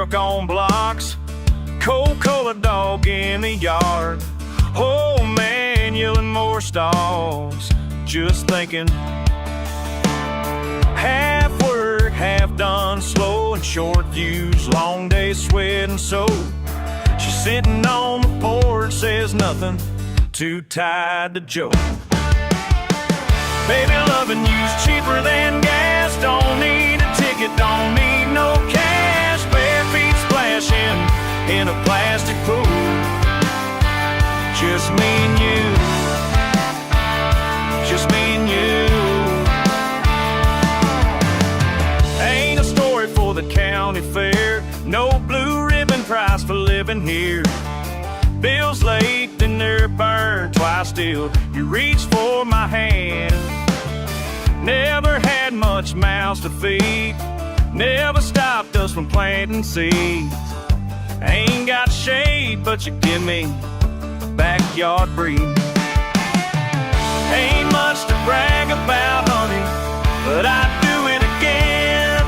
work on blocks, Coca-Cola dog in the yard, old man yelling more stalls. Just thinking, half work, half done, slow and short fuse, long days sweating so. She's sitting on the porch, says nothing, too tired to joke. Baby, loving you's cheaper than gas, don't need a ticket, don't need no cash, bare feet splashing in a plastic pool. Just me and you, just me and you. Ain't a story for the county fair, no blue ribbon prize for living here. Bills late and they're burned twice till you reach for my hand. Never had much mouths to feed, never stopped us from planting seeds. Ain't got shade, but you give me backyard breed. Ain't much to brag about, honey, but I'd do it again.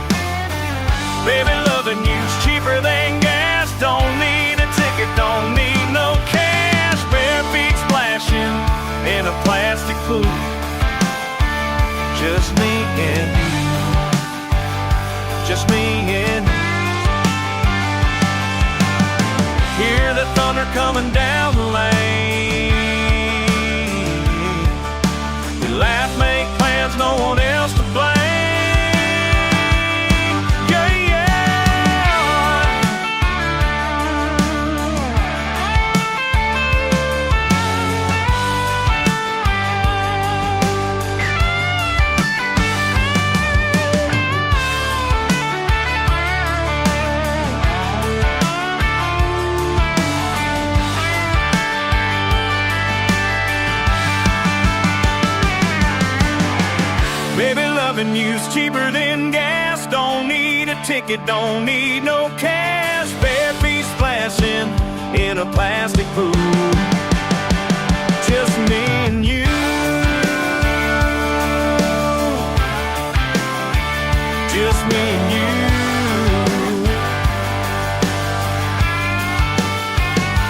Baby, loving you's cheaper than gas, don't need a ticket, don't need no cash, bare feet splashing in a plastic pool. Just me and you, just me and you. Hear the thunder coming down the lane. We laugh, make plans, no one else to blame. Yeah, baby, loving you's cheaper than gas, don't need a ticket, don't need no cash, bare feet splashing in a plastic pool. Just me and you, just me and you,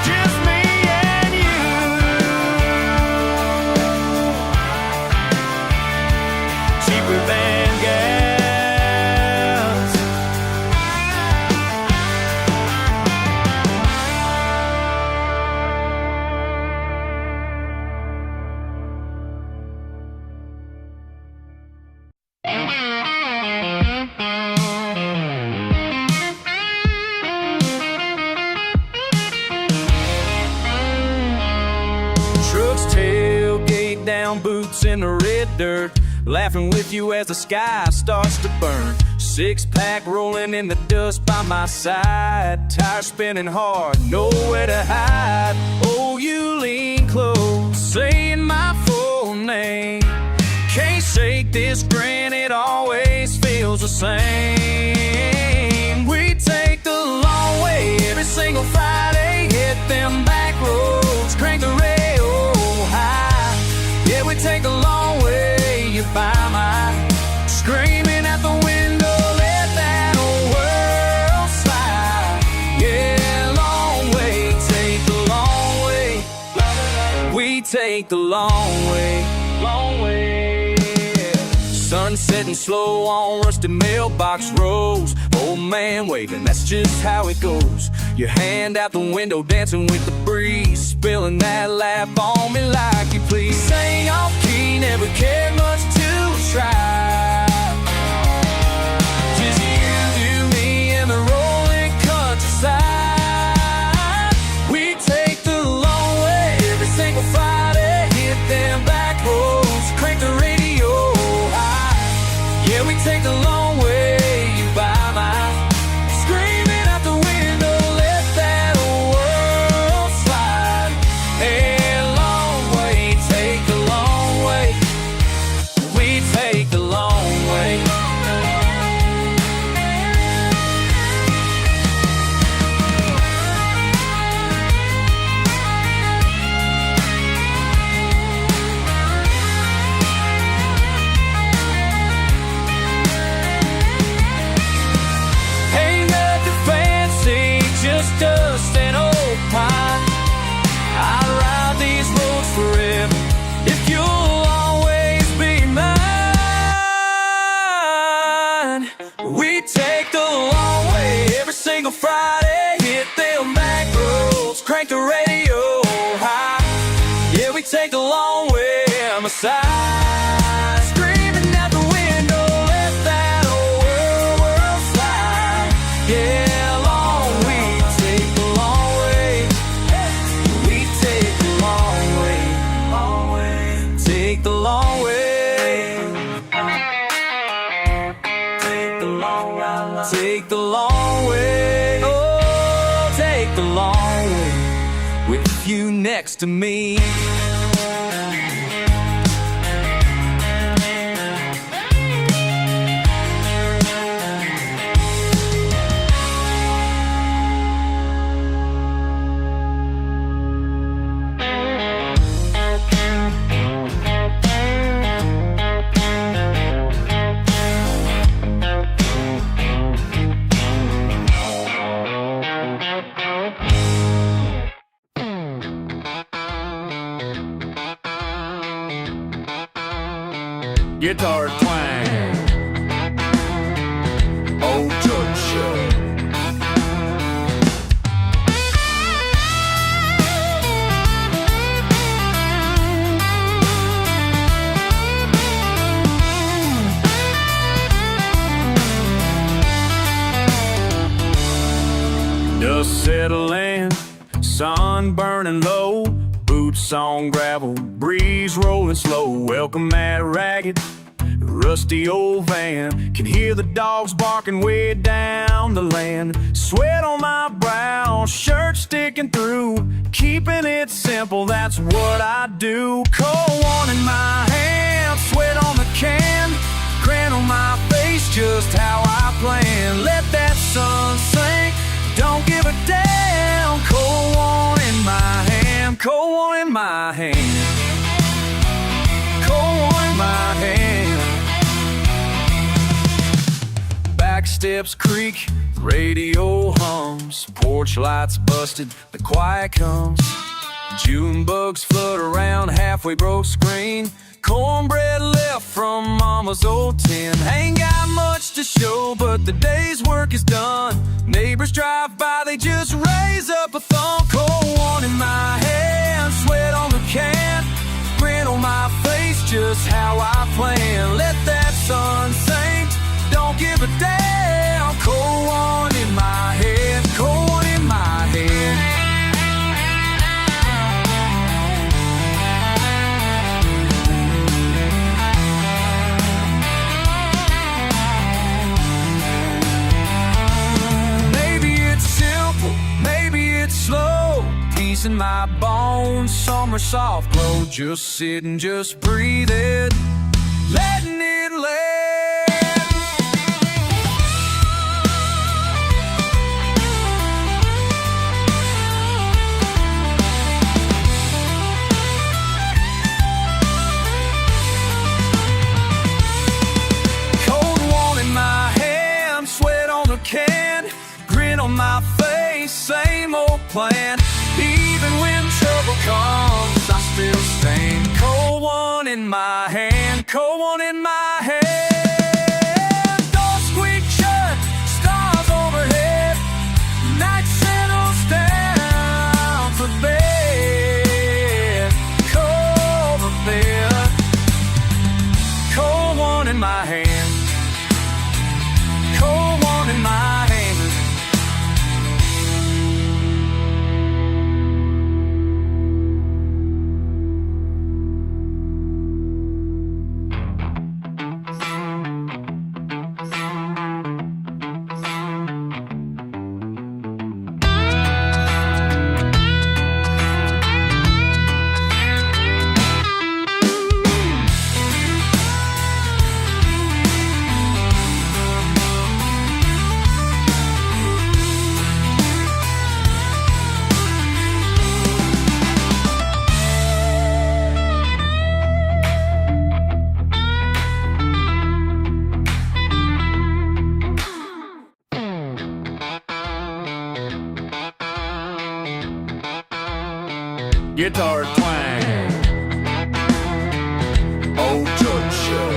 just me and you. Cheaper than gas. Trucks tailgate down, boots in the red dirt, laughing with you as the sky starts to burn. Six-pack rolling in the dust by my side, tires spinning hard, nowhere to hide. Oh, you lean close, saying my full name. Can't shake this grin, it always feels the same. We take the long way every single Friday, hit them back roads, crank the radio high. Yeah, we take the long way, you buy my screaming at the window, let that old world slide. Yeah, long way, take the long way. We take the long way, long way. Sun setting slow on rusty mailbox rows. Old man waving, that's just how it goes. Your hand out the window, dancing with the breeze, spilling that laugh on me like you please. Sang off key, never cared much to try. Just you, me, and the rolling countryside. We take the long way every single Friday, hit them back roads, crank the radio high. Yeah, we take the long way, you buy my screaming out the window, let that old world slide. Hey, long way, take the long way. We take the long you next to me. Guitar twang, old church show. Dust settling, sun burning low, boots on gravel, breeze rolling slow. Welcome that ragged, rusty old van. Can hear the dogs barking way down the land. Sweat on my brow, shirt sticking through, keeping it simple, that's what I do. Cold one in my hand, sweat on the can, grin on my face, just how I plan. Let that sun sink, don't give a damn. Cold one in my hand, cold one in my hand, cold one in my hand. Back steps creak, radio hums, porch lights busted, the quiet comes. June bugs flutter around, halfway broke screen. Cornbread left from mama's old tin. Ain't got much to show, but the day's work is done. Neighbors drive by, they just raise up a thumb. Cold one in my hand, sweat on the can, grin on my face, just how I plan. Let that sun sink, don't give a damn. Cold one in my head, cold one in my head. Slow, peace in my bones, summer soft glow. Just sitting, just breathing, letting it land. Cold one in my hand, sweat on the can, grin on my face, same old plan. Even when trouble comes, I still stand. Cold one in my hand, cold one in my hand. Door squeak shut, stars overhead, night settles down for bed. Cold the bed, cold one in my hand, cold one in my hand. Guitar twang, old church show.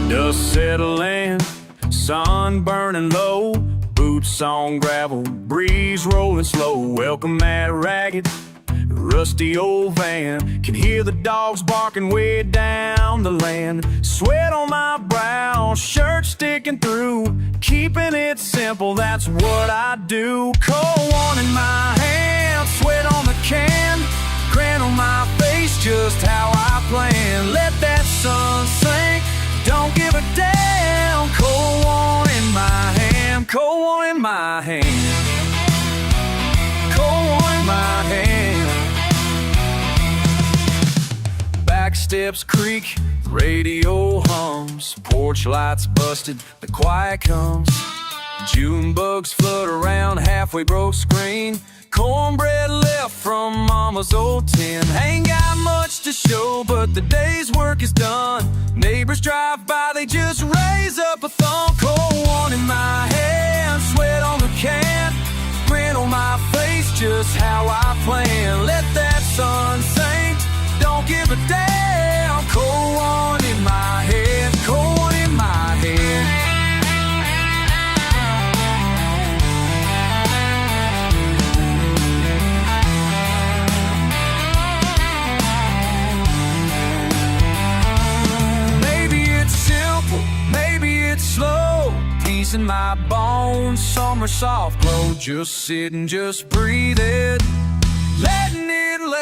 Dust settling, sun burning low, boots on gravel, breeze rolling slow. Welcome that ragged, rusty old van. Can hear the dogs barking way down the land. Sweat on my brow, shirt sticking through, keeping it simple, that's what I do. Cold one in my hand, sweat on the can, grin on my face, just how I plan. Let that sun sink, don't give a damn. Cold one in my hand, cold one in my hand, cold one in my hand. Back steps creak, radio hums, porch lights busted, the quiet comes. June bugs flutter around, halfway broke screen. Cornbread left from mama's old tin. Ain't got much to show, but the day's work is done. Neighbors drive by, they just raise up a thumb. Cold one in my hand, sweat on the can, grin on my face, just how I plan. Let that sun sink, don't give a damn. Cold one in my head, cold one in my head. Slow, peace in my bones, summer soft glow. Just sitting, just breathing, letting it land.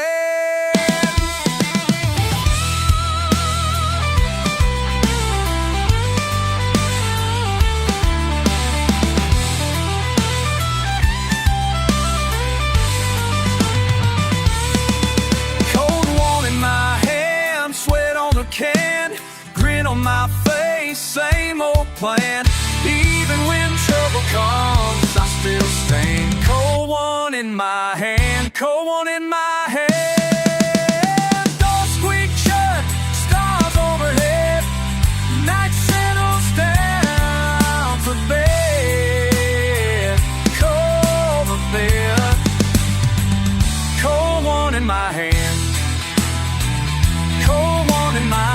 Cold one in my hand, sweat on the can, grin on my face, same old plan. Even when trouble comes, I still stand. Cold one in my hand, cold one in my hand. Doors squeak shut, stars overhead, night settles down to bed. Cold the bed, cold one in my hand, cold one in my hand.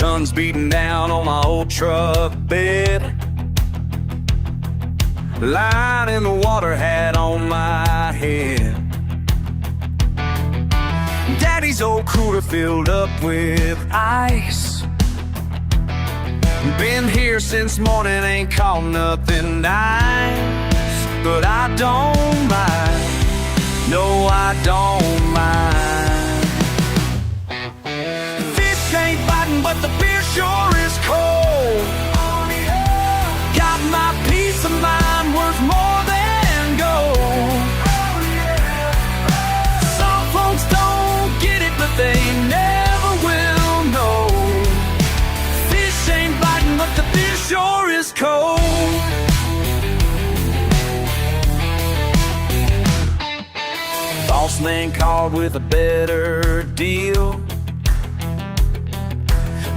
Sun's beating down on my old truck bed, lying in the water hat on my head. Daddy's old cooler filled up with ice. Been here since morning, ain't caught nothing nice, but I don't mind, no I don't mind. Fish ain't biting, but the beer sure is cold. Got my peace of mind worth more than gold. Some folks don't get it, but they never will know. Fish ain't biting, but the beer sure is cold. Boss man called with a better deal.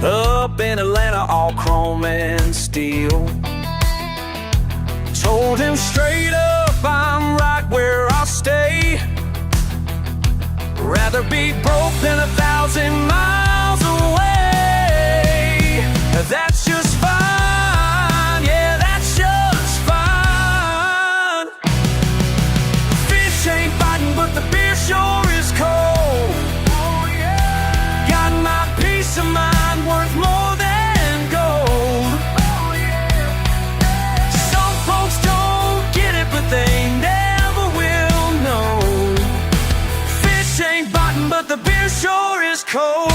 Up in Atlanta, all chrome and steel. Told him straight up, I'm right where I'll stay. Rather be broke than 1,000 miles away. That's just fine, yeah, that's just fine. Fish ain't biting, but the beer sure is cold. Got my peace of mind worth more than gold. Some folks don't get it, but they never will know. Fish ain't biting, but the beer sure is cold.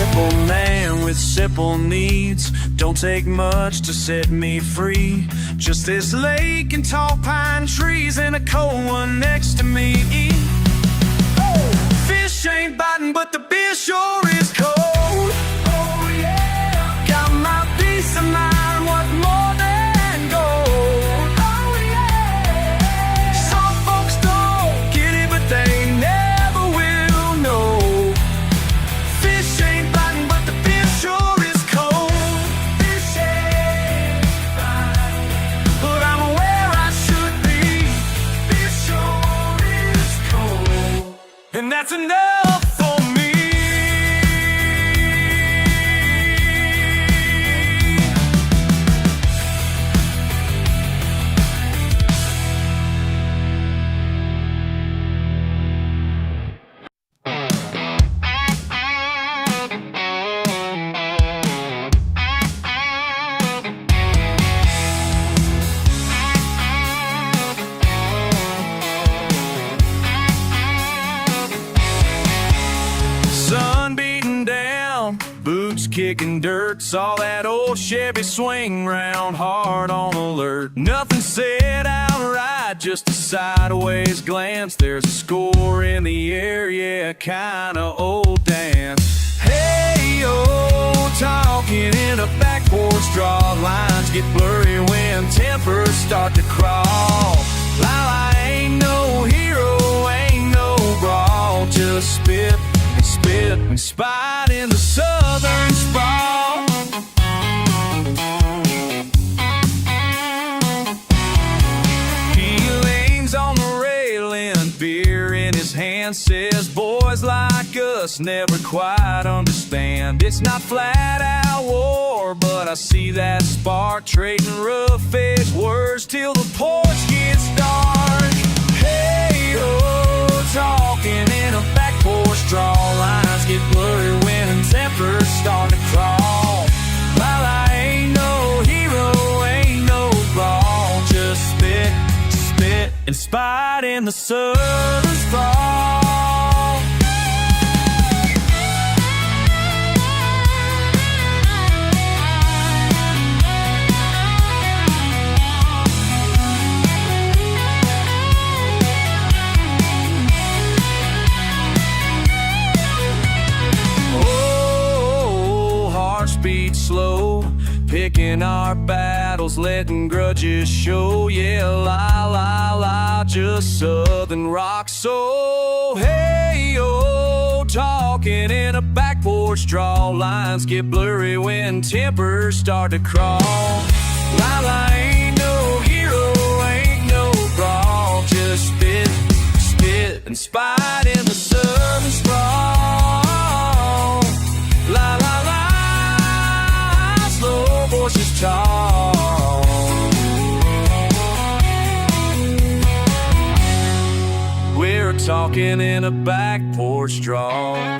simple man with simple needs. Don't take much to set me free. Just this lake and tall pine trees and a cold one next to me. Fish ain't biting, but the beer sure is cold. Oh yeah, got my peace of mind, what more than gold. Oh yeah, some folks don't get it, but they never will know. Fish ain't biting, but the beer sure is cold. Fish ain't biting, but I'm where I should be. Fish sure is cold, and that's enough for me. Sun beating down, boots kicking dirt. Saw that old Chevy swing round, hard on alert. Nothing said outright, just a sideways glance. There's a score in the air, yeah, kinda old dance. Hey, oh, talking in a back porch, draw lines get blurry when tempers start to crawl. I ain't no hero, ain't no brawl, just spit and spite in the southern sprawl. He leans on the railing, beer in his hand, says boys like us never quite understand. It's not flat out war, but I see that spark, trading rough edge words till the porch gets dark. Hey, oh, talking in a back porch, draw lines get blurry when tempers start to crawl. While I ain't no hero, ain't no brawl, just spit and spite in the southern sprawl. Beat slow, picking our battles, letting grudges show. Yeah, la, just Southern rock. So, hey, oh, talking in a back porch, draw lines get blurry when tempers start to crawl. I ain't no hero, ain't no brawl, just spit and spite in the southern sprawl. La, voices talk. We're talking in a back porch draw.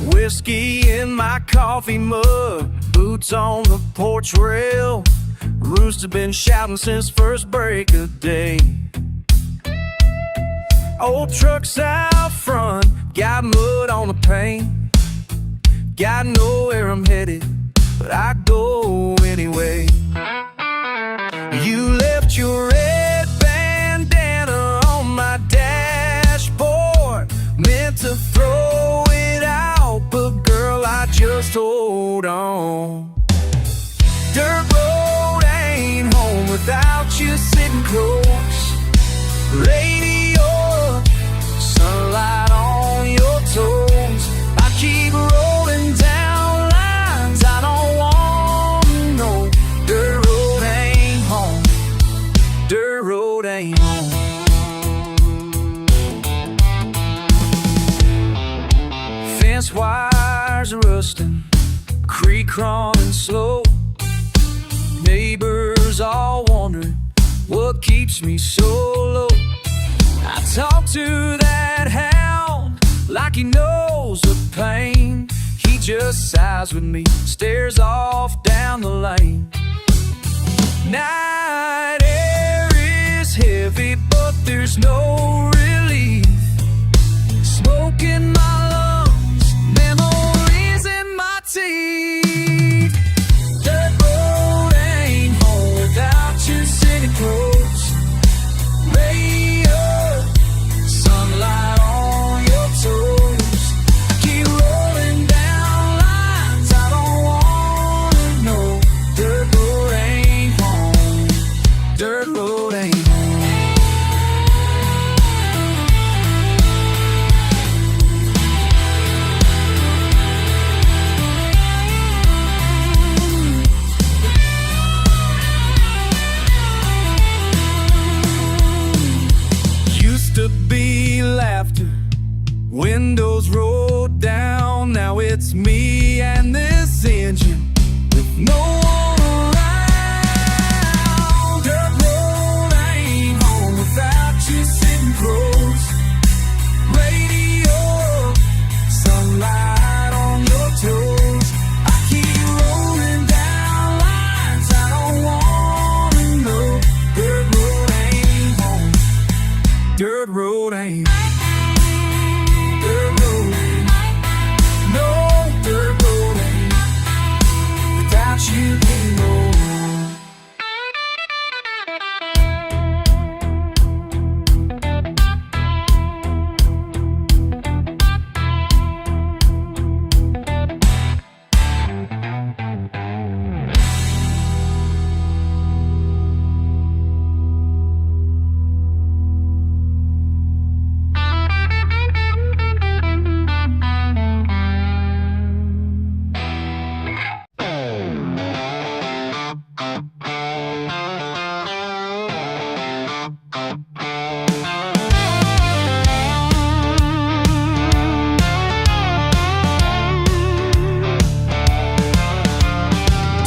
Whiskey in my coffee mug, boots on the porch rail. Rooster been shouting since first break of day. Old truck's out front, got mud on the paint. Gotta know where I'm headed, but I go anyway. You left your red bandana on my dashboard, meant to throw it out, but girl, I just hold on. Dirt road ain't home without you sitting close. Radio, sunlight on your toes. I keep rolling down lines I don't want to know. Dirt road ain't home. Dirt road ain't home. Fence wires rusting, creek running slow. Neighbors all wondering what keeps me so low. I talk to that hound like he knows the pain. He just sighs with me, stares off down the lane. Night air is heavy, but there's no relief. Smoke in my lungs, memories in my teeth. Dirt road ain't home without your city clothes. Radio, sunlight on your toes. Keep rolling down lines I don't wanna know. Dirt road ain't home. Dirt road ain't home. Used to be laughter, windows rolled down. Now it's me and this engine with no one around. Dirt road ain't home without you sitting close. Radio, sunlight on your toes. I keep rolling down lines I don't wanna know. Dirt road ain't home. Dirt road ain't. Dirt road ain't. No, dirt road ain't. Without you, can't go on.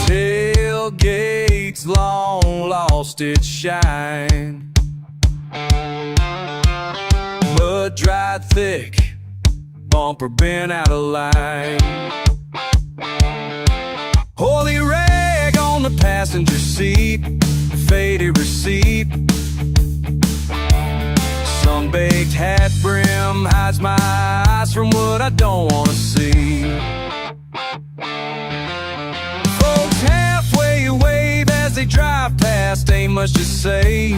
Tailgates long lost its shine. Mud dried thick, bumper bent out of line. Holy rag on the passenger seat, faded receipt. Sun-baked hat brim hides my eyes from what I don't wanna see. Folks halfway wave as they drive past, ain't much to say.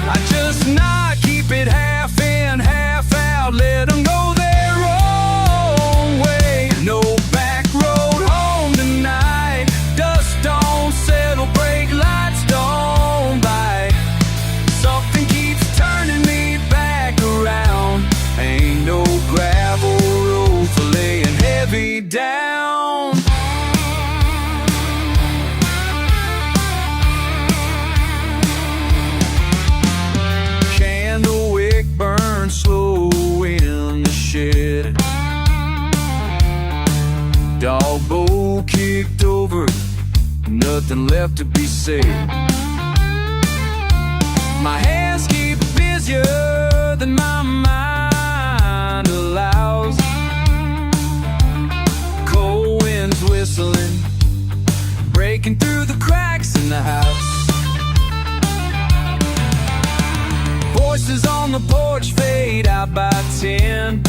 I just nod, keep it half in, half out, let them go their own way. No back road home tonight, dust don't settle, brake lights don't bite. Something keeps turning me back around. Ain't no gravel road for laying heavy down. Candle wick burns slow in the shed. Dog bowl kicked over, nothing left to be said. My hands keep busier than my mind allows. Cold winds whistling, breaking through the cracks in the house. Voices on the porch fade out by 10.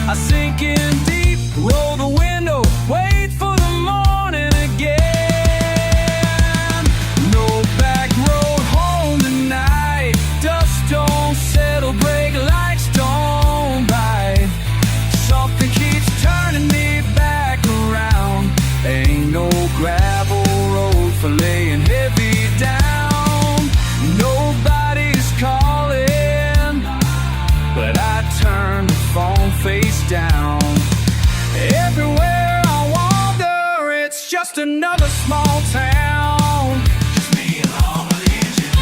I sink in deep, roll the window, wait for the morning again. No back road home tonight, dust don't settle, brake lights don't bite. Something keeps turning me back around. Ain't no gravel road for laying heavy down. Nobody's calling, but I turn the phone face down. Everywhere I wander, it's just another small town. Just me along with the engine.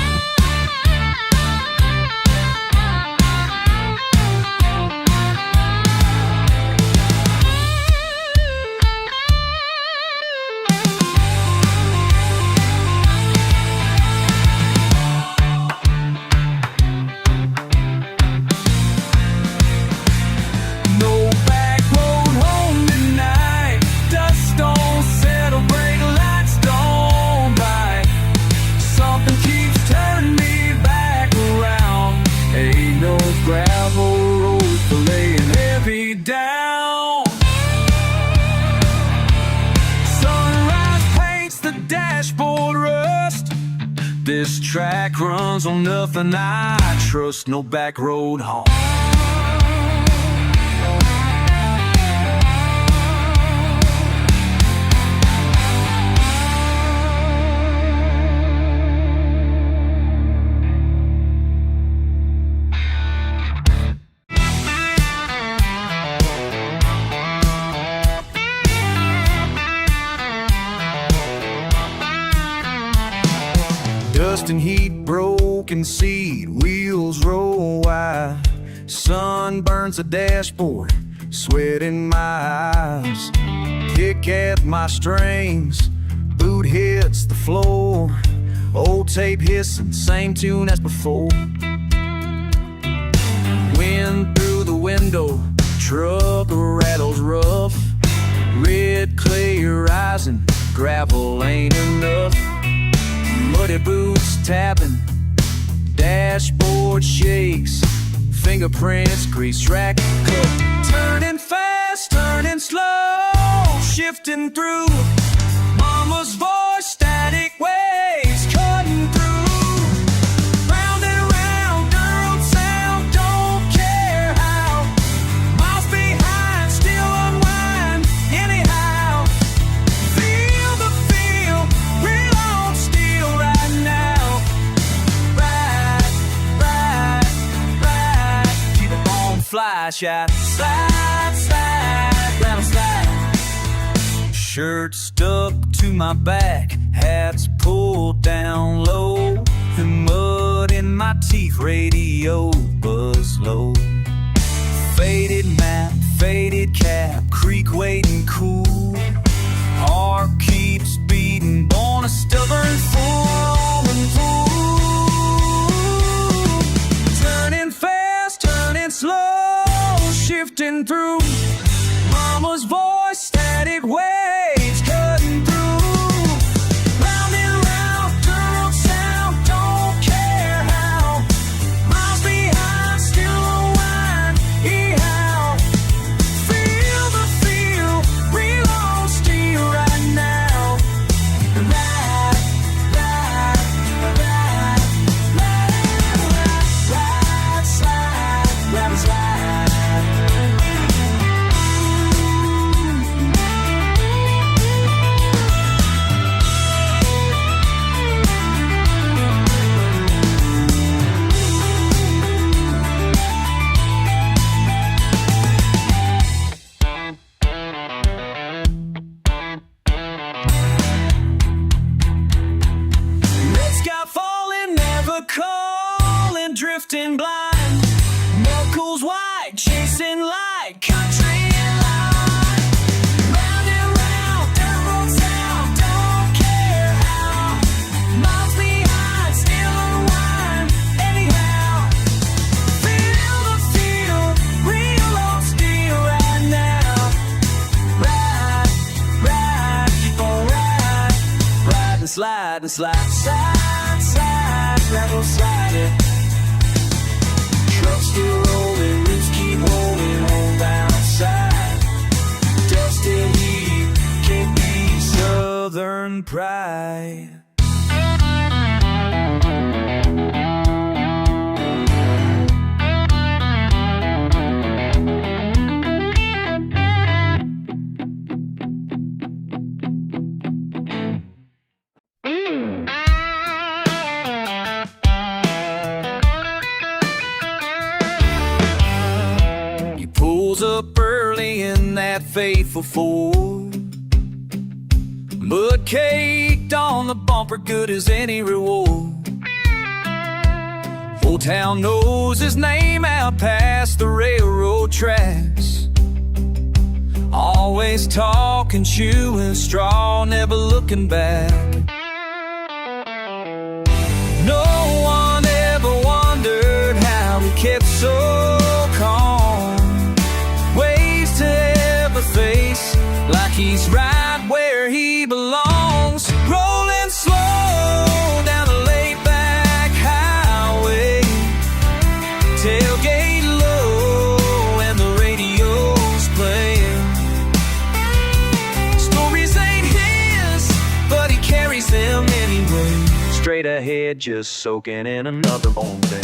This track runs on nothing, I trust no back road home. Dust and heat, broken seat, wheels roll wide. Sun burns the dashboard, sweat in my eyes. Kick at my strings, boot hits the floor. Old tape hissing, same tune as before. Wind through the window, truck rattles rough. Red clay rising, gravel ain't enough. Muddy boots tapping, dashboard shakes, fingerprints, grease track cut. Turning fast, turning slow, shifting through. Mama's voice, static waves, cutting through. Round and round, girl sound, don't care how. Miles behind, still unwind, anyhow. Feel the feel, real on steel right now. Ride, ride, ride, keep it on fly shot. Slide, slide, rattle slide. Shirt stuck to my back, hats pulled down low. The mud in my teeth, radio buzz low. Faded map, faded cap, creek waiting cool. Heart keeps beating, born a stubborn fool. Turning fast, turning slow, shifting through. Mama's voice, static waves, cutting through. Round and round, girl sound, don't care how. Miles behind, still unwind, anyhow. Feel the feel, real on steel right now. Ride, ride, ride, ride, ride, slide, ride, slide. Red sky falling, never calling, drifting blind. Knuckles white, chasing light, country line. Round and round, dirt road sound, don't care how. Miles behind, still unwind, anyhow. Feel the feel, real on steel right now. Ride, ride, keep on ride, ride and slide and slide. Slide, slide, rattle slide it. Trucks still rolling, roofs keep rolling on down side. Dust and heat, can't be Southern pride. He pulls up early in that faithful Ford. Mud caked on the bumper, good as any reward. Old town knows his name out past the railroad tracks. Always talking, chewing straw, never looking back. No one ever wondered how he kept so calm. Waves to ever face, like he's right where he belongs. Rolling slow down a laid-back highway. Tailgate low and the radio's playing. Stories ain't his, but he carries bed, just soaking in another bone day.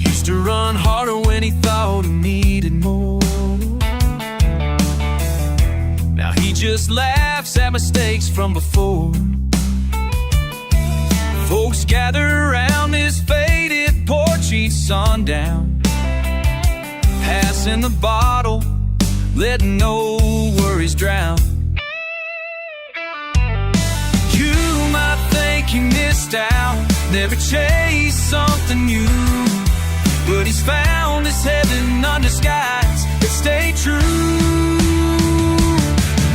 Used to run harder when he thought he needed more. Now he just laughs at mistakes from before. Folks gather around his faded porch each sundown, passing the bottle, letting no worries drown. You might think he missed out, never chased something new, but he's found his heaven under skies that stay true.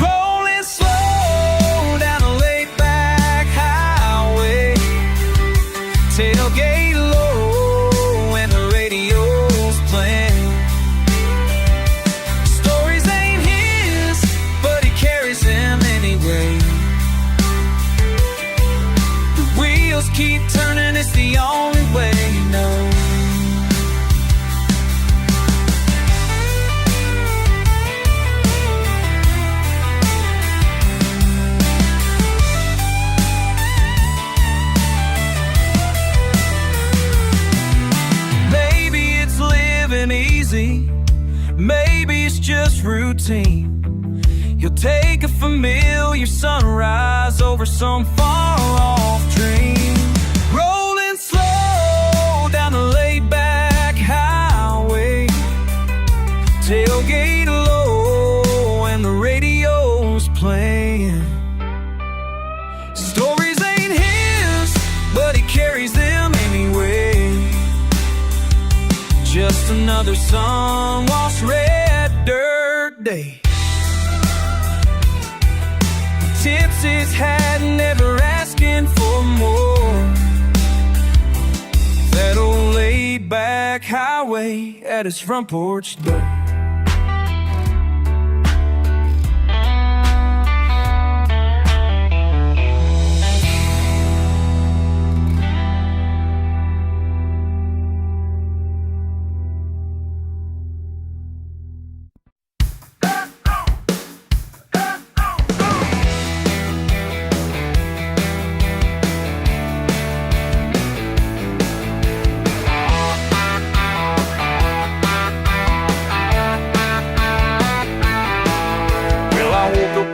Rolling slow down a laid-back highway, tailgate low and the radio's playing. Stories ain't his, but he carries them anyway. The wheels keep turning, it's the only way you know. Maybe it's just routine. You'll take a familiar sunrise over some far-off dream. Rolling slow down the laid-back highway, tailgate low and the radio's playing. Stories ain't his, but he carries them anyway. Just another sun-washed red dirt day. Tips his hat, never asking for more. That old laid-back highway at his front porch door.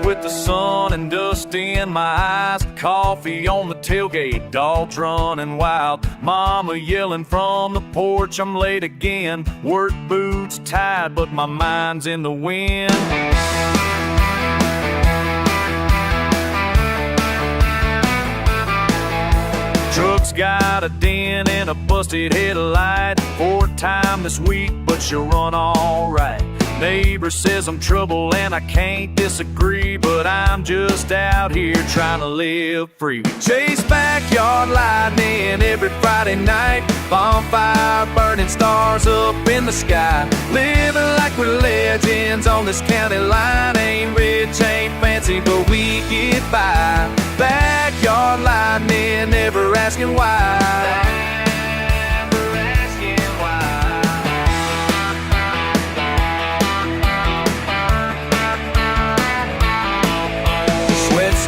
With the sun and dust in my eyes, coffee on the tailgate, dogs running wild, mama yelling from the porch, I'm late again. Work boots tied, but my mind's in the wind. Truck's got a dent and a busted headlight. Fourth time this week, but she'll run alright. Neighbor says I'm trouble and I can't disagree, but I'm just out here trying to live free. Chase backyard lightning every Friday night, bonfire burning stars up in the sky. Living like we're legends on this county line. Ain't rich, ain't fancy, but we get by. Backyard lightning, never asking why.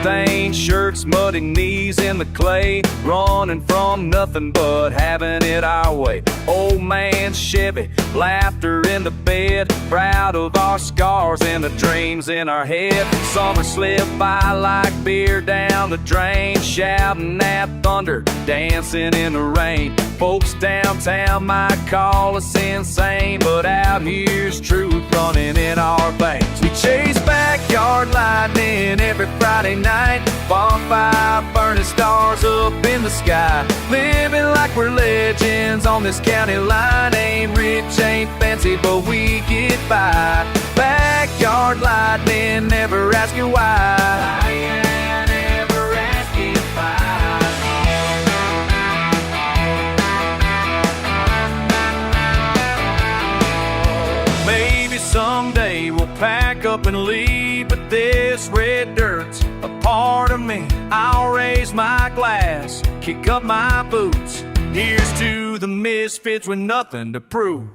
Stained shirts, muddy knees in the clay, running from nothing but having it our way. Old man Chevy, laughter in the bed, proud of our scars and the dreams in our head. Summer slipped by like beer down the drain, shouting at thunder, dancing in the rain. Folks downtown might call us insane, but out here's truth running in our veins. We chase backyard lightning every Friday night, bonfire burning stars up in the sky. Living like we're legends on this county line. Ain't rich, ain't fancy, but we get by. Backyard lightning, never asking why. Never asking why. Maybe someday we'll pack up and leave, but this red dirt's a part of me. I'll raise my glass, kick up my boots. Here's to the misfits with nothing to prove.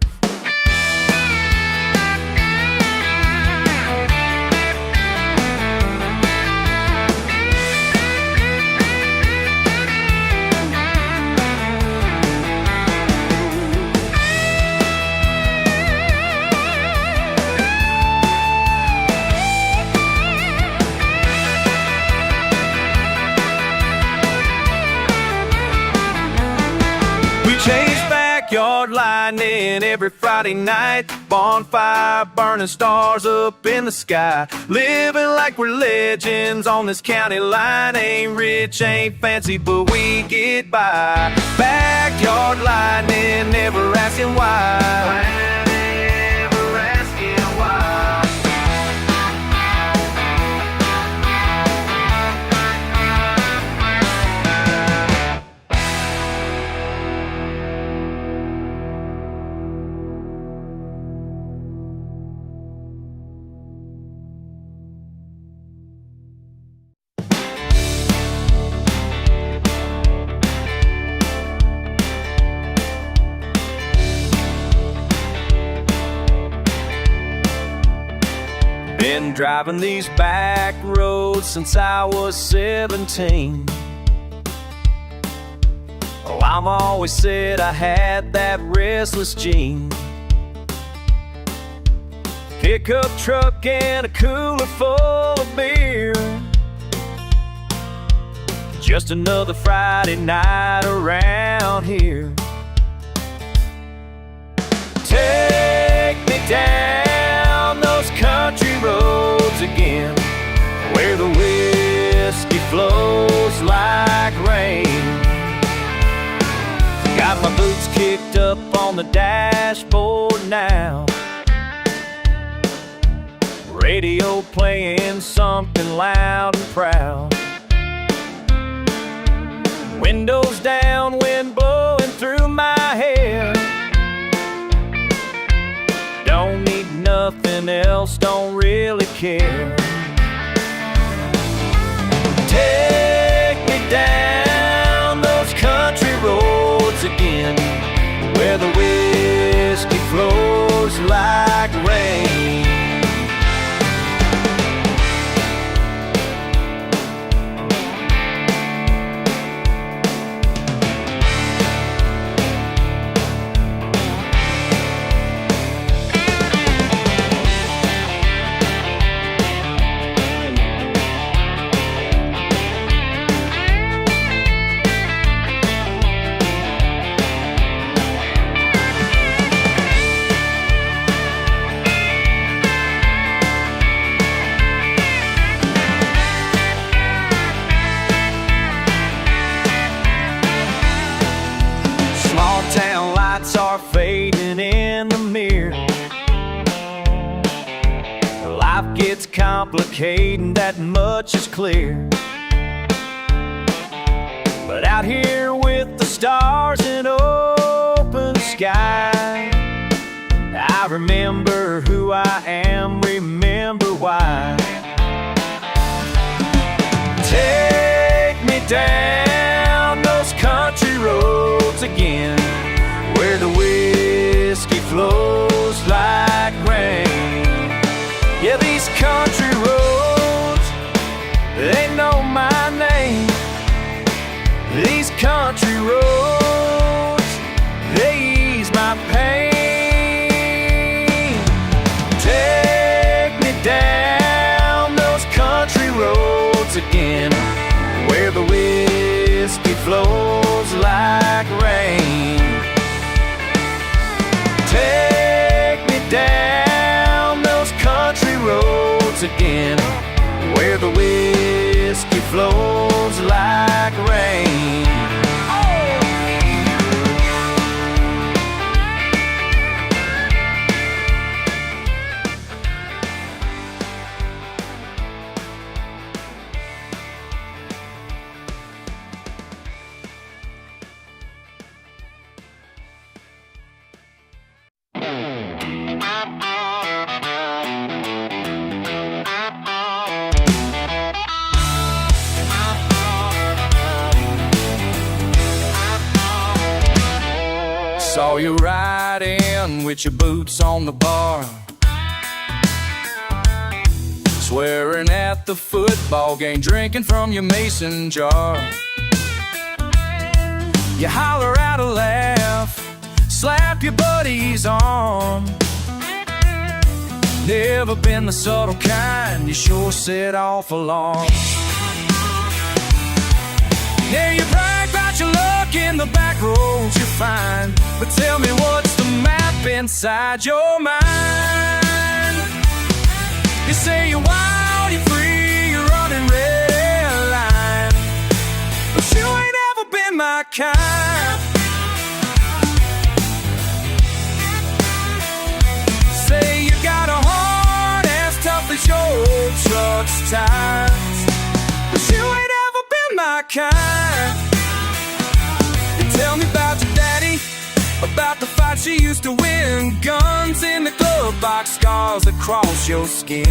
backyard lightning every Friday night. Bonfire burning stars up in the sky. Living like we're legends on this county line. Ain't rich, ain't fancy, but we get by. Backyard lightning, never asking why. Been driving these back roads since I was 17. Oh, I've always said I had that restless gene. Pickup truck and a cooler full of beer. Just another Friday night around here. Take me down those country roads again, where the whiskey flows like rain. Got my boots kicked up on the dashboard now. Radio playing something loud and proud. Windows down, wind blowing through my hair. Don't need nothing else, don't really care. Take me down those country roads again, where the whiskey flows like rain. Are fading in the mirror. Life gets complicated, that much is clear. But out here with the stars and open sky, I remember who I am, remember why. Take me down those country roads again, where the whiskey flows like rain. Yeah, these country roads, they know my name. These country roads, they ease my pain. Take me down those country roads again, where the whiskey flows like rain. Take me down those country roads again, where the whiskey flows like rain. Saw you ride in with your boots on the bar, swearing at the football game, drinking from your mason jar. You holler out a laugh, slap your buddy's arm. Never been the subtle kind, you sure set off alarm. Yeah, you brag about your luck Look in the back roads you find, but tell me what's the map inside your mind? You say you're wild, you're free, you're running red line, but you ain't ever been my kind. Say you got a heart as tough as your truck's tires, but you ain't ever been my kind. You tell me about your daddy, about the fight she used to win, guns in the glove box, scars across your skin.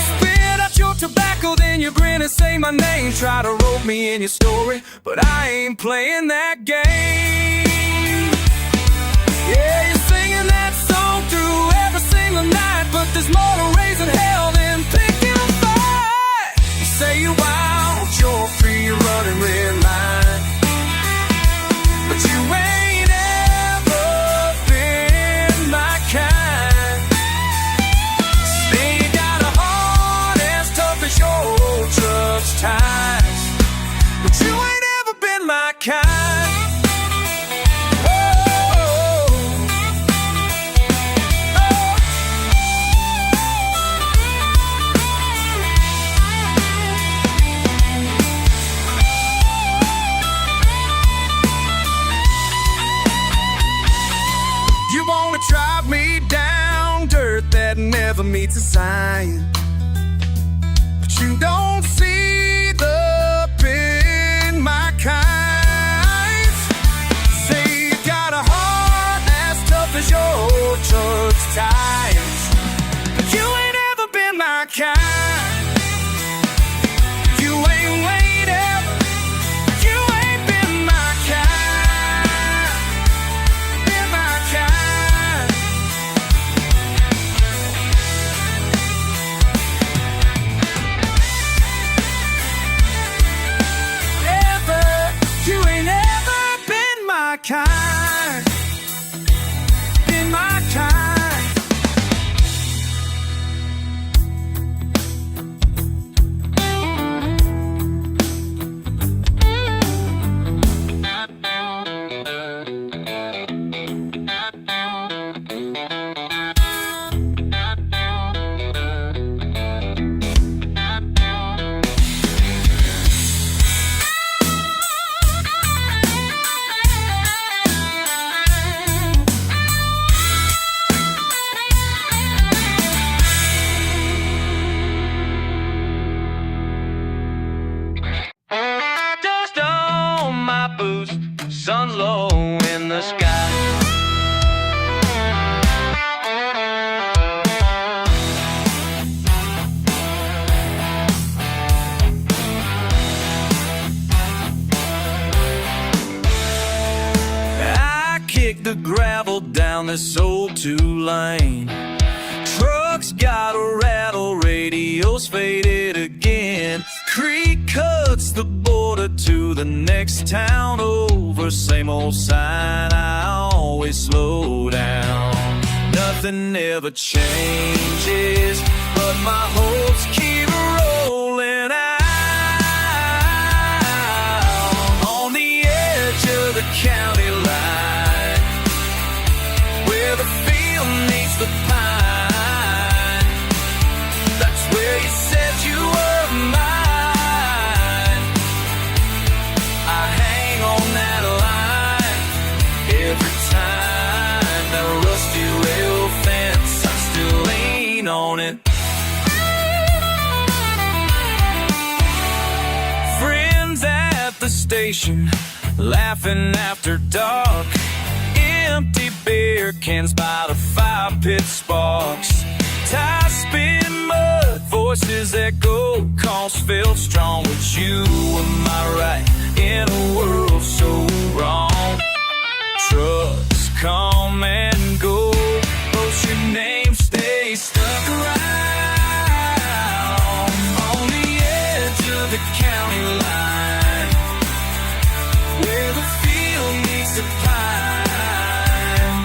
Spit out your tobacco, then you grin and say my name. Try to rope me in your story, but I ain't playing that game. Yeah, you're singing that song through every single night, but there's more to raising hell than picking a fight. You say you're wild, you're free, you're running red line, but you ain't ever been my kind. Say you got a heart as tough as your old truck's tires, but you ain't ever been my kind. Drive me down dirt that never meets a sign, but you don't see the pin, my kind. Say you got a heart as tough as your old truck's tires, but you ain't ever been my kind. You ain't ever, you ain't been my kind, been my kind. Kind, in my kind. Sun low in the sky. I kick the gravel down this old two-lane. Trucks got a rattle, radio's faded again. Creek cuts the border to the next town over. Same old sign, I always slow down. Nothing ever changes, but my hopes keep rolling out. On the edge of the county line, where the field meets the pine, that's where you said you were mine. On it. Friends at the station, laughing after dark. Empty beer cans by the fire pit sparks. Tires spin mud, voices echo, calls felt strong. But you were my right in a world so wrong. Trucks come and go, but your name stays stuck around. On the edge of the county line, where the field meets the pine,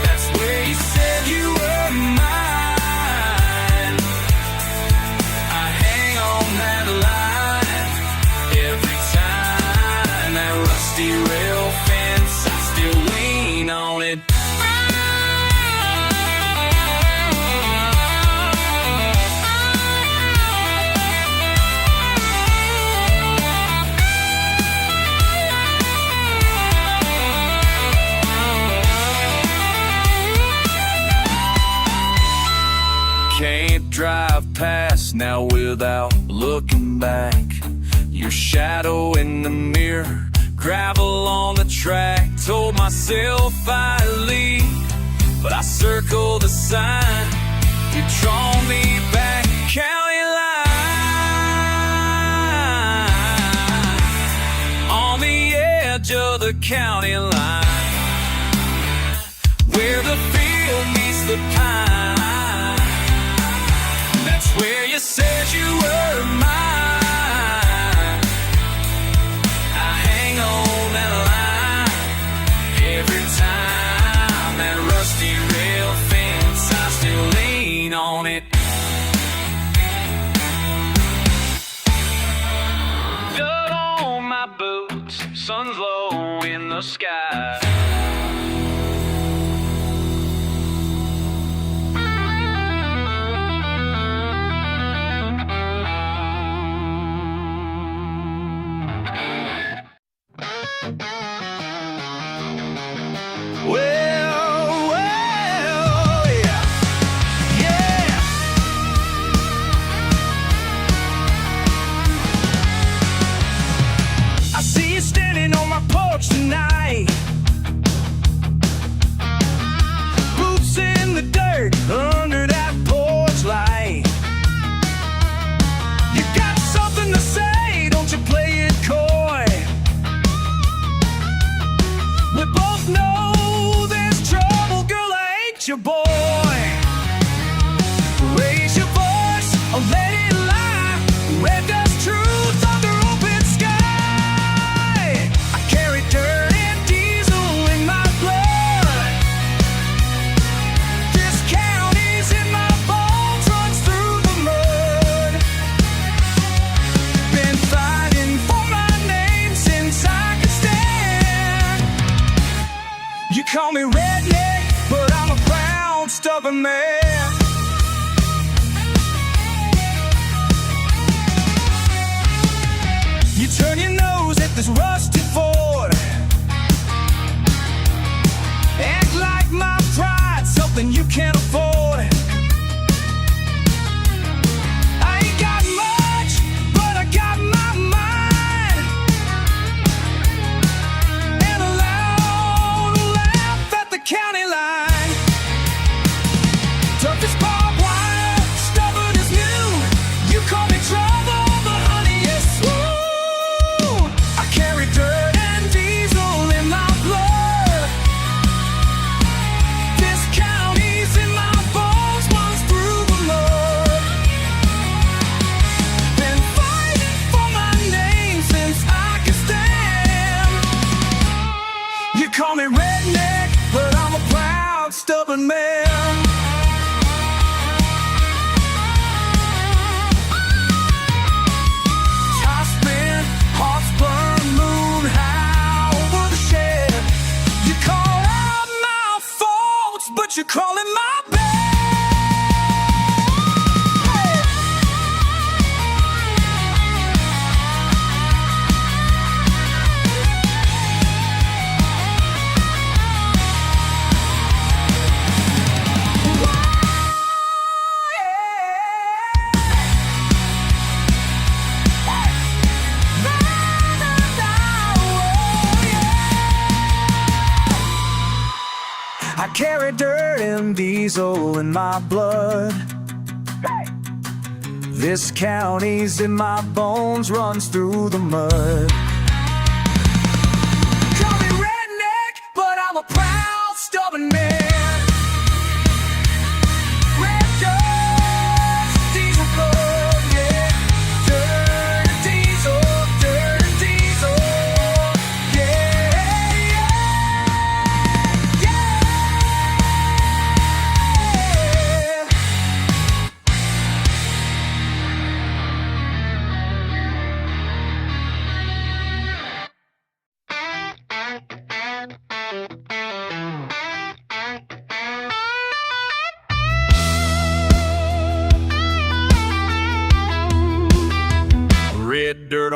that's where you said you were mine. I hang on that line every time. still lean on it. Can't drive past now without looking back. Your shadow in the mirror, gravel on the track. Told myself I'd leave, but I circled the sign. You draw me back, county line. On the edge of the county line, where the field meets the pine. That's where you said you were mine. I hang on that line every time. That rusty rail fence, I still lean on it. Dirt on my boots, sun's low in the sky. Tonight, boots in the dirt under that porch light. You got something to say, don't you play it coy. We both know there's trouble, girl, I ain't your boy. Raise your voice, or let it lie. Where does truth under open sky? I carry dirt and diesel in my blood. This county's in my bones, runs through the mud. Been fighting for my name since I could stand. You call me redneck, but I'm a proud, stubborn man. You turn your nose at this rusty Ford. Act like my pride's something you can't afford. I ain't got much, but I got my mind. And a loud laugh at the county line. Tough as barbed wire, stubborn as new. You call me trouble, but honey, yes, ooh. I carry dirt and diesel in my blood. This county's in my bones, runs through the mud. Been fighting for my name since I could stand. You call me redneck, but I'm a proud, stubborn man. Top spin, hearts burn, moon high over the shed. You call out my faults, but you're calling my bad. I carry dirt and diesel in my blood. This county's in my bones, runs through the mud. Call me redneck, but I'm a proud, stubborn man. Red dirt, diesel blood, yeah. Dirt and diesel, dirt and diesel, yeah, yeah, yeah.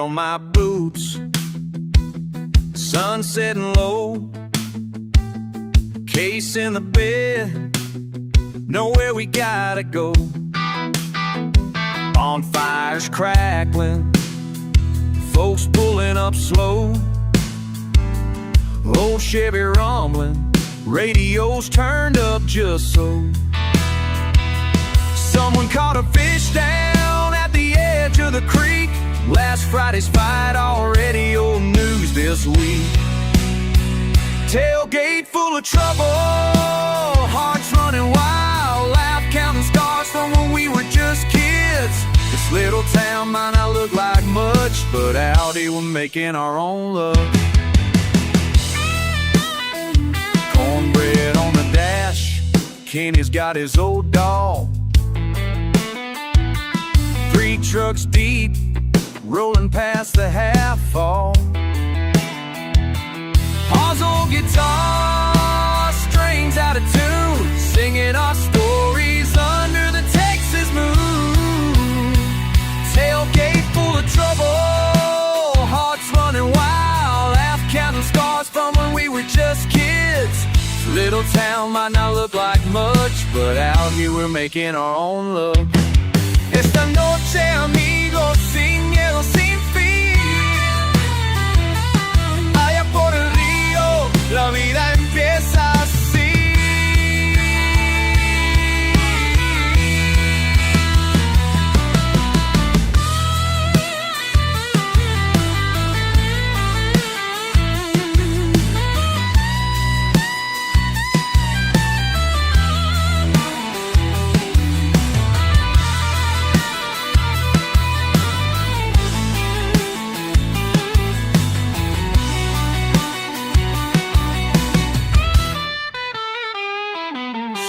on my boots, sun setting low, case in the bed, know where we gotta go. Bonfires crackling, folks pulling up slow, old Chevy rumbling, radios turned up just so. Someone caught a fish down at the edge of the creek. Last Friday's fight already old news this week. Tailgate full of trouble, hearts running wild, laugh counting scars from when we were just kids. This little town might not look like much, but out here we're making our own love. Cornbread on the dash, Kenny's got his old dog. 3 trucks deep, rolling past the half-fall. Pa's old guitar, strings out of tune, singing our stories under the Texas moon. Tailgate full of trouble, hearts running wild, laugh counting scars from when we were just kids. Little town might not look like much, but out here we're making our own love. Esta noche, amigos, sin miedo, sin fin. Allá por el río, la vida empieza así.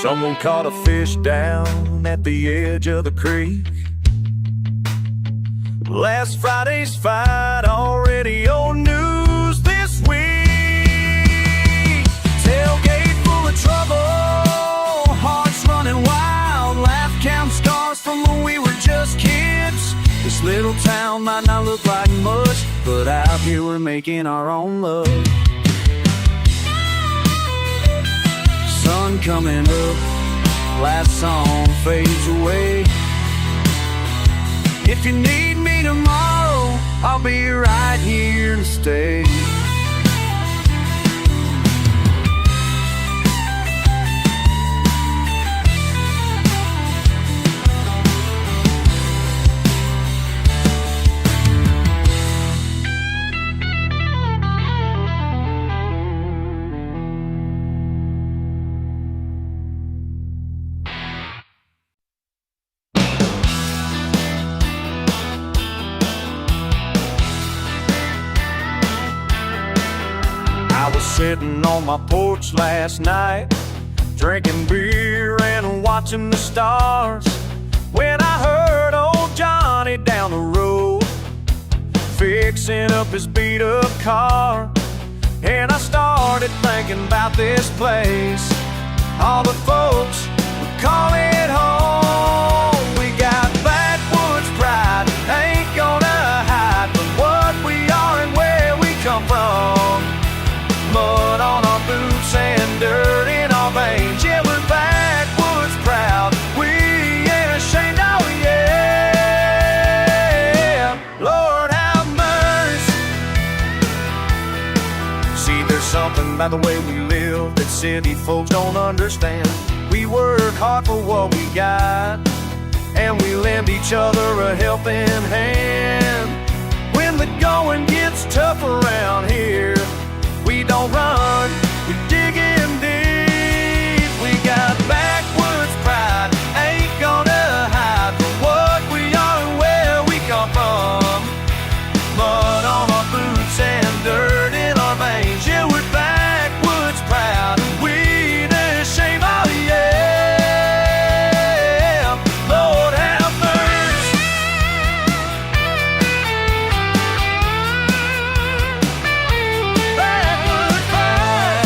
Someone caught a fish down at the edge of the creek. Last Friday's fight already old news this week. Tailgate full of trouble, hearts running wild, laugh count scars from when we were just kids. This little town might not look like much, but out here we're making our own love. Sun coming up, last song fades away. If you need me tomorrow, I'll be right here to stay. I was sitting on my porch last night, drinking beer and watching the stars, when I heard old Johnny down the road fixing up his beat-up car. And I started thinking about this place, all the folks would call it home. We got backwoods pride, ain't gonna hide from what we are and where we come from. Mud on our boots and dirt in our veins. Yeah, we're backwoods proud, we ain't ashamed, oh yeah. Lord have mercy. See, there's something about the way we live that city folks don't understand. We work hard for what we got, and we lend each other a helping hand. When the going gets tough around here, we don't run, we dig in deep. We got backwoods pride, ain't gonna hide from what we are and where we come from. Mud on our boots and dirt in our veins. Yeah, we're backwoods proud, we ain't ashamed, oh yeah. Lord have mercy. Backwoods pride.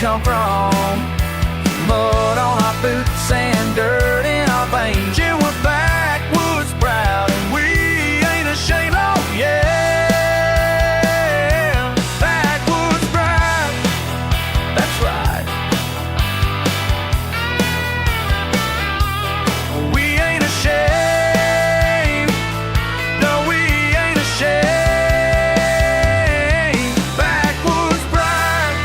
come from. Mud on our boots and dirt in our veins. Yeah, we're backwoods proud, and we ain't ashamed. Oh yeah, backwoods proud. That's right. We ain't ashamed. No, we ain't ashamed. Backwoods pride.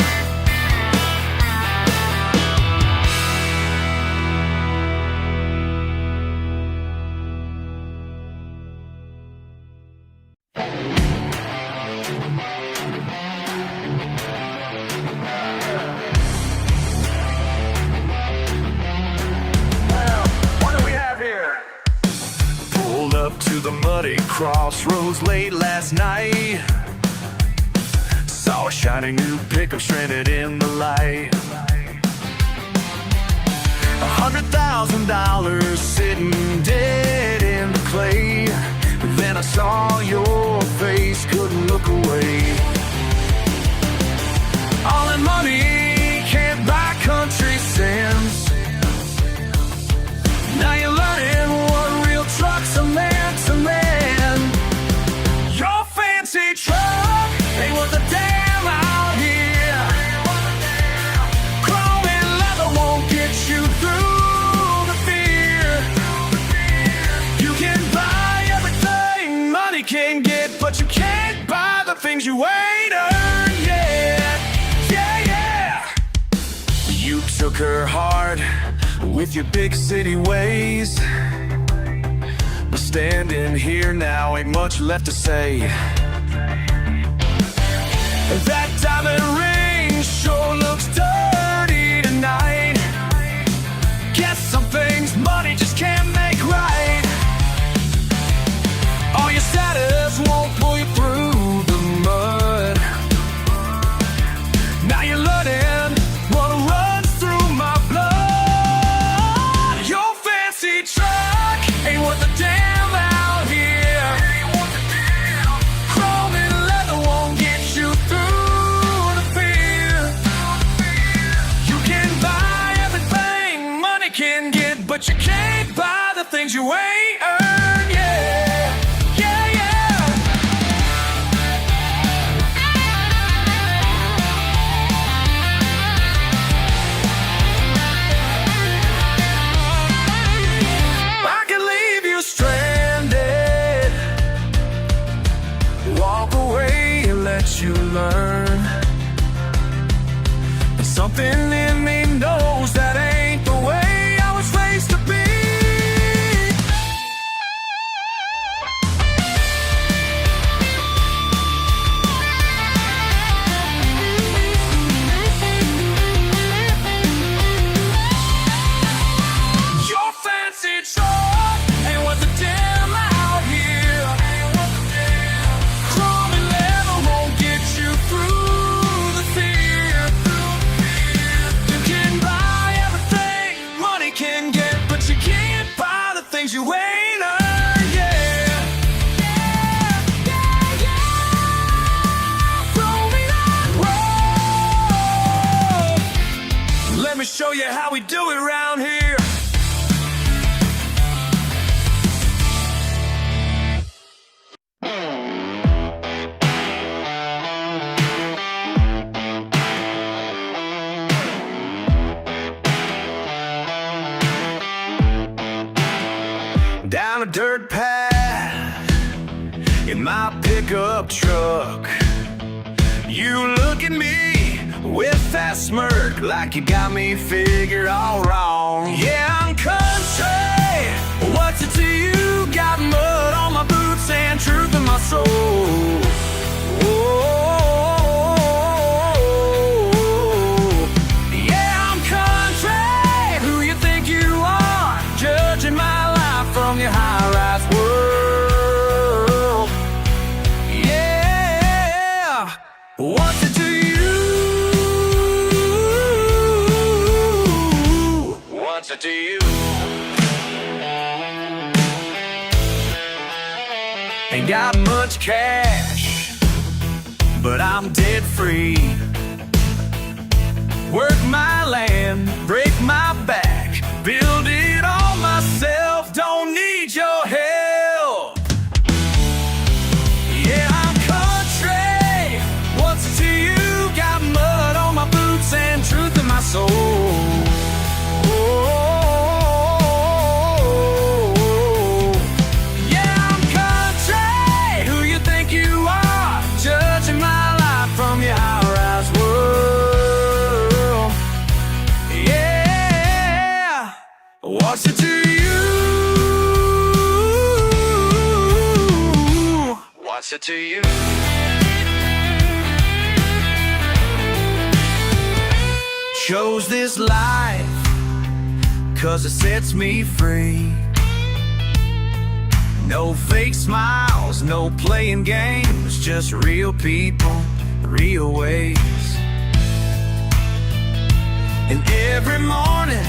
What do we have here? Pulled up to the muddy crossroads late last night. Saw a shiny new pickup stranded in the light. $100,000 sitting dead in the clay. Then I saw your face, couldn't look away. All in money can't buy country sense. Now you're learning what real trucks are meant to man. Your fancy truck ain't worth a damn out here. Chrome and leather won't get you through the fear. You can buy everything money can get, but you can't buy the things you ain't earned yet. Yeah, yeah. You took her heart with your big city ways, but standing here now ain't much left to say. That diamond ring sure looks dirty tonight. Guess some things money just can't make right. All your status won't pull you through the mud. Now you're learning what runs through my blood. Your fancy truck ain't worth a damn out here. Chrome and leather won't get you through the fear. You can buy everything money can get, but you can't buy the things you ain't earned. Yeah, yeah, yeah. I can leave you stranded, walk away and let you learn. But something in me knows that ain't the way I was raised to be. Your fancy truck ain't worth a damn out here. Chrome and leather won't get you through the fear. You can buy everything money can get, but you can't buy the things you ain't earned. Yeah, yeah, yeah, yeah. Throw me that road. Let me show you how we do it around here. Down a dirt path in my pickup truck, you look at me with that smirk like you got me figured all wrong. Yeah, I'm country. What's it to you? Got mud on my boots and truth in my soul. Yeah, I'm country. Who you think you are? Judging my life from your high-rise world. Yeah, what's it to you? What's it to you? Ain't got much cash, but I'm dead free. Work Chose this life 'cause it sets me free. No fake smiles, no playing games, just real people, real ways. And every morning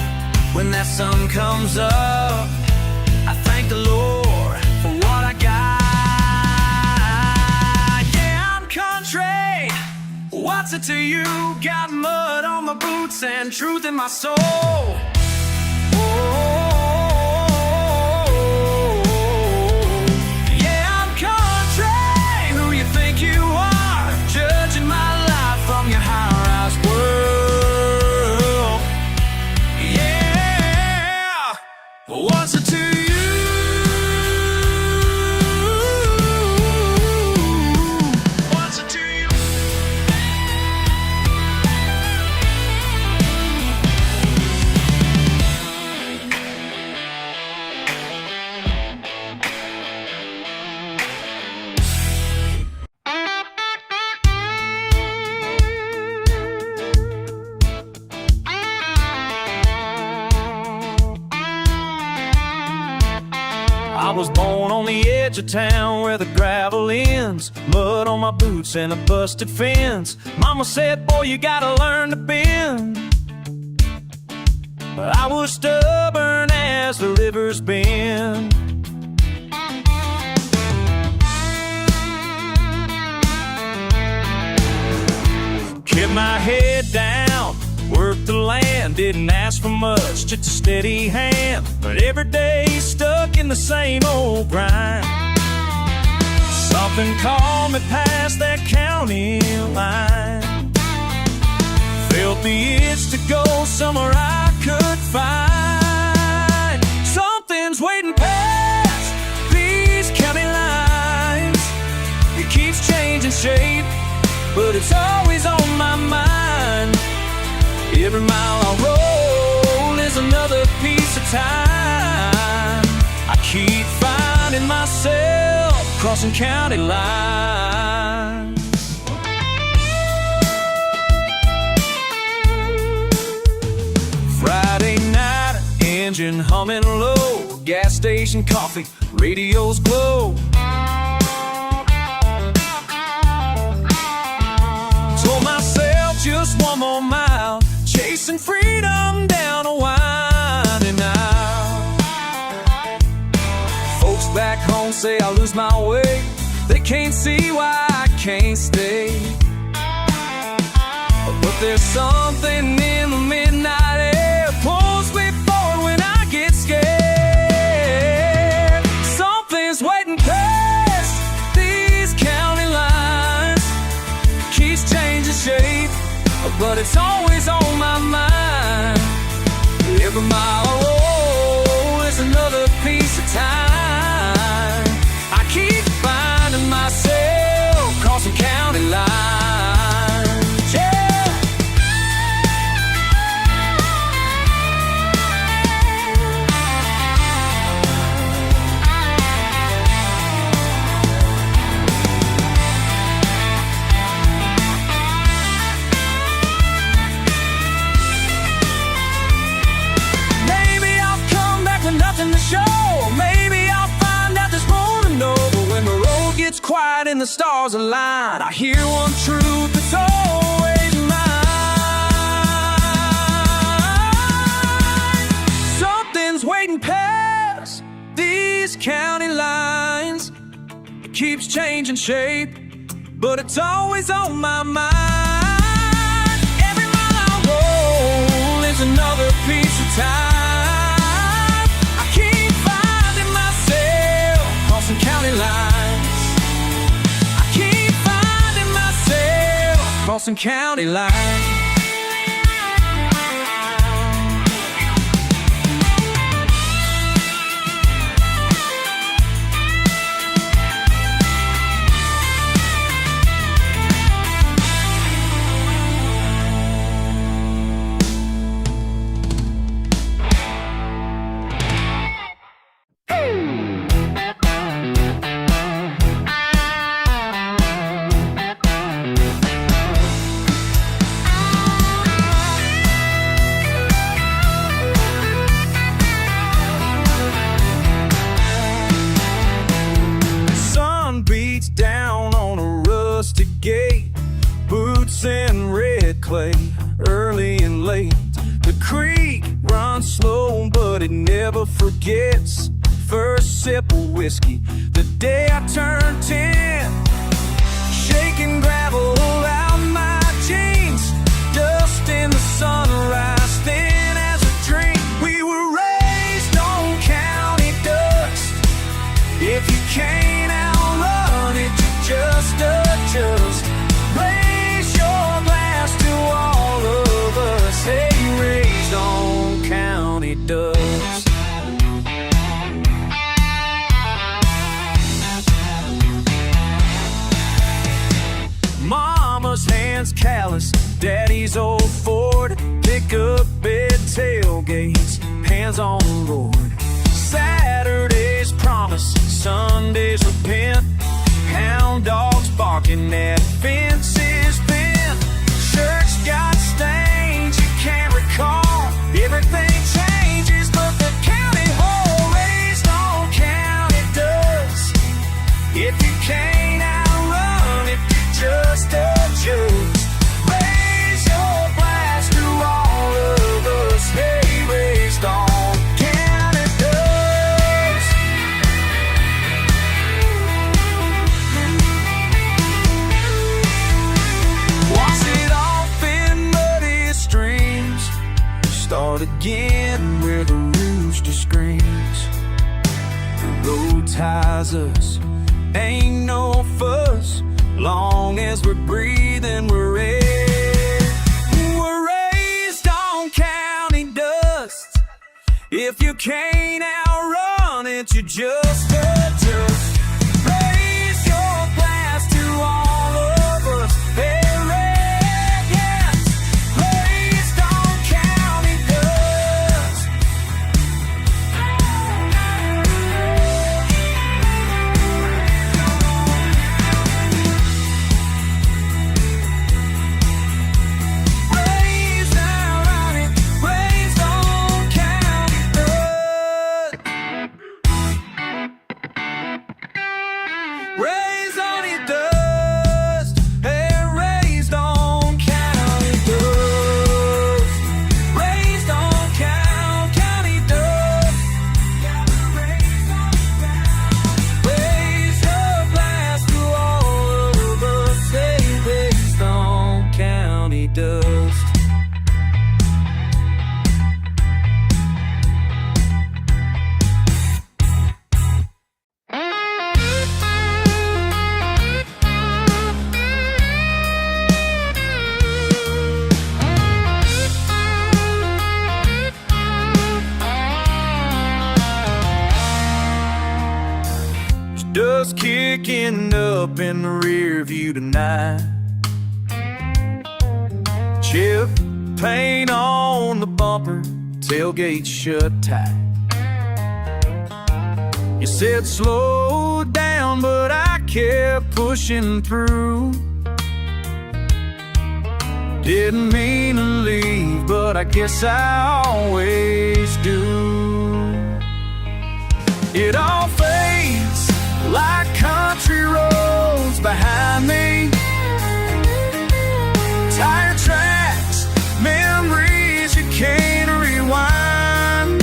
when that sun comes up, I thank the Lord for what I got. Yeah, I'm country. What's it to you? Got mud on my boots and truth in my soul. Yeah, I'm country. Who you think you are? Judging my life from your high-rise world. Yeah, what's it to you? I was born on the edge of town where the gravel ends, mud on my boots and a busted fence. Mama said, boy, you gotta learn to bend. But I was stubborn as the river's bend. Kept my head down, worked the land, didn't ask for much, just a steady hand. But every day stuck in the same old grind. Something called me past that county line. Felt the itch to go somewhere I could find. Something's waiting past these county lines. It keeps changing shape, but it's always on my mind. Every mile I roll is another piece of time. I keep finding myself crossing county lines. Friday night, engine humming low, gas station coffee, radio's glow. Told myself just one more mile, chasing freedom down a winding aisle. Folks back home say I lose my way. They can't see why I can't stay. But there's something in the midnight air pulls me forward when I get scared. Something's waiting past these county lines. Keeps changing shape, but it's always on my mind. Every mile I roll is another piece of time. I keep finding myself crossing county lines. Yeah. Nothing to show. Maybe I'll find out there's more to know. But when the road gets quiet and the stars align, I hear one truth that's always mine. Something's waiting past these county lines. It keeps changing shape, but it's always on my mind. Every mile I roll is another piece of time. County lines. I keep finding myself crossing county lines. clay, early and late. The creek runs slow, but it never forgets. First sip of whiskey, the day I turned 10. Shaking gravel out my jeans, dust in the sunrise, thin as a dream. We were raised on county dust. If you can't outrun it, you just adjust. Raise your glass to all of us. Hey, raised on county dust. Mama's hands callous, daddy's old Ford. Pick up bed tailgates, hands on the Lord. Saturdays promise, Sundays repent. Hound dogs barking at fences bent. Shirts got stains you can't recall. Everything changes, but the county hole raised on county dust. If you can't outrun it, just adjust. Raise your glass to all of us. Hey, raised on county dust. Wash it off in muddy streams. Start again where the rooster screams. The road ties us, ain't no fuss. Long as we're breathing, we're raised on county dust. If you can't outrun it, you just adjust. Raise your glass to all of us. Hey, yes, raised on county dust. Raised on it dust, hey, raised on county dust. Raised on county dust. Raise your glass to all of us, hey, raised on county dust. Dust kicking up in the rear view tonight. Chip paint on the bumper, tailgate shut tight. You said slow down, but I kept pushing through. Didn't mean to leave, but I guess I always do. It all fades like country roads behind me. Tire tracks, memories you can't rewind.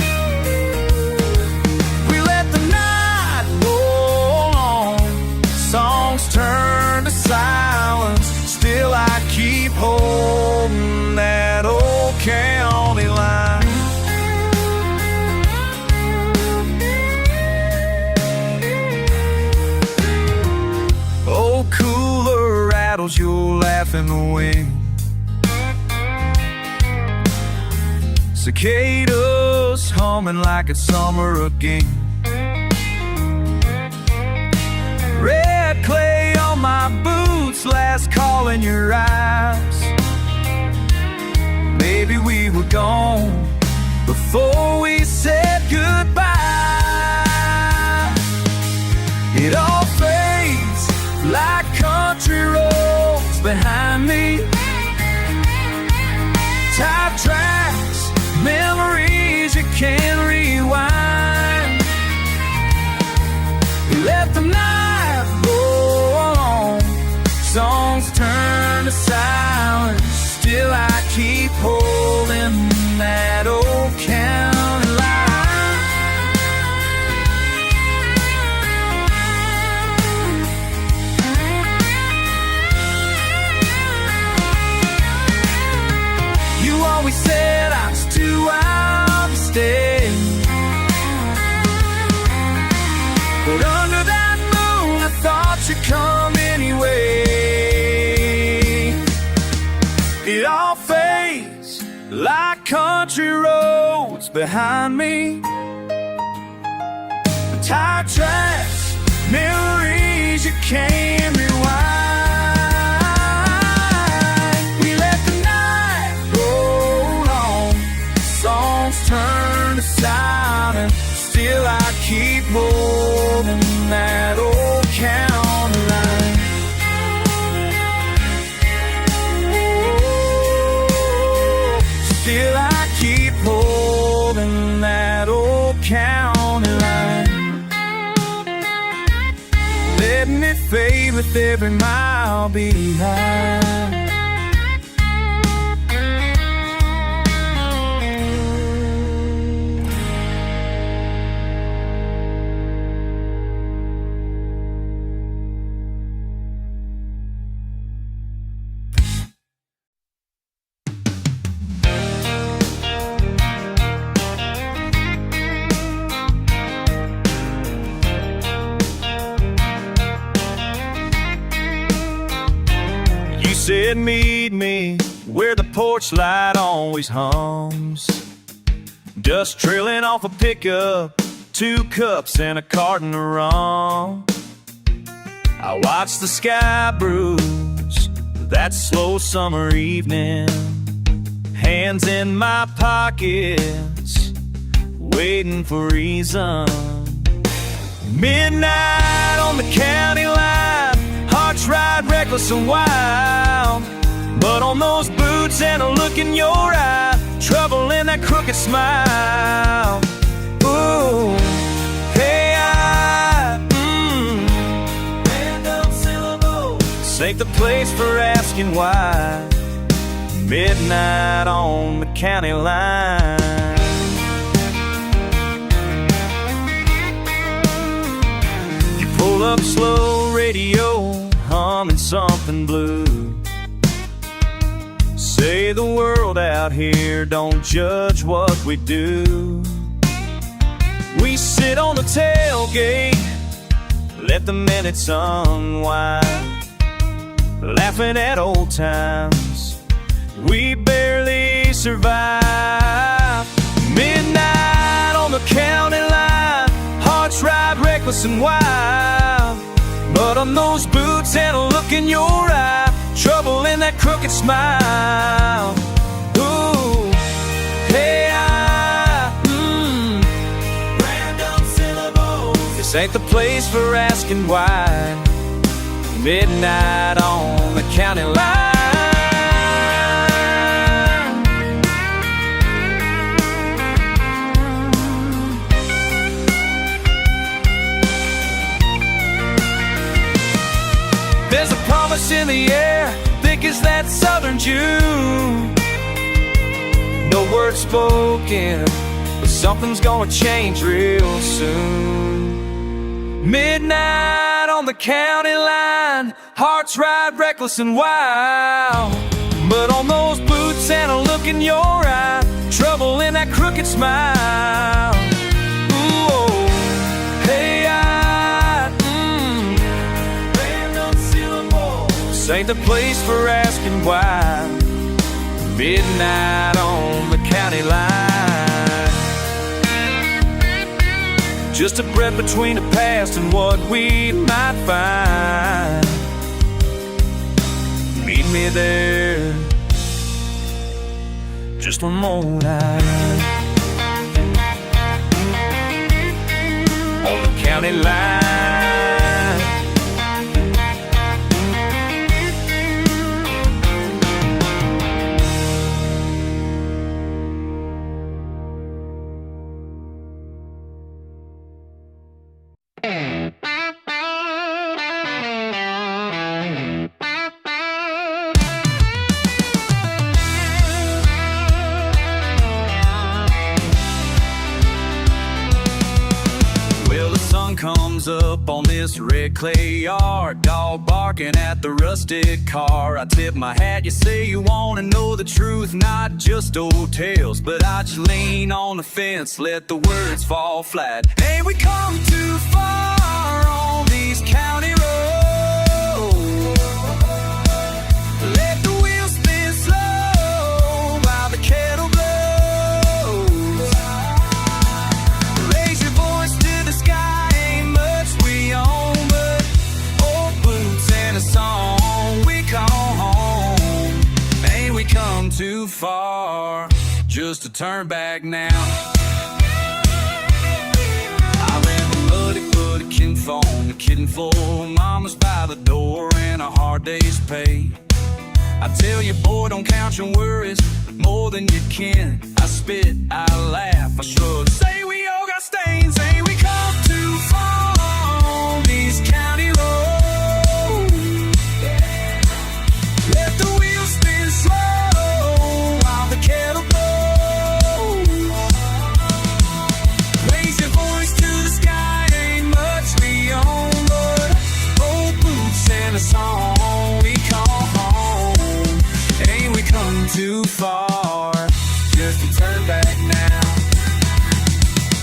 We let the night roll on, songs turn to silence. Still I keep holding that old county line. Old cooler rattles, you'll laugh in the wind. Cicadas humming like it's summer again. Red clay on my boots, last call in your eyes. Maybe we were gone before we said goodbye. It all fades like country roads behind me. Tire tracks, memories you can't rewind. Let the night go on, songs turn to silence. Still I like country roads behind me. The tire tracks, memories you can't rewind. We let the night roll on, songs turn to silence. Still I keep holding that old county line. Still I keep holding that old county line. Letting it fade with every mile behind. Said meet me where the porch light always hums. Dust trailing off a pickup, 2 cups and a carton of rum. I watch the sky bruise that slow summer evening. Hands in my pockets, waiting for reason. Midnight on the county line, hearts ride reckless and wild. But on those boots and a look in your eye, trouble in that crooked smile. Ooh, hey, random syllable. This ain't the place for asking why. Midnight on the county line. You pull up slow, radio humming something blue. Say the world out here don't judge what we do. We sit on the tailgate, let the minutes unwind, laughing at old times we barely survive. Midnight on the county line, hearts ride reckless and wild. But on those boots and a look in your eye, trouble in that crooked smile. Ooh, hey, random syllables. This ain't the place for asking why. Midnight on the county line. There's a promise in the air, thick as that southern June. No words spoken, but something's gonna change real soon. Midnight on the county line, hearts ride reckless and wild. But on those boots and a look in your eye, trouble in that crooked smile. Ooh, oh, hey, this ain't the place for asking why. Midnight on the county line. Just a breath between the past and what we might find. Meet me there, just one more night on the county line. Comes up on this red clay yard, dog barking at the rusted car. I tip my hat, you say you wanna know the truth, not just old tales, but I just lean on the fence, let the words fall flat. Ain't we come too far on these county roads? Let the wheels spin slow while the kettle just to turn back now. I ran the muddy kitchen floor, mama's by the door, and a hard day's pay. I tell you, boy, don't count your worries more than you can. I spit, I laugh, I shrug, say we all got stains, say we come too far on these county roads. Let the wheels spin slow while the kettle blows. Raise your voice to the sky, ain't much beyond but old boots and a song we call home. Ain't we come too far just to turn back now?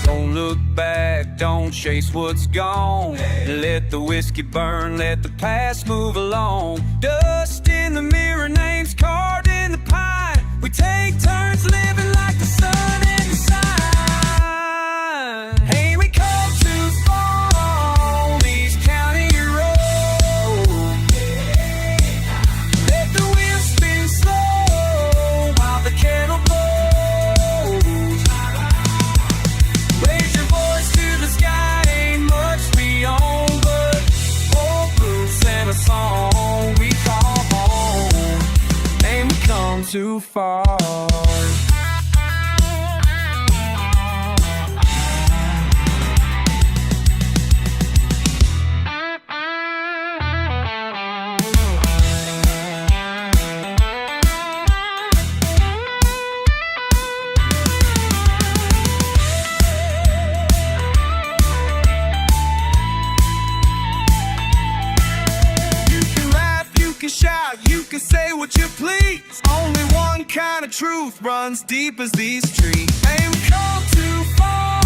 Don't look back, don't chase what's gone. Let the whiskey burn, let the past move along. Dust in the mirror, names carved in the pine. We take turns living like the sun in the sign. Hey, we come too far on these county roads. Let the wheels spin slow while the kettle blows. Raise your voice to the sky, ain't much beyond but old boots and a song we call home. Ain't we come too far? Shout, you can say what you please. Only one kind of truth runs deep as these trees. Ain't we come too far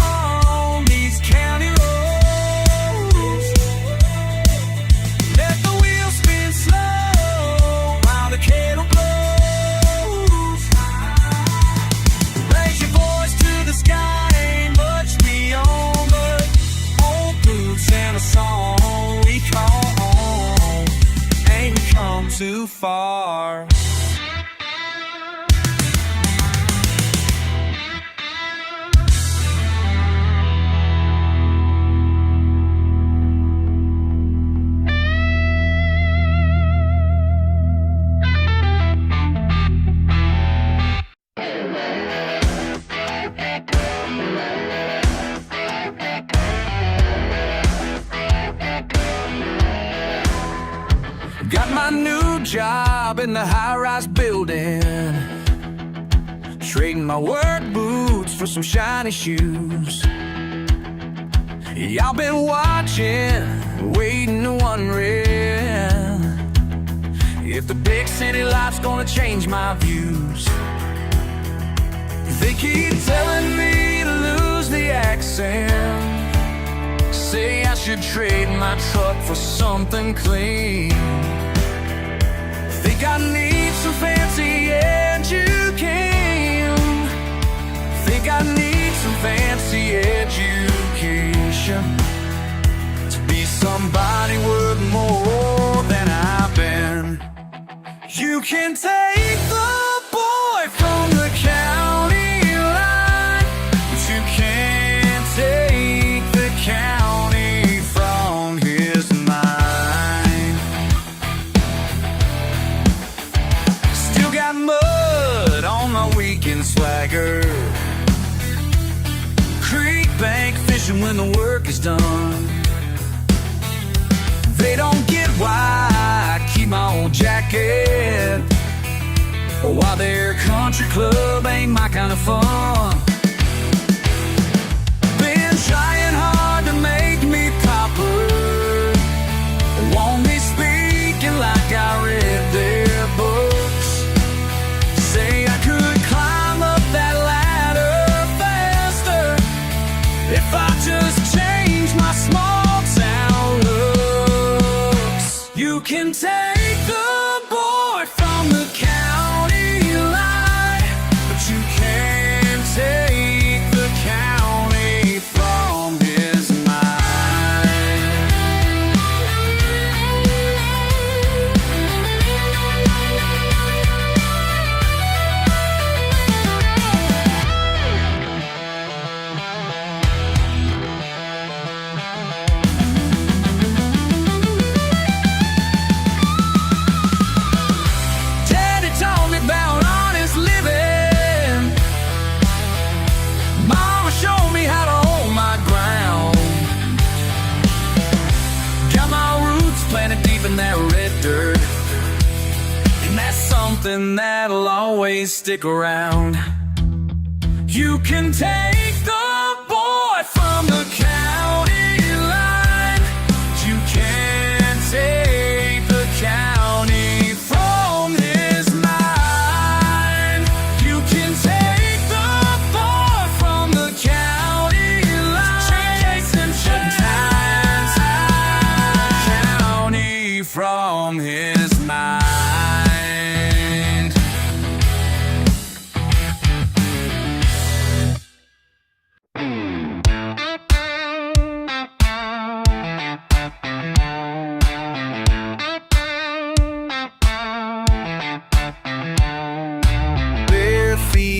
on these county roads. Let the wheels spin slow while the kettle blows. Raise your voice to the sky, ain't much beyond but old boots and a song we call home. Ain't we come too far? Got my new job in the high-rise building, trading my work boots for some shiny shoes. Y'all been watching, waiting and wondering if the big city life's gonna change my views. They keep telling me to lose the accent, say I should trade my truck for something clean. Think I need some fancy education. Think I need some fancy education to be somebody worth more than I've been. You can take the boy from the county line, but you can't take the county from his mind. Still got mud on my weekend swagger, creek bank fishing when the work is done. They don't get why I keep my old jacket, or why their country club ain't my kind of fun. Been trying hard to make me proper, want me speaking like I read their books. Say I could climb up that ladder faster if I just change my small town looks. You can take the boy from the county line, but you can't take the county from his mind. something that'll always stick around. You can take the boy from the county line. You can't take the county from his mind. You can take the boy from the county line. Jason sometimes county from his mind.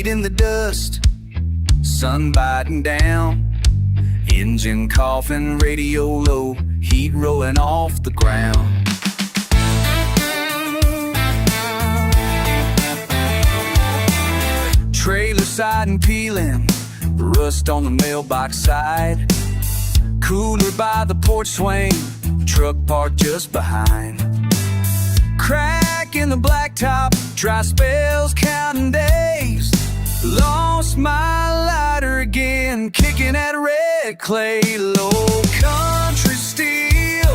In the dust, sun biting down, engine coughing, radio low, heat rolling off the ground. Trailer siding peeling, rust on the mailbox side, cooler by the porch swing, truck parked just behind. Crack in the blacktop, dry spells counting days. Lost my lighter again, kicking at red clay. Low country steel,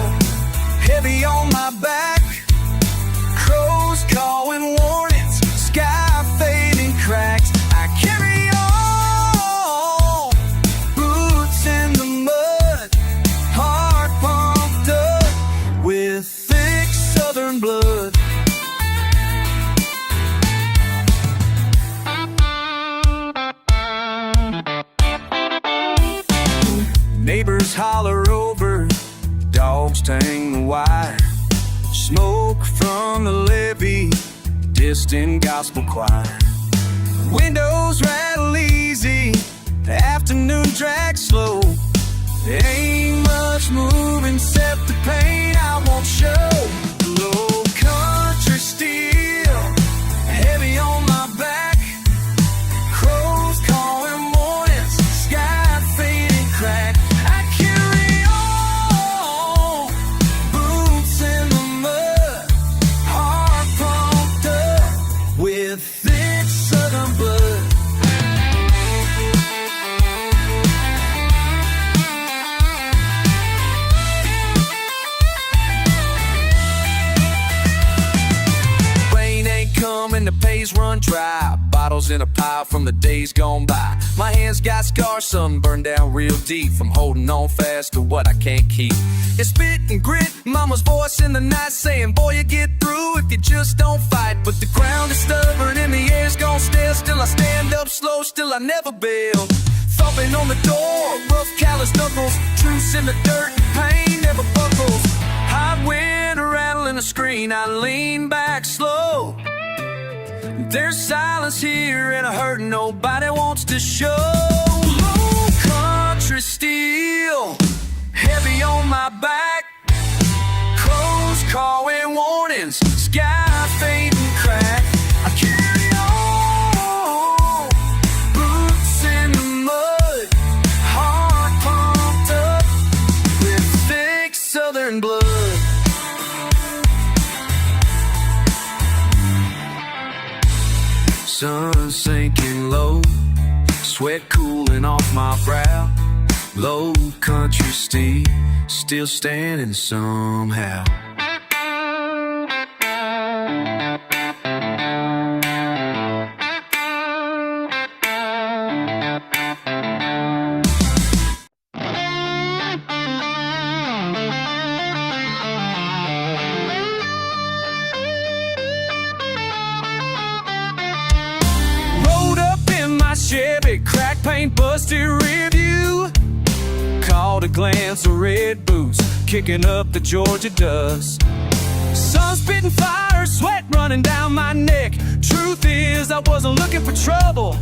heavy on my back. Crows calling warnings, sky fading cracks. I carry on, boots in the mud, heart pumped up with thick southern blood. Neighbors holler over, dogs tang the wire. Smoke from the levee, distant gospel choir. Windows rattle easy, the afternoon drag slow. There ain't much moving except the pain I won't show. Low country steel, heavy on my back. Crows calling warnings, sky fading crack. Thick southern blood. Rain ain't coming, the pays run dry. Bottles in a pile from the days gone by. My hands got scars, some burned down real deep from holding on fast to what I can't keep. It's spit and grit, mama's voice in the night saying, boy, you get through if you just don't fight. But the ground is stubborn and the air's gonna stare. Still I stand up slow, still I never bail. Thumping on the door, rough callous knuckles. Truce in the dirt, pain never buckles. Hot wind rattling the screen, I lean back slow. There's silence here and a hurt nobody wants to show. Low country steel, heavy on my back. Crows calling warnings, sky fading crack. I carry on, boots in the mud, heart pumped up with thick southern blood. Sun sinking low, sweat cooling off my brow. Low country steel, still standing somehow. Chevy, crack paint, busted rear view. Caught a glance of red boots, kicking up the Georgia dust. Sun spitting fire, sweat running down my neck. Truth is, I wasn't looking for trouble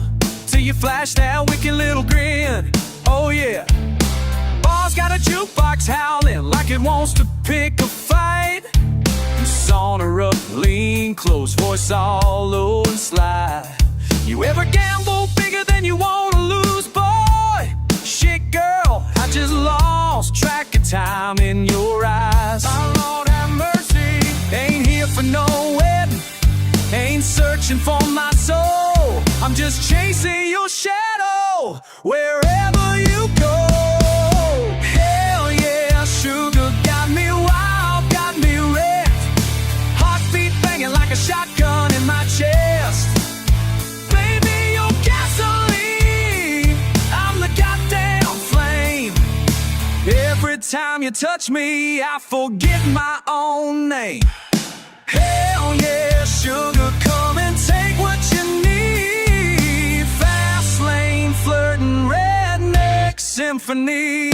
till you flashed that wicked little grin. Oh yeah, bar's got a jukebox howling like it wants to pick a fight. Sauna up, lean close, voice all low and slide. You ever gamble bigger than you wanna lose, boy? Shit, girl, I just lost track of time in your eyes. My Lord have mercy, ain't here for no wedding, ain't just chasing your shadow wherever you go. Hell yeah, sugar got me wild, got me wrecked. Heartbeat banging like a shotgun in my chest. Baby, you're gasoline, I'm the goddamn flame. Every time you touch me, I forget my own name. Hell yeah, sugar, come and take what you need. Fast lane, flirting, redneck symphony.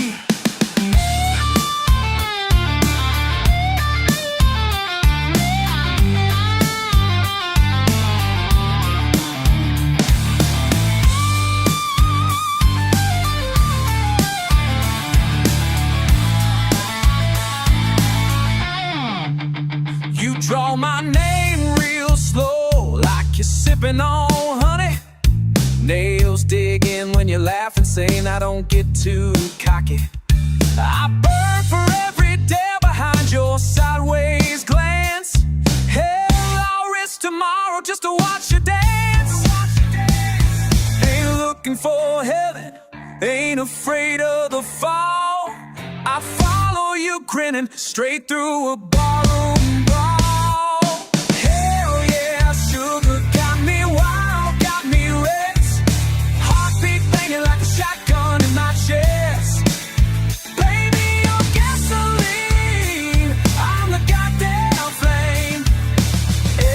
You draw my name real slow, like you're sipping on honey. Nails dig in when you laugh and saying I don't get too cocky. I burn for every dare behind your sideways glance. Hell, I'll risk tomorrow just to watch you dance. Ain't looking for heaven, ain't afraid of the fall. I follow you grinning straight through a barroom brawl. Hell yeah, sugar got me wild, got me wrecked. Heartbeat banging like a shotgun in my chest. Baby, you're gasoline, I'm the goddamn flame.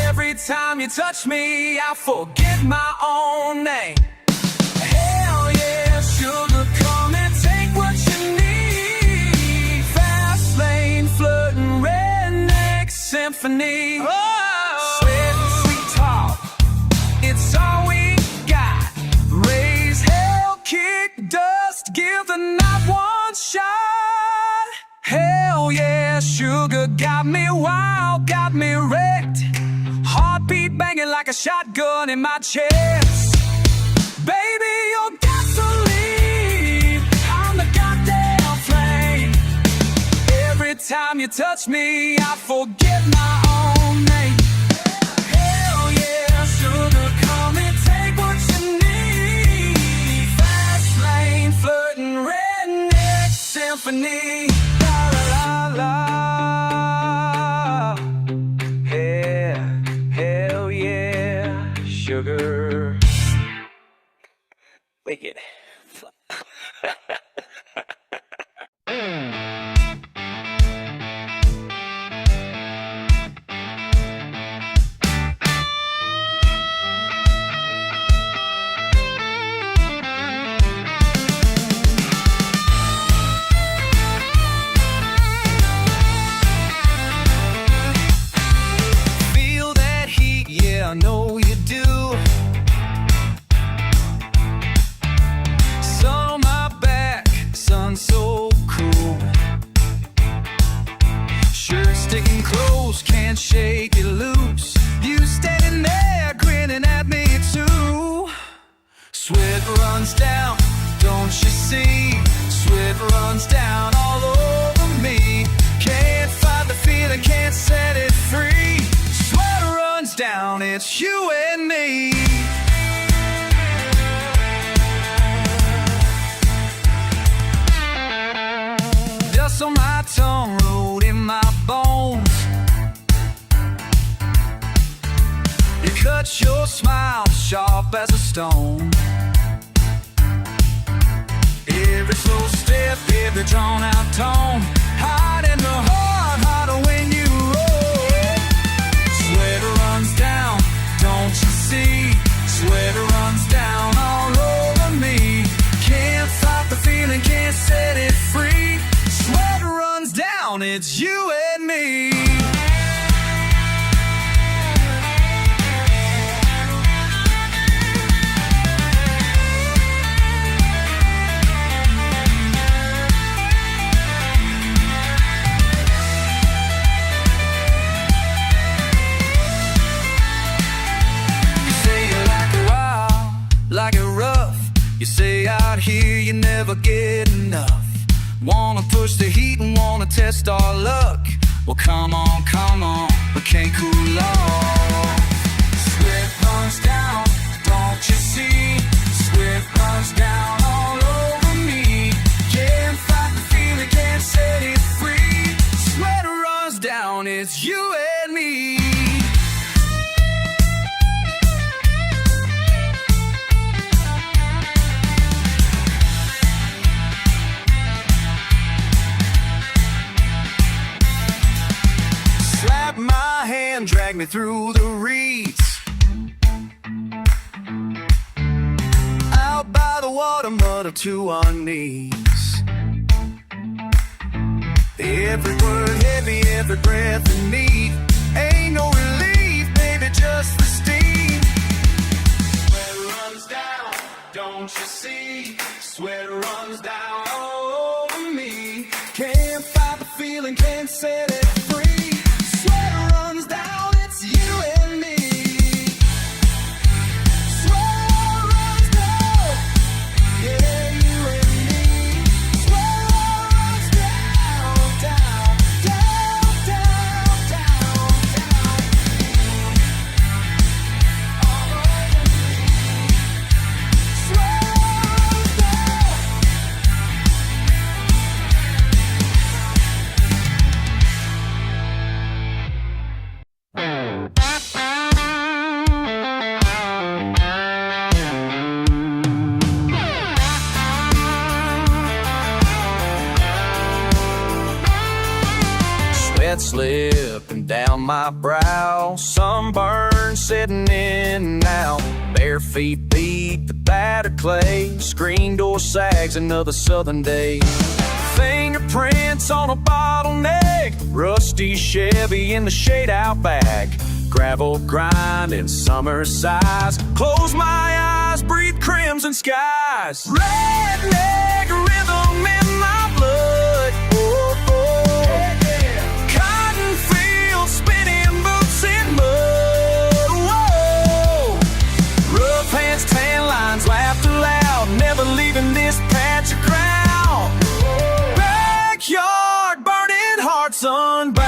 Every time you touch me, I forget my own name. Hell yeah, sugar, come and take what you need. Flirting, redneck symphony. Oh. Sweat and sweet talk, it's all we got. Raise hell, kick dust, give the night one shot. Hell yeah, sugar got me wild, got me wrecked. Heartbeat banging like a shotgun in my chest. Baby, you're gasoline, I'm the goddamn flame. Every time you touch me, I forget my own name. Hell yeah, sugar, come and take what you need. Fast lane, flirting, redneck symphony. La la la la. Hell yeah, sugar. Wicked. I know you do. Sun on my back, sun so cool. Shirt sticking close, can't shake it loose. You standing there grinning at me too. Sweat runs down, don't you see? Sweat runs down all over me. Can't fight the feeling, can't set it free. Sweat runs down, it's you and me. Dust on my tongue, road in my bones. You cut your smile sharp as a stone. Every slow step, every drawn out tone, hide in the heart, harder when you roll. Sweat runs down, don't you see? Sweat runs down all over me. Can't fight the feeling, can't set it free. Sweat runs down, it's you and me. Like it rough, you say out here you never get enough. Wanna push the heat and wanna test our luck. Well come on, we can't cool off. Sweat runs down, don't Don't you see? Sweat runs down all over me. Can't fight the feeling, can't set it free. Sweat runs down, it's you and me. Slap my hand, drag me through the reeds. Out by the water, muddle to our knees. Every word heavy, every breath in need. Ain't no relief, baby, just the steam. Sweat runs down, don't you see? Sweat runs down all over me. Can't fight the feeling, can't set it free. Sweat runs down, it's you and me. Sweat runs down, yeah, you and me. Sweat runs down, down, down, down, down, down. All over me. Sweat runs down. Sweat slipping down my brow, sunburn sitting in now. Bare feet beat the battered clay, screen door sags another southern day. Fingerprints on a bottleneck, rusty Chevy in the shade out back. Gravel grind in summer sighs, close my eyes, breathe crimson skies. Redneck rhythm in my blood. Oh, oh. Cotton fields, spinning boots in mud. Whoa. Rough hands, tan lines, laughter loud, never leaving this patch of ground. Backyard, burning hearts unbound.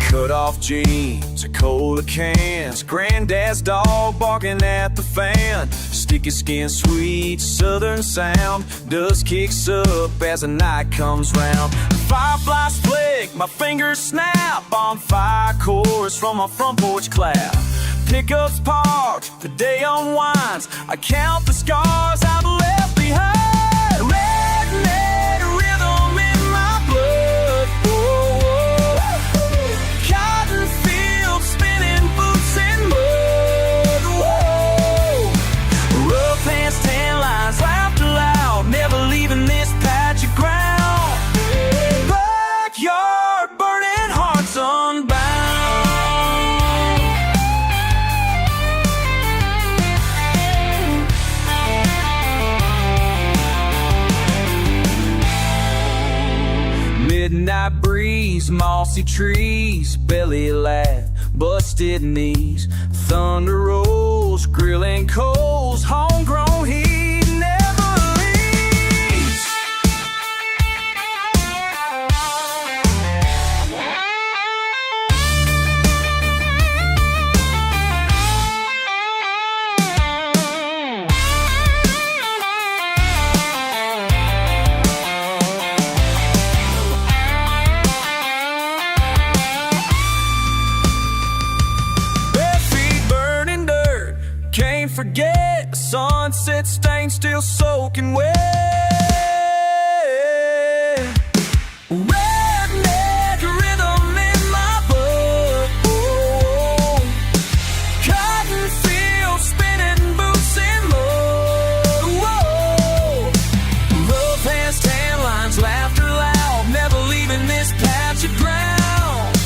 Cut off jeans, a cola cans, granddad's dog barking at the fan. Sticky skin, sweet southern sound, dust kicks up as the night comes round. Fireflies flick, my fingers snap on fire chords from my front porch clap. Pickups parked, the day unwinds, I count the scars I've left behind. Redneck rhythm in my blood. Cotton fields, spinning boots in mud. Whoa. Rough hands, tan lines, laughter loud, never leaving this patch of ground. Backyard, burning hearts unbound. Midnight breeze, mossy trees, belly laugh, busted knees. Thunder rolls, grilling coals, homegrown heat never leaves. Bare feet burning dirt, can't forget the sunset stain still soaking wet. Redneck rhythm in my blood. Oh, cotton fields, spinning boots in mud. Whoa. Rough hands, tan lines, laughter loud, never leaving this patch of ground.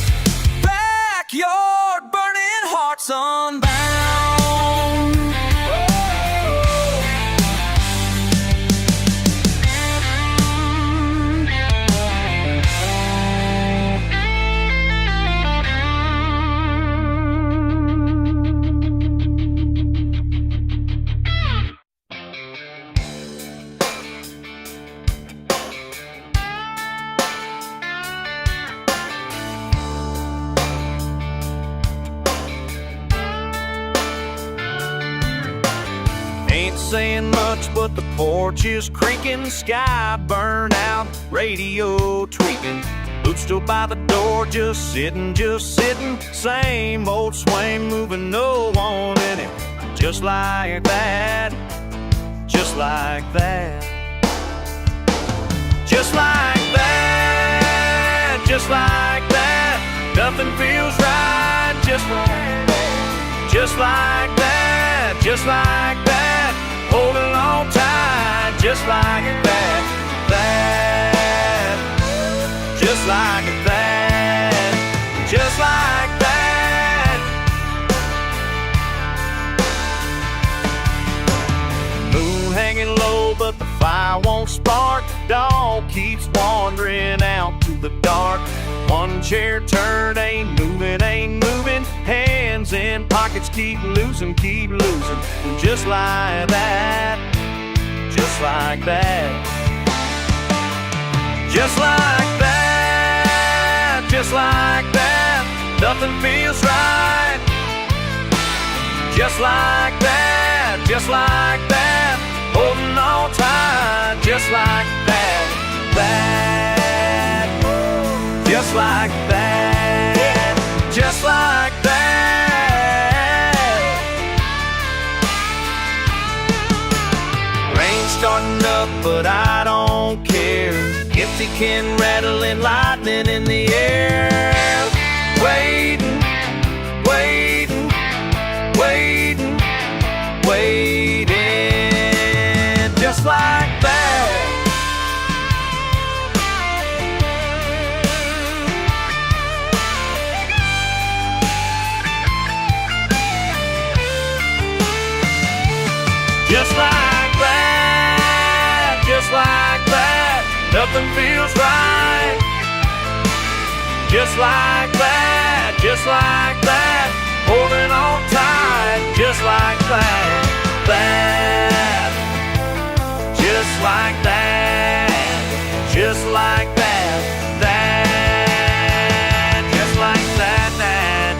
Backyard, burning hearts unbound. ain't saying much, but the porch is creaking, sky burn out, radio tweaking. Luke's still by the door, just sitting, same old swain, moving, no one in it. Just like that, just like that. Just like that, just like that. Nothing feels right, just like that. Just like that, just like that. Holding on tight, just like that. That, just like that, just like that. Moon hanging low, but the fire won't spark. Dog keeps wandering out to the dark. One chair turned, ain't moving. Hands in pockets keep losing. And just like that, just like that. Just like that, just like that. Nothing feels right. Just like that, just like that. Holding on tight, just like that. That, just like that, just like that. Rain starting up, but I don't care. Empty can rattling, lightning in the air. Waiting, waiting, waiting, waiting. Just like that. Just like that, just like that. Nothing feels right. Just like that, just like that. Holding on tight, just like that. That, just like that, just like that. That, just like that, that,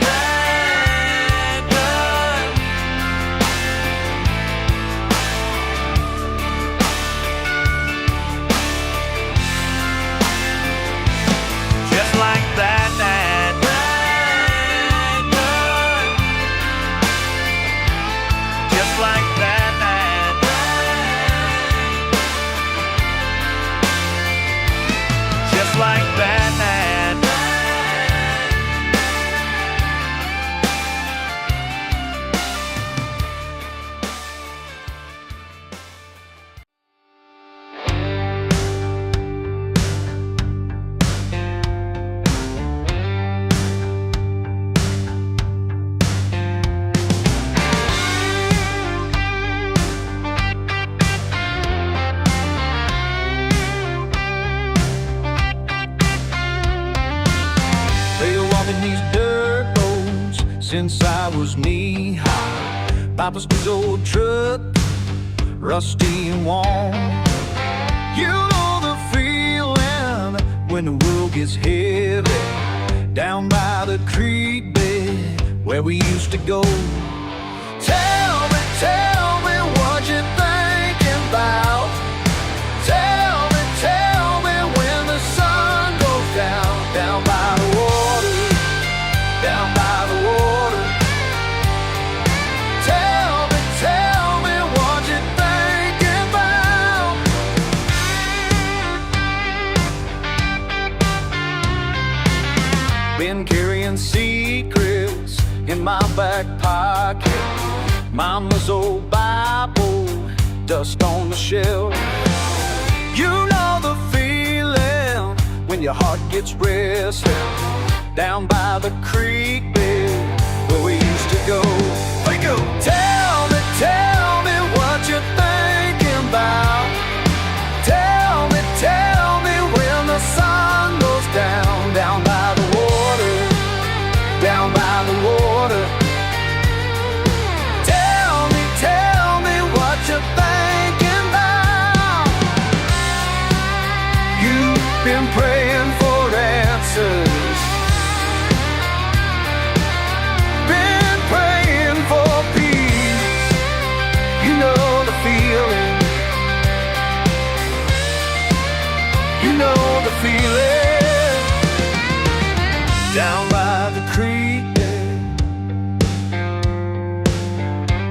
just like that, that, just like that, that, just like that, that. Been walking these dirt roads since I was knee-high. Papa's big old truck, rusty and worn. You know the feeling when the world gets heavy. Down by the creek bed where we used to go. Tell me what you're thinking about. Tell me when the sun goes down. Down by the water, down by the water. Tell me what you're thinking about. Been carrying secrets in my back pocket. Mama's old Bible, dust on the shelf. You know the feeling when your heart gets restless. Down by the creek bed where we used to go. We go. Tell me what you're thinking about. Tell me when the sun goes down. Down by the water, down by the water. Tell me what you're thinking about. You've been praying for answers.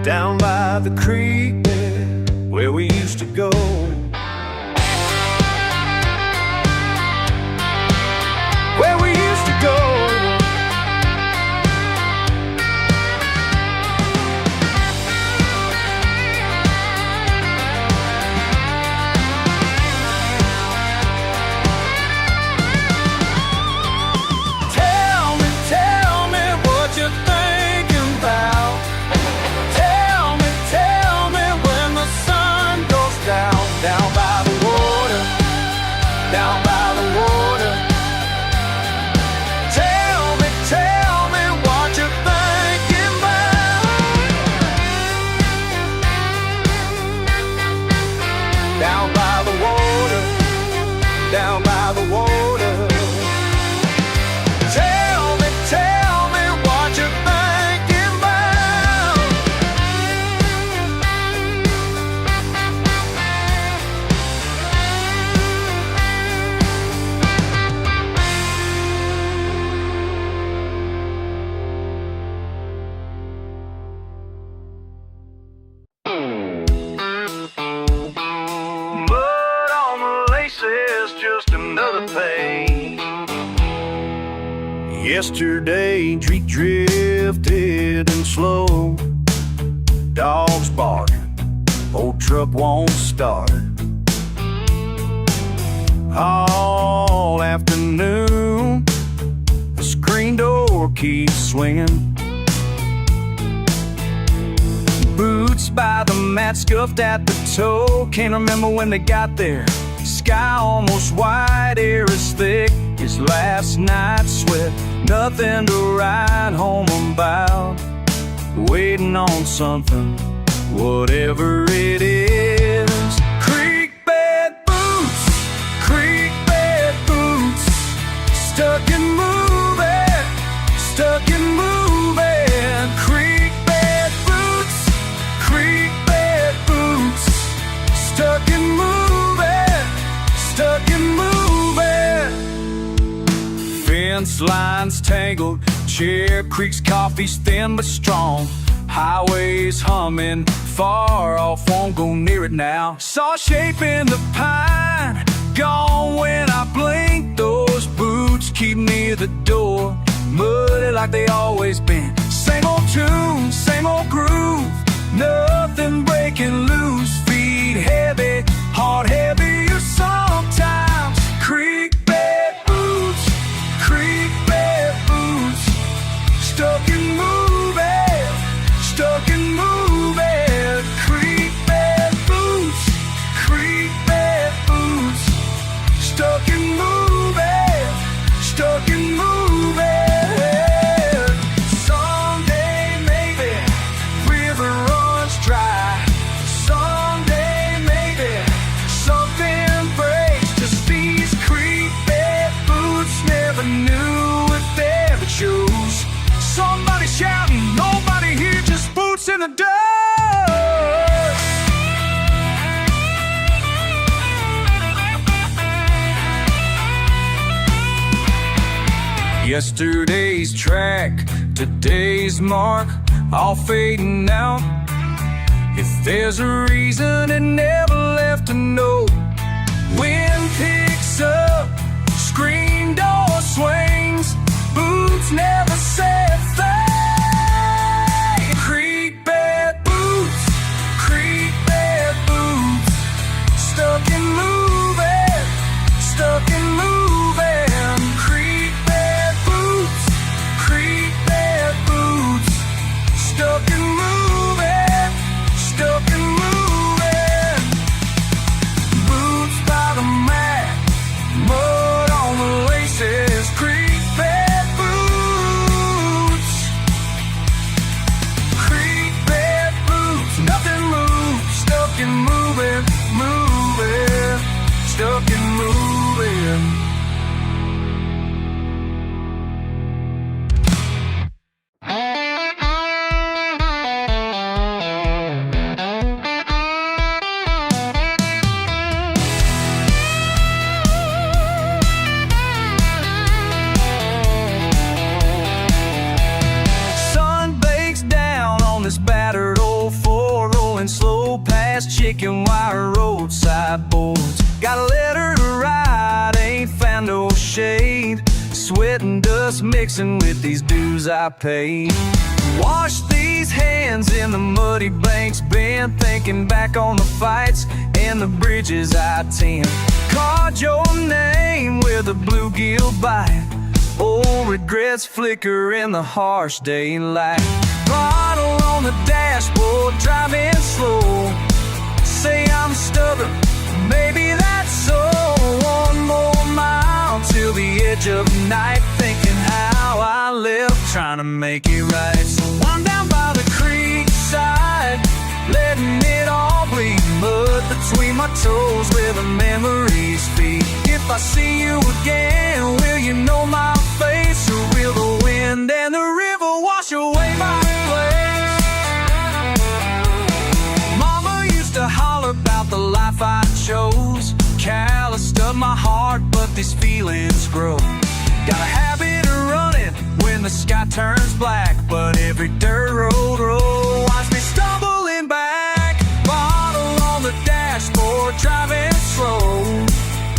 down by the creek bed where we used to go. Where we used to go. Tell me what you're thinking about. Tell me when the sun goes down, down by the water, down by the water. Tell me what you're thinking about. Down by the water, down by the water. Tell me what you're thinking about. Mud on the laces, just another pain. Yesterday, Drake drifted and slow. Dogs barking, old truck won't start. All afternoon, the screen door keeps swinging. Boots by the mat, scuffed at the toe. Can't remember when they got there. Sky almost white, air as thick as last night's sweat. Nothing to write home about. Waiting on something, whatever it is. Creek bed boots, stuck and moving, stuck and moving. Creek bed boots, stuck and moving, stuck and moving. Fence lines tangled, chair creaks, coffee's thin but strong. Highways humming, far off, won't go near it now. Saw a shape in the pine, gone when I blinked. Those boots keep near the door, muddy like they always been. Same old tune, same old groove, nothing breaking loose. Feet heavy, heart heavier sometimes. Creek bed boots, stuck and moving, stuck and moving. Creek bed boots, stuck and moving, stuck and moving. Someday maybe river runs dry. Someday maybe something breaks. Just these creek bed boots never knew if they ever chose. Somebody shouting, nobody here, just boots in the dust. Yesterday's track, today's mark, all fading out. If there's a reason, it never left a note. Wind picks up, screen door swings, boots never said thing. Creek bed boots, stuck and moving, stuck and moving. Creek bed boots, stuck and moving, stuck and moving. Boots by the mat, mud on the laces. Creek bed boots. chicken wire roadside boards. Got a letter to write, ain't found no shade. Sweat and dust mixing with these dues I paid. Wash these hands in the muddy banks been thinking back on the fights and the bridges I tend. Called your name with a bluegill bite. Old regrets flicker in the harsh daylight. Bottle on the dashboard, driving slow. Say I'm stubborn, maybe that's so. One more mile till the edge of night, thinking how I live, trying to make it right. So I'm down by the creek side, letting it all bleed. Mud between my toes where the memories feed. If I see you again, will you know my face? Or will the wind and the river wash away my place? Mama used to holler about the life I chose. Calloused up my heart, but these feelings grow. Got a habit of running when the sky turns black, but every dirt road watch me stumbling back. Bottle on the dashboard, driving slow.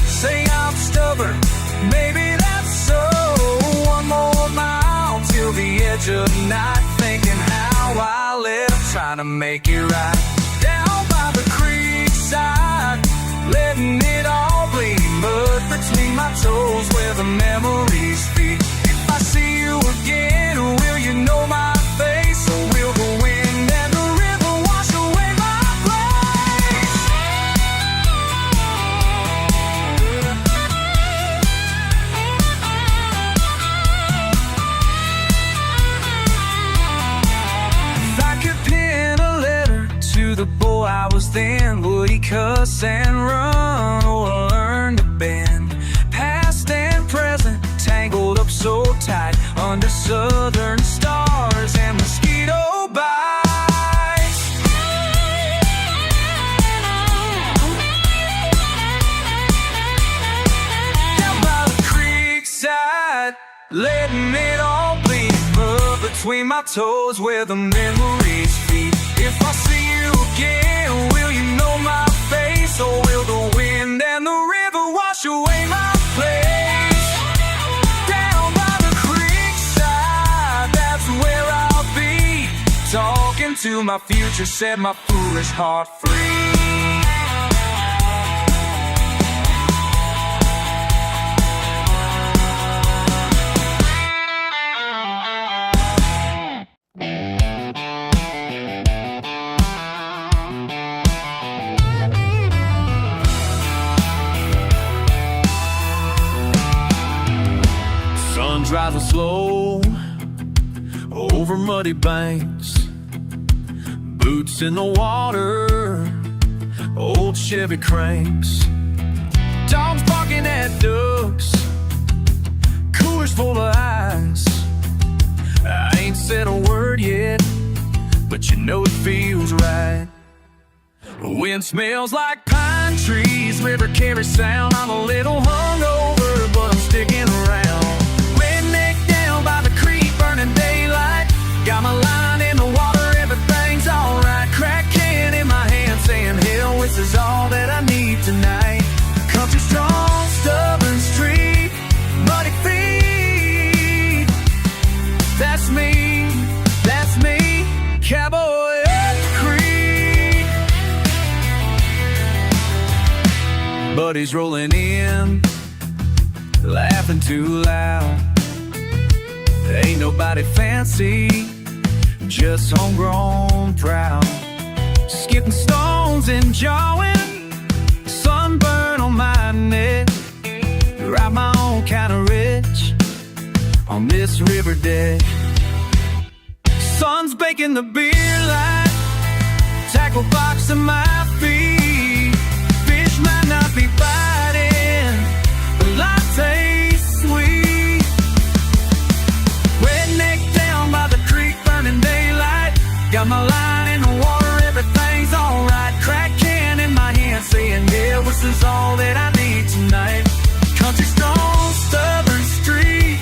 Say I'm stubborn, maybe that's so. One more mile till the edge of night, thinking how I live, trying to make it right. Down by the creek side, letting it all bleed. Mud between my toes where the memories feed. If I see you again, will you know my face? Or will the wind and the river wash away my place? If I could pen a letter to the boy I was then, would he cuss and run or learn to bend? Past and present, tangled up so tight under southern stars and mosquito bites. Down by the creek side, letting it all bleed. Mud between my toes where the memories feed. If I see you again, will you know my face? Or will the wind and the river wash away my place? Down by the creek side, that's where I'll be. Talking to my future, set my foolish heart free. Driving slow over muddy banks, boots in the water, old Chevy cranks, dogs barking at ducks, coolers full of ice. I ain't said a word yet, but you know it feels right. Wind smells like pine trees, river carries sound. I'm a little hungover, but I'm sticking around. By the creek, burning daylight. Got my line in the water, everything's alright. Crack can in my hand, saying hell, this is all that I need tonight. Country strong, stubborn street, muddy feet. That's me, cowboy at the creek. Buddies rolling in, laughing too loud. Ain't nobody fancy, just homegrown proud. Skipping stones and jawing, sunburn on my neck. Ride my own kind of rich on this river deck. Sun's baking the beer light, tackle box at my feet. Fish might not be biting, but life tastes sweet. Redneck down by the creek, burning daylight. Got my line in the water, everything's alright. Crack can in my hand, saying yeah, this is all that I need tonight. Country strong, stubborn street,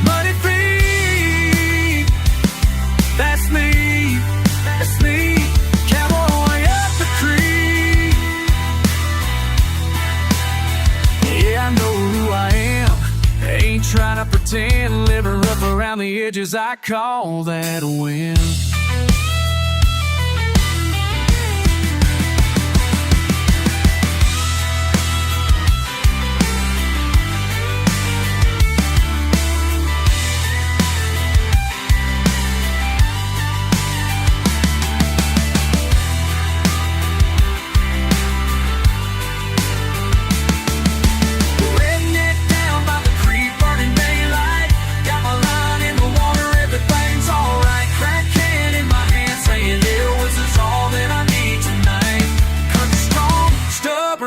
muddy feet. That's me, cowboy up the creek. sin, living rough around the edges, I call that a win.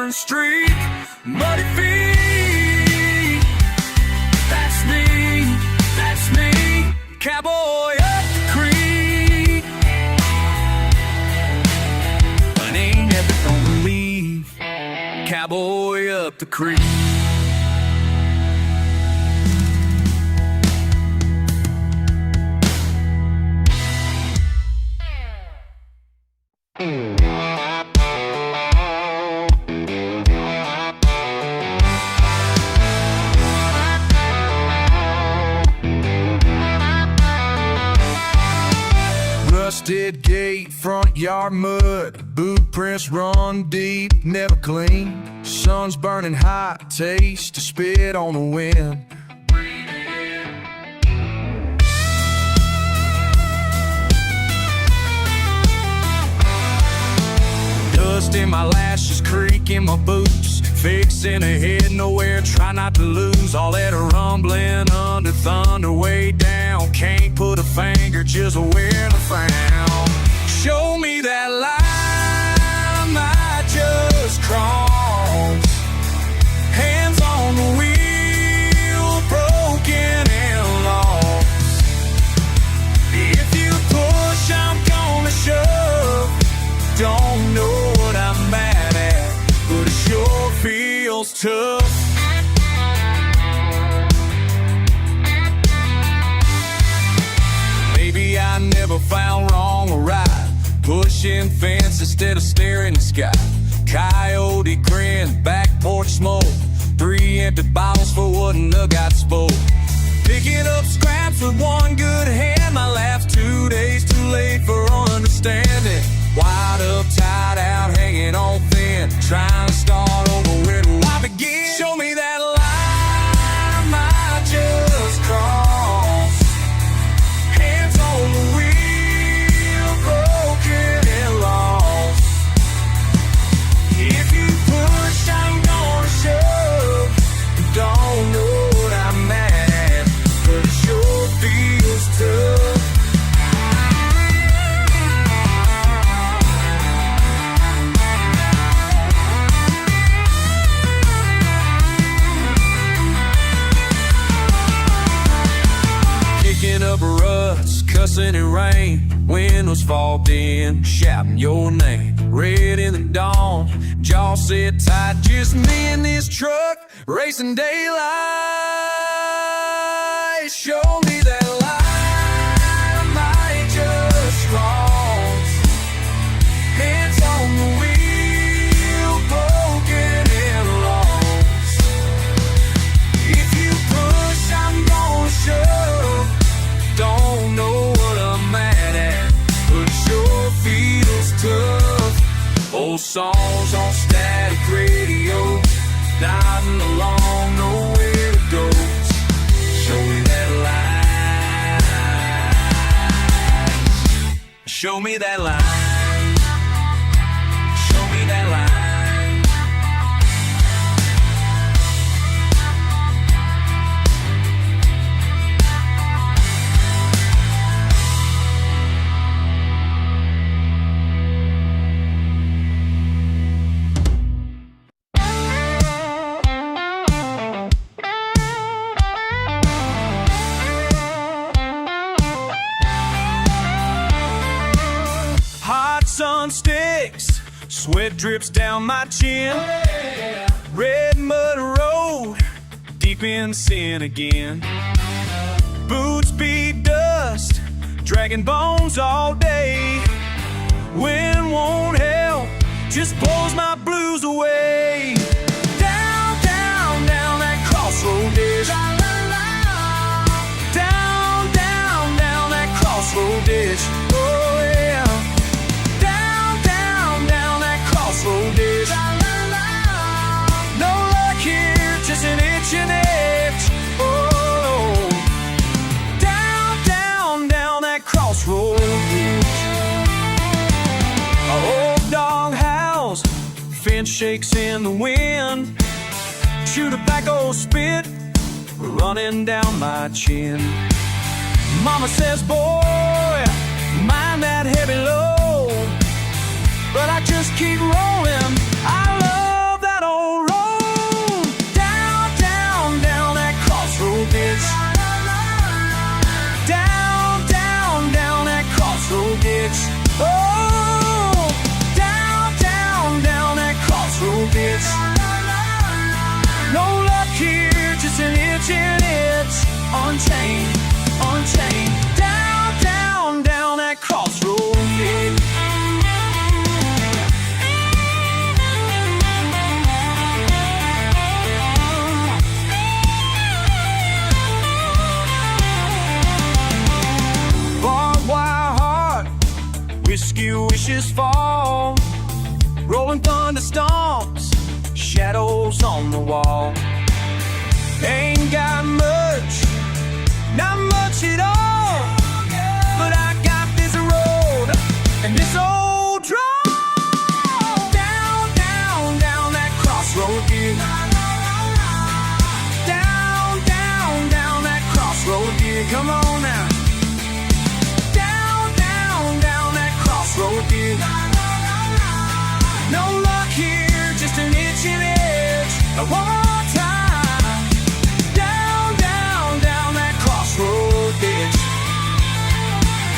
Streak, muddy feet. That's me, cowboy up the creek. But ain't never gonna leave, cowboy up the creek. Rusted gate, front yard mud, boot prints run deep, never clean. Sun's burning hot, taste to spit on the wind. Dust in my lashes, creak in my boots, fixing to head nowhere, try not to lose. All that rumbling under thunder way down, can't put a finger just where to found. Show me that line I just crossed. Hands on the wheel, broken and lost. If you push, I'm gonna shove. Don't know what I'm mad at, but it sure feels tough. Maybe I never found wrong or right, pushing fence instead of staring the sky. Coyote grin, back porch smoke, 3 empty bottles for what a got spoke. Picking up scraps with one good hand, my last 2 days too late for understanding. Wide up, tied out, hanging on thin, trying to start over, where do I begin? Show me that line I just crossed. Hands on the wheel, broken and lost. If you push, I'm gonna shove. Don't know what I'm mad at, but it sure feels tough. Up ruts, cussing in rain, windows fogged in, shouting your name. Red in the dawn, jaw set tight, just me and this truck, racing daylight. Show me that line I just crossed. Hands on the wheel, broken and lost. If you push, I'm gonna shove. Don't know what I'm mad at, but it sure feels tough. Old songs on static radio, nodding along, nowhere to go. Show me that line. Show me that line. Show me that line. Sun sticks, sweat drips down my chin. Red mud road, deep in sin again. Boots beat dust, dragging bones all day. Wind won't help, just blows my blues away. Down, down, down that crossroad ditch. shakes in the wind. Chew tobacco spit running down my chin. Mama says, boy, mind that heavy load, but I just keep rolling. I love that old road. Down, down, down that crossroad ditch. Down, down, down that crossroad ditch. Oh, down, down, down that crossroad ditch. No luck here, just an itch and it's unchained, unchained. Down, down, down that crossroad ditch. Barbed wire heart, whiskey wishes fall, rolling thunderstorms, shadows on the wall. Ain't got much, not much at all, but I got this road and this old draw. Down, down, down that crossroad gig. Down, down, down that crossroad gig. Come on now. Down, down, down that crossroad gig. No luck here, just an itch and edge. One more time. Down, down, down that crossroad ditch.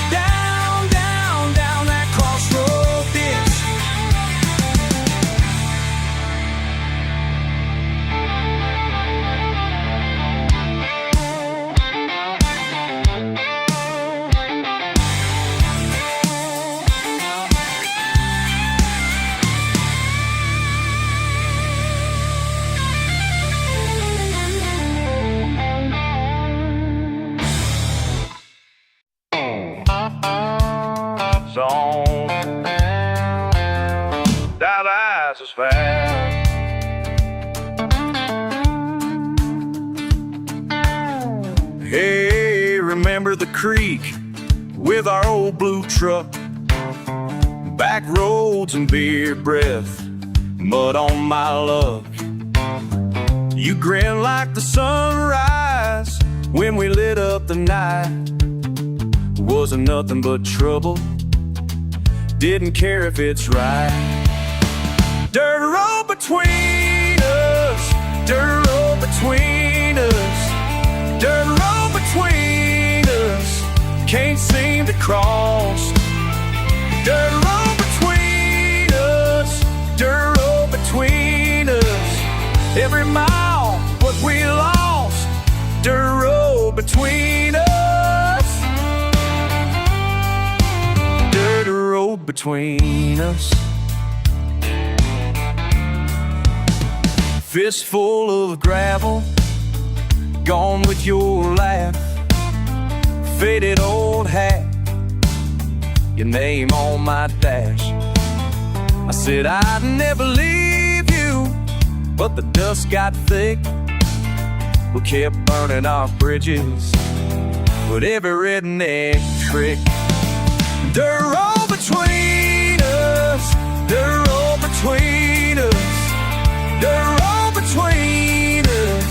Down, down, down that crossroad ditch. Song. That eyes is fast. Hey, remember the creek with our old blue truck? Back roads and beer breath, mud on my luck. You grin like the sunrise when we lit up the night. Wasn't nothing but trouble, didn't care if it's right. Dirt road between us, dirt road between us, dirt road between us, can't seem to cross. Dirt road between us, dirt road between us, every mile what we lost. Dirt road between us, dirt road between us. Fistful of gravel, gone with your laugh. Faded old hat, your name on my dash. I said I'd never leave you, but the dust got thick. We kept burning our bridges with every redneck trick. Dirt road between us, dirt road between us, dirt road between us,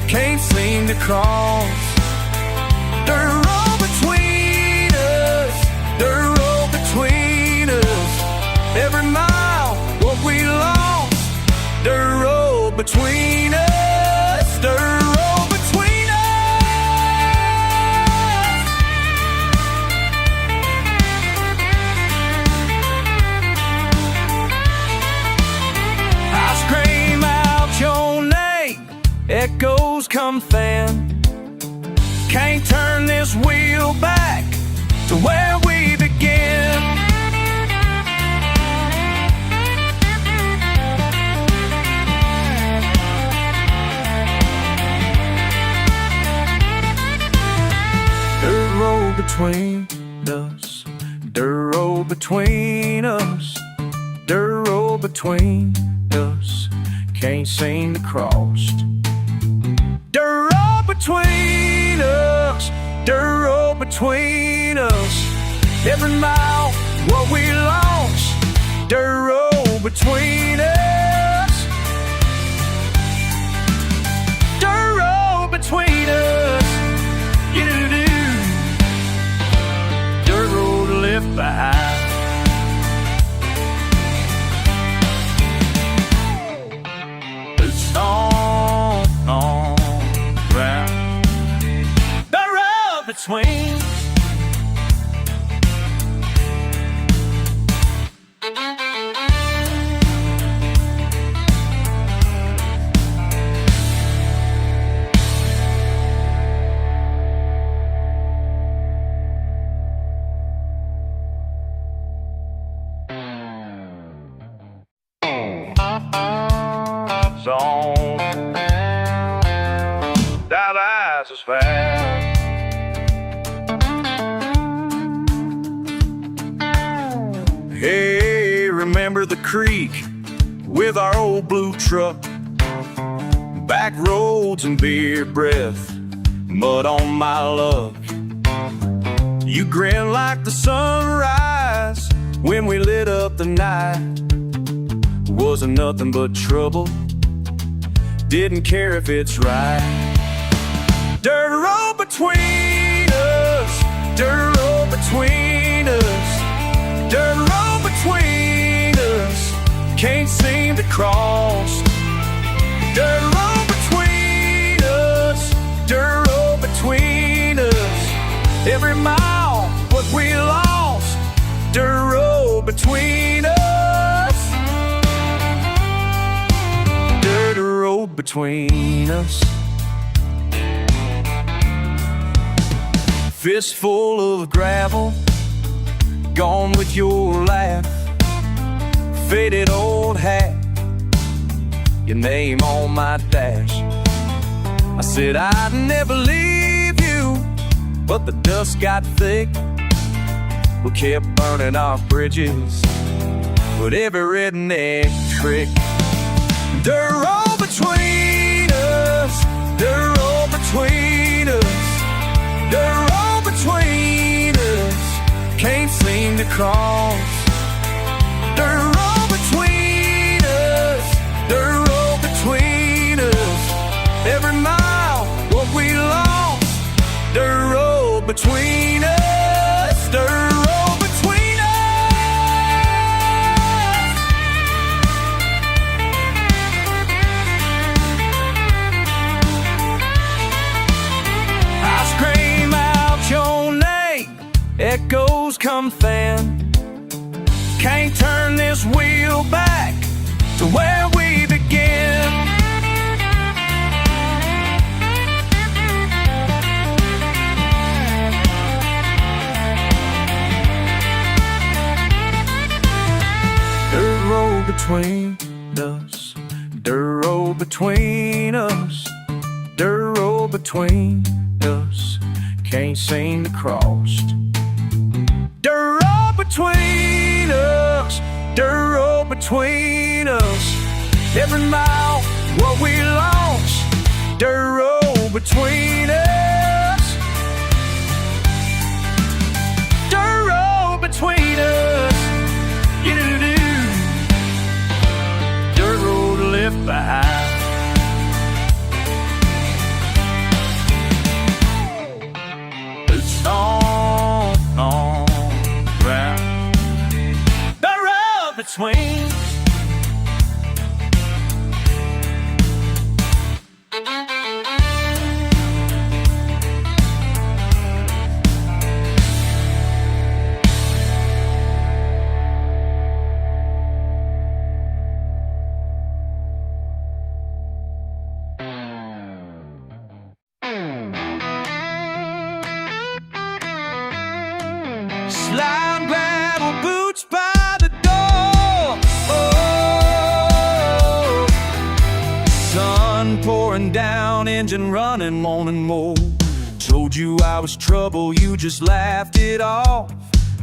can't seem to cross. Dirt road between us, dirt road between us, every mile what we lost. Dirt road between us, dirt road between us. I scream out your name, echoes come fan. Can't turn this wheel back to where we began. Dirt road between us, dirt road between us, dirt road between us, can't seem to cross. Dirt road between us, dirt road between us, every mile what we lost. Dirt road between us. behind. It's on round the road between. Song that ice is fast. Hey, remember the creek with our old blue truck? Back roads and beer breath, mud on my luck. You grin like the sunrise when we lit up the night. Wasn't nothing but trouble, didn't care if it's right. Dirt road between us, dirt road between us, dirt road between us, can't seem to cross. Dirt road between us, dirt road between us, every mile what we lost. Dirt road between us, dirt road between us. Fistful of gravel, gone with your laugh. Faded old hat, your name on my dash. I said I'd never leave you, but the dust got thick. We kept burning our bridges with every redneck trick. Dirt road between us, dirt road between us, dirt road between us, can't seem to cross. Dirt road between us, dirt road between us, every mile what we lost. Dirt road between us, dirt road between us. I scream out your name, echoes come fan. Can't turn this wheel back to where we began. Dirt road between us, dirt road between us, dirt road between us, can't seem to cross. Dirt road between us, dirt road between us, every mile what we lost. Dirt road between us, dirt road between us. You-do-do. Dirt road left behind. It's on round the road between. Slide gravel boots by the door. Oh, sun pouring down, engine running, morning more. Told you I was trouble, you just laughed it off.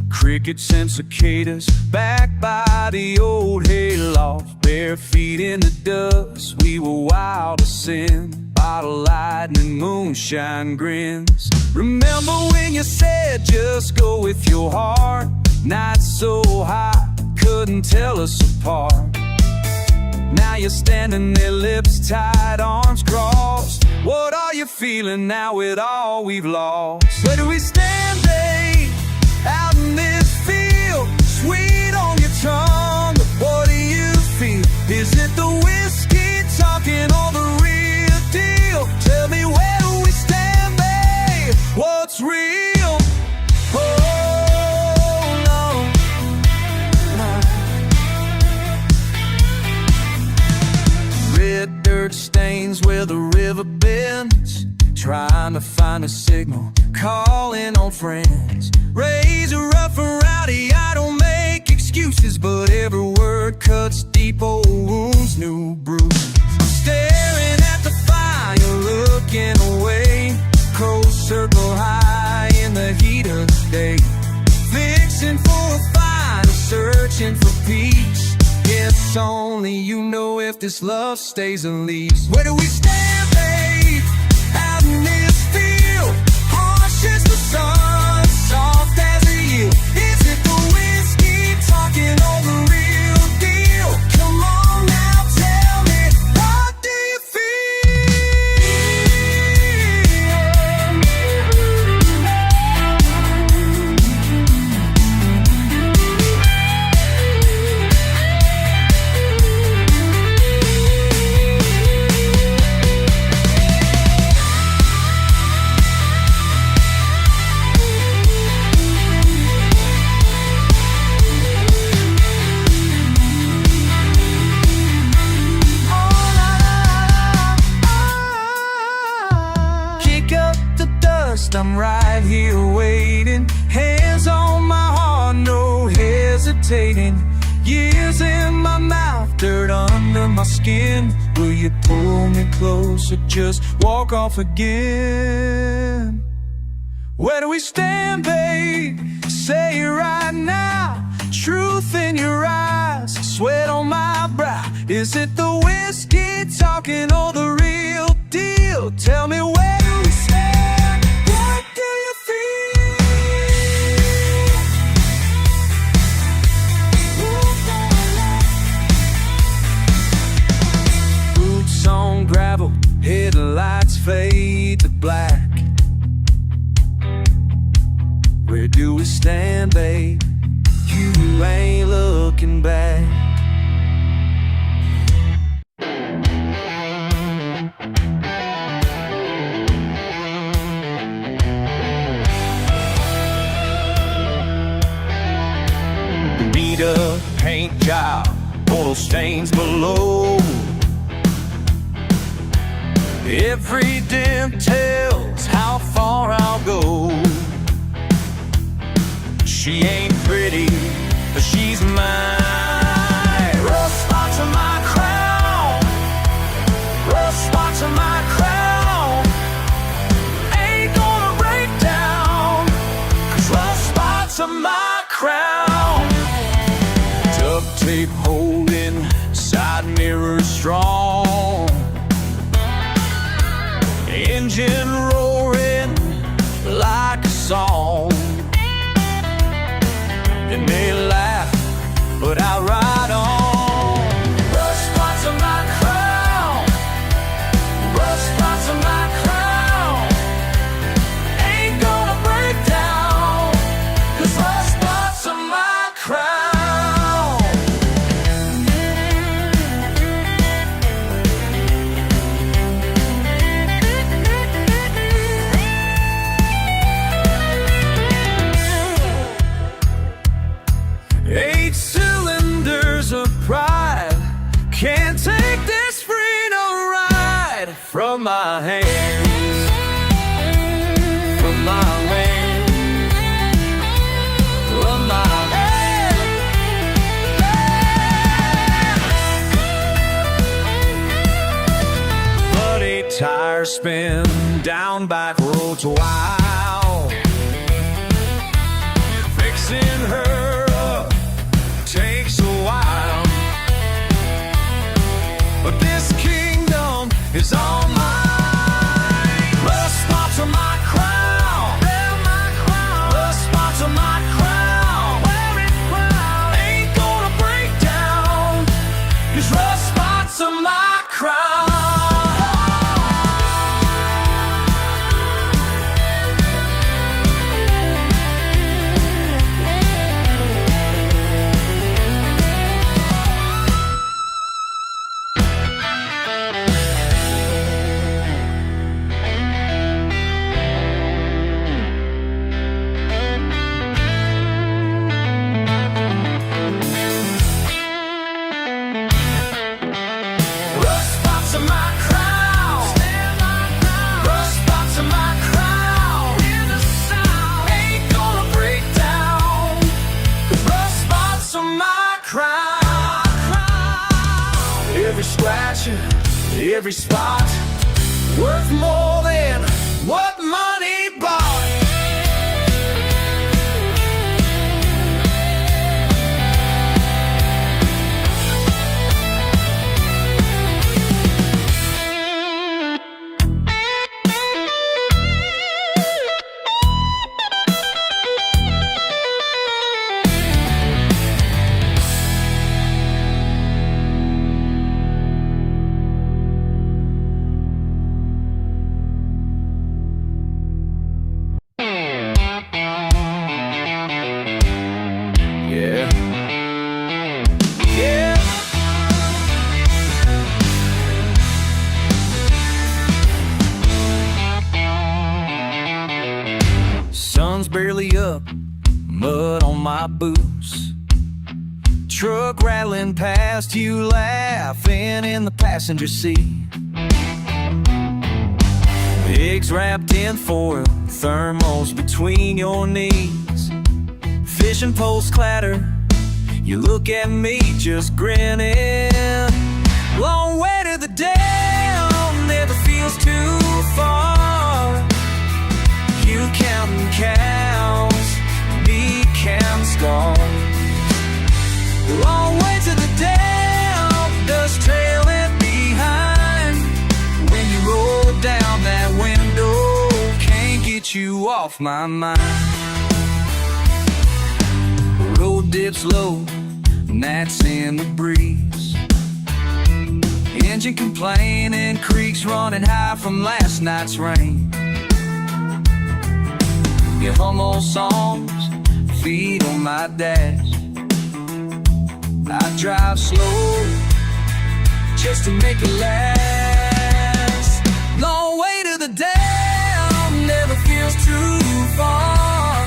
Crickets and cicadas back by the old hayloft. Bare feet in the dust, we were wild as sin. Bottle lightning, moonshine grins. Remember when you said just go with your heart? Night so hot, couldn't tell us apart. Now you're standing there, lips tied, arms crossed. What are you feeling now with all we've lost? Where do we stand, babe, out in this field? never bends, trying to find a signal, calling on friends. Raised rough and rowdy, I don't make excuses, but every word cuts deep, old wounds, new bruises. Staring at the fire, looking away, crows circle high in the heat of the day. Fixing for a fight, searching for peace. Guess only you know if this love stays or leaves. Where do we stand, babe? Out in this field, harsh as the sun, soft as a yield. Is it the whiskey talking or the real deal? Come on now, tell me, what do you I'm right here waiting, hands on my heart, no hesitating. Years in my mouth, dirt under my skin. Will you pull me closer, just walk off again? Where do we stand, babe? Say it right now. Truth in your eyes, sweat on my brow. Is it the whiskey talking or the real deal? Tell me, where do we stand? What do you feel? Boots on gravel, headlights fade to black. Where do we stand, babe? You ain't looking back. Beat up paint job, oil stains below. Every dent tells how far I'll go. She ain't pretty, but she's mine. Rough spots on my crown, rough spots on my crown. Ain't gonna break down, 'cause rough spots on my crown. Duct tape holding, side mirror strong. Engine roaring like a song. And they laugh, but I ride on. Rough spots on my crown, rough spots on my crown. Ain't gonna break down, 'cause rough spots on my crown. Eight cylinders of pride, can't take this freedom ride from my hands, from my hands, from my hands. Bloody tires spin down back roads wild. Fixing her takes a while, but this kingdom is all mine. Rough spots on my crown, rough spots on my crown. Ain't gonna break down, 'cause rough spots on my crown. at you. Every spot worth more than what money bought. Sun's barely up, mud on my boots. Truck rattling past, you laughing in the passenger seat. Pigs wrapped in foil, thermos between your knees. Fishing poles clatter, you look at me just grinning. Long way to the dam, never feels too far. You counting cows, me counting scars. Long way to the dam, dust trailing behind. When you roll down that window, can't get you off my mind. The road dips low, gnats in the breeze. Engine complaining, creeks running high from last night's rain. You hum old songs, feet on my dash. I drive slow, just to make it last. Long way to the dam, never feels too far.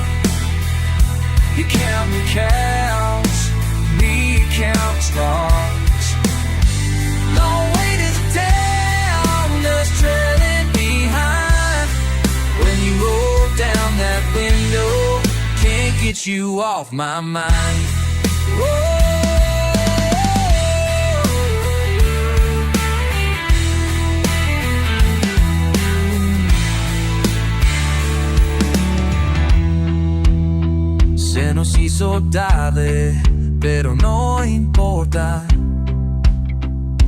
You counting cows, me counting stars. Long way to the dam, dust trailing behind. When you roll down that window, can't get you off my mind. Whoa. Se nos hizo tarde, pero no importa.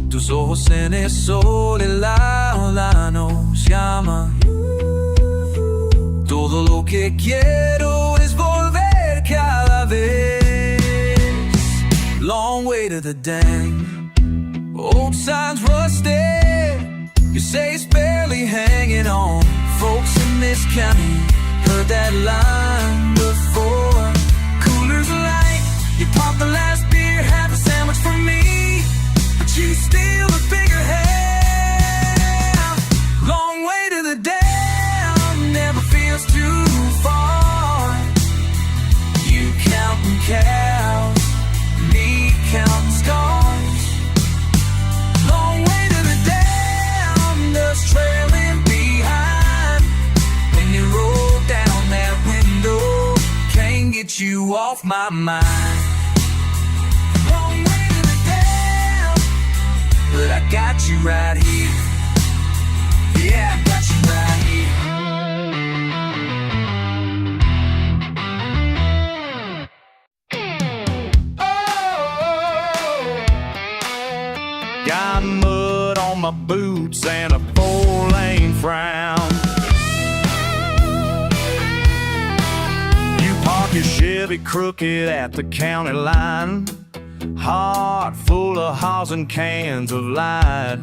Tus ojos en el sol, el aula nos llama. Todo lo que quiero es volver cada vez. Long way to the dam, old signs rusted. You say it's barely hanging on. Folks in this county heard that line before. Coolers light, you pop the last beer, have a sandwich for me, but you steal a bigger half. Long way to the dam, never feels too far. You counting cows, me counting scars. Long way to the dam, dust trailing behind. When you roll down that window, can't get you off my mind. Long way to the dam, but I got you right here. Yeah, I got you right here. Got mud on my boots and a 4-lane frown. You park your Chevy crooked at the county line, heart full of hogs and cans of light.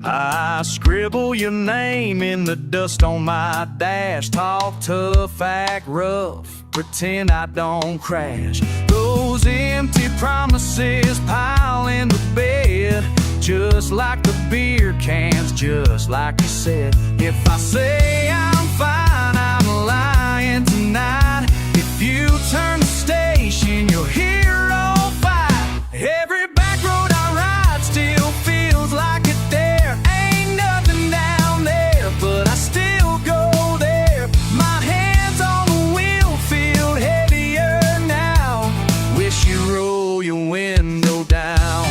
I scribble your name in the dust on my dash. Talk tough, act rough, pretend I don't crash. Those empty promises pile in the bed, just like the beer cans, just like you said. If I say I'm fine, I'm lying tonight. If you turn the station, you'll hear all fight. Every back road I ride still feels like it there. Ain't nothing down there, but I still go there. My hands on the wheel feel heavier now. Wish you roll your window down.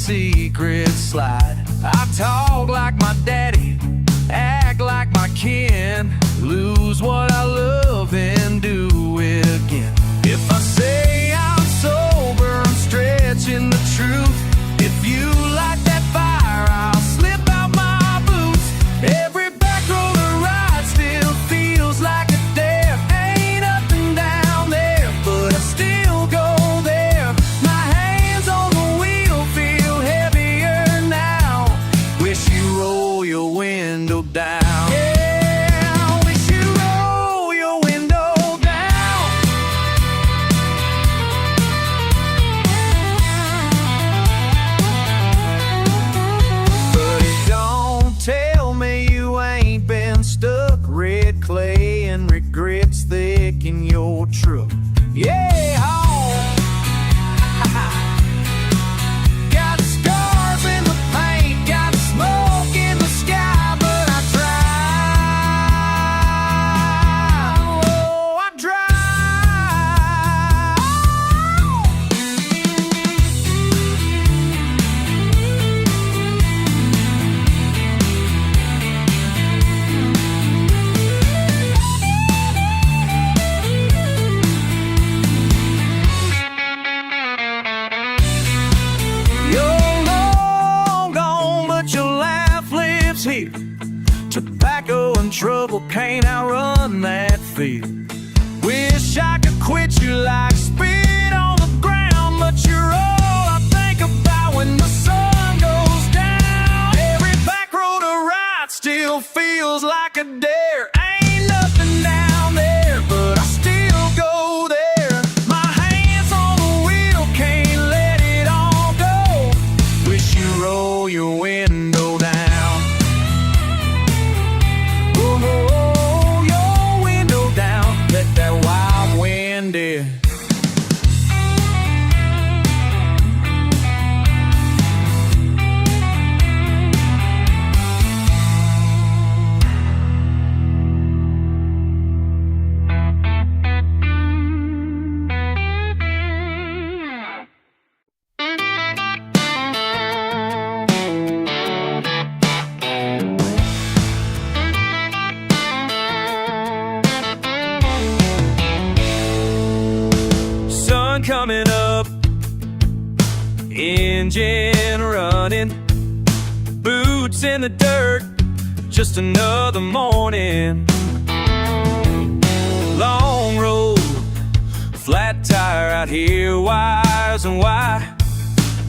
secret slide. I talk like my daddy, act like my kin, lose what I love and do it again. If I say I'm sober, I'm stretching the truth. If you like that fire, I'll slip out my boots. Every back road I ride still feels like a dare. Ain't up and down there, but I still go there. My hands on the wheel feel heavier now. Wish you roll your window down. Yeah, wish you roll your window down. But don't tell me you ain't been stuck. Red clay and regrets thick in your truck. Yeah, home. Got scars in the paint, got smoke in the sky, but I drive. Oh, I drive. You're long gone, but your laugh lives here. Tobacco and trouble can't outrun that fear. Wish I could quit you like spit on the ground, but you're all I think about when the sun goes down. Every back road I ride still feels like a dare. Ain't nothing down there, but I still go there. My hands on the wheel, can't let it all go. Wish you roll your window down. Oh, your window down. Let that wild wind in. Sun coming up, engine running, boots in the dirt, just another morning. Long road, flat tire out here, wires and why.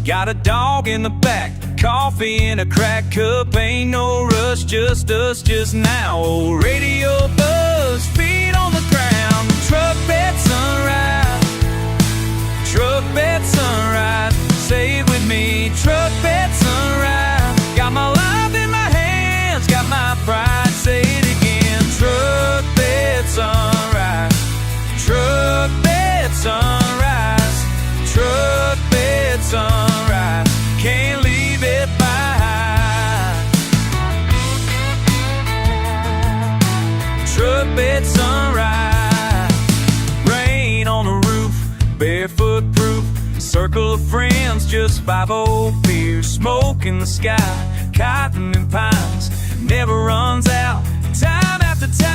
Got a dog in the back, coffee in a crack cup. Ain't no rush, just us just now. Old radio buzz, feet on the ground. Truck bed sunrise, truck bed sunrise. Say it with me, truck bed sunrise. Got my life in my hands, got my pride. Say it again, truck bed sunrise, truck bed sunrise, truck bed sunrise. Can't leave it behind. Truck bed sunrise. Rain on the roof, barefoot proof. Circle of friends, just 5-0 beers. Smoke in the sky, cotton and pines. Never runs out, time after time.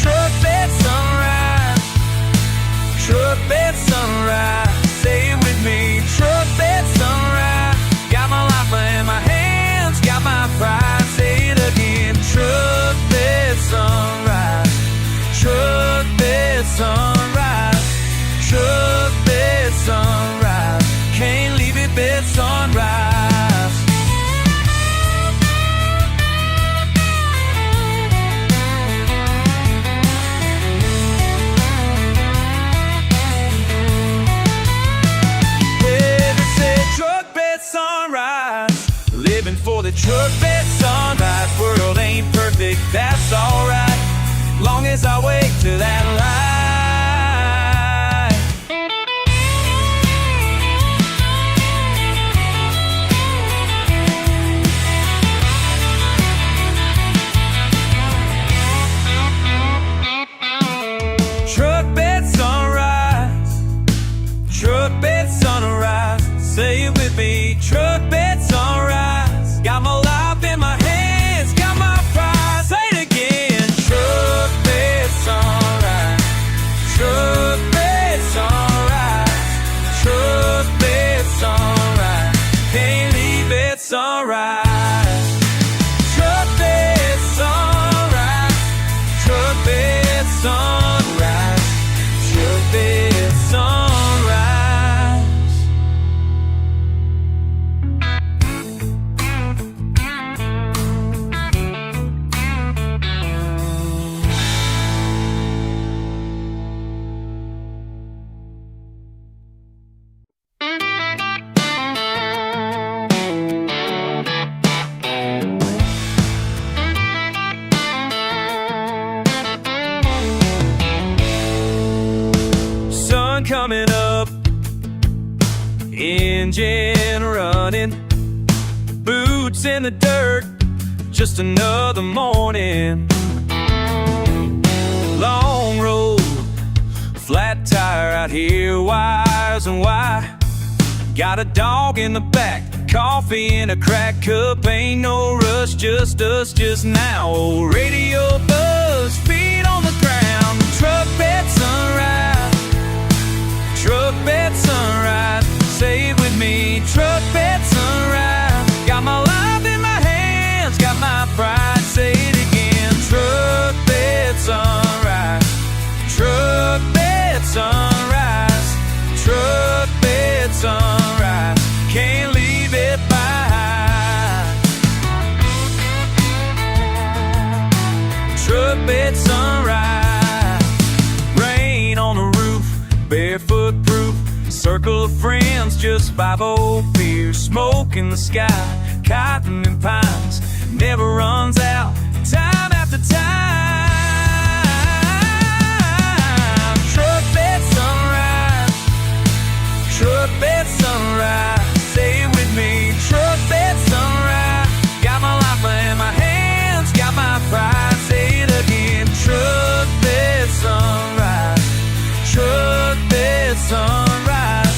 Truck bed sunrise, truck bed sunrise. Say it with me, truck bed sunrise. Got my life in my hands, got my pride. Say it again, truck bed sunrise, truck bed sunrise, truck bed sunrise. Can't leave it bed sunrise. Sunrise, living for the truck bed sunrise. World ain't perfect, that's alright, long as I wake to that light. Truck bed sunrise, truck truck bed sunrise. Say it with me, truck bed sunrise. Got my life in my hands, got my pride. Say it again, truck bed sunrise. Truck bed sunrise. Truck bed sunrise. Can't leave it sunrise. Truck bed sunrise. Truck bed sunrise. Truck bed sunrise. Sun coming up, engine running, boots in the dirt, just another morning. Long road, flat tire out here, wires and why. Got a dog in the back, coffee in a crack cup. Ain't no rush, just us just now. Old radio buzz, feet on the ground. Truck bed sunrise. Truck bed sunrise. Say it with me, truck bed sunrise. Got my life in my hands, got my pride. Say it again, truck bed sunrise. Truck bed sunrise. Truck bed sunrise. Can't leave it behind. Truck bed sunrise. Rain on the roof, barefoot proof. Circle of friends, just 5 old beers. Smoke in the sky, cotton and pines. Never runs out, time after time. Truck bed sunrise. Truck bed sunrise. Say it with me, truck bed sunrise. Got my life in my hands, got my pride. Say it again, truck bed sunrise. Truck bed sunrise.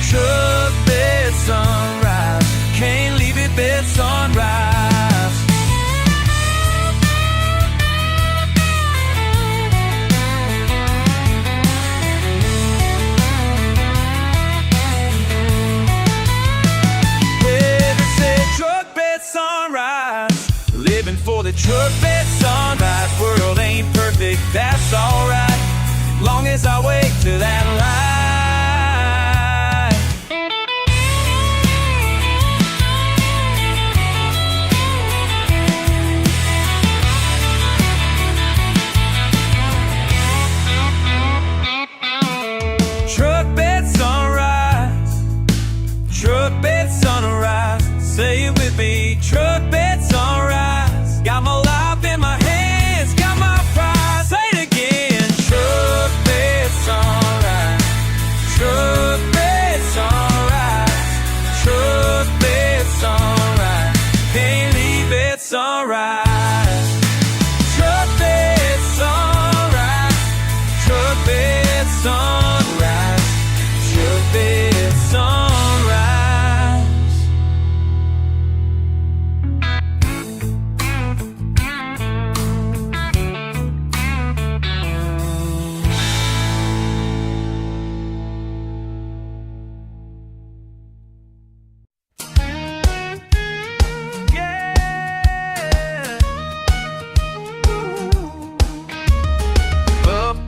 Truck bed sunrise. Can't leave it bed sunrise. Truck bed sunrise, living for the truck bed sunrise. World ain't perfect, that's alright, long as I wait to that light. Truck bed sunrise. Truck bed sunrise. Say it with me, truck bed sunrise. Got my life in my hands, got my pride. Say it again, truck bed sunrise. Truck bed sunrise. Truck bed sunrise. Can't leave it sunrise. Truck bed sunrise. Truck bed sunrise. Truck bed sunrise.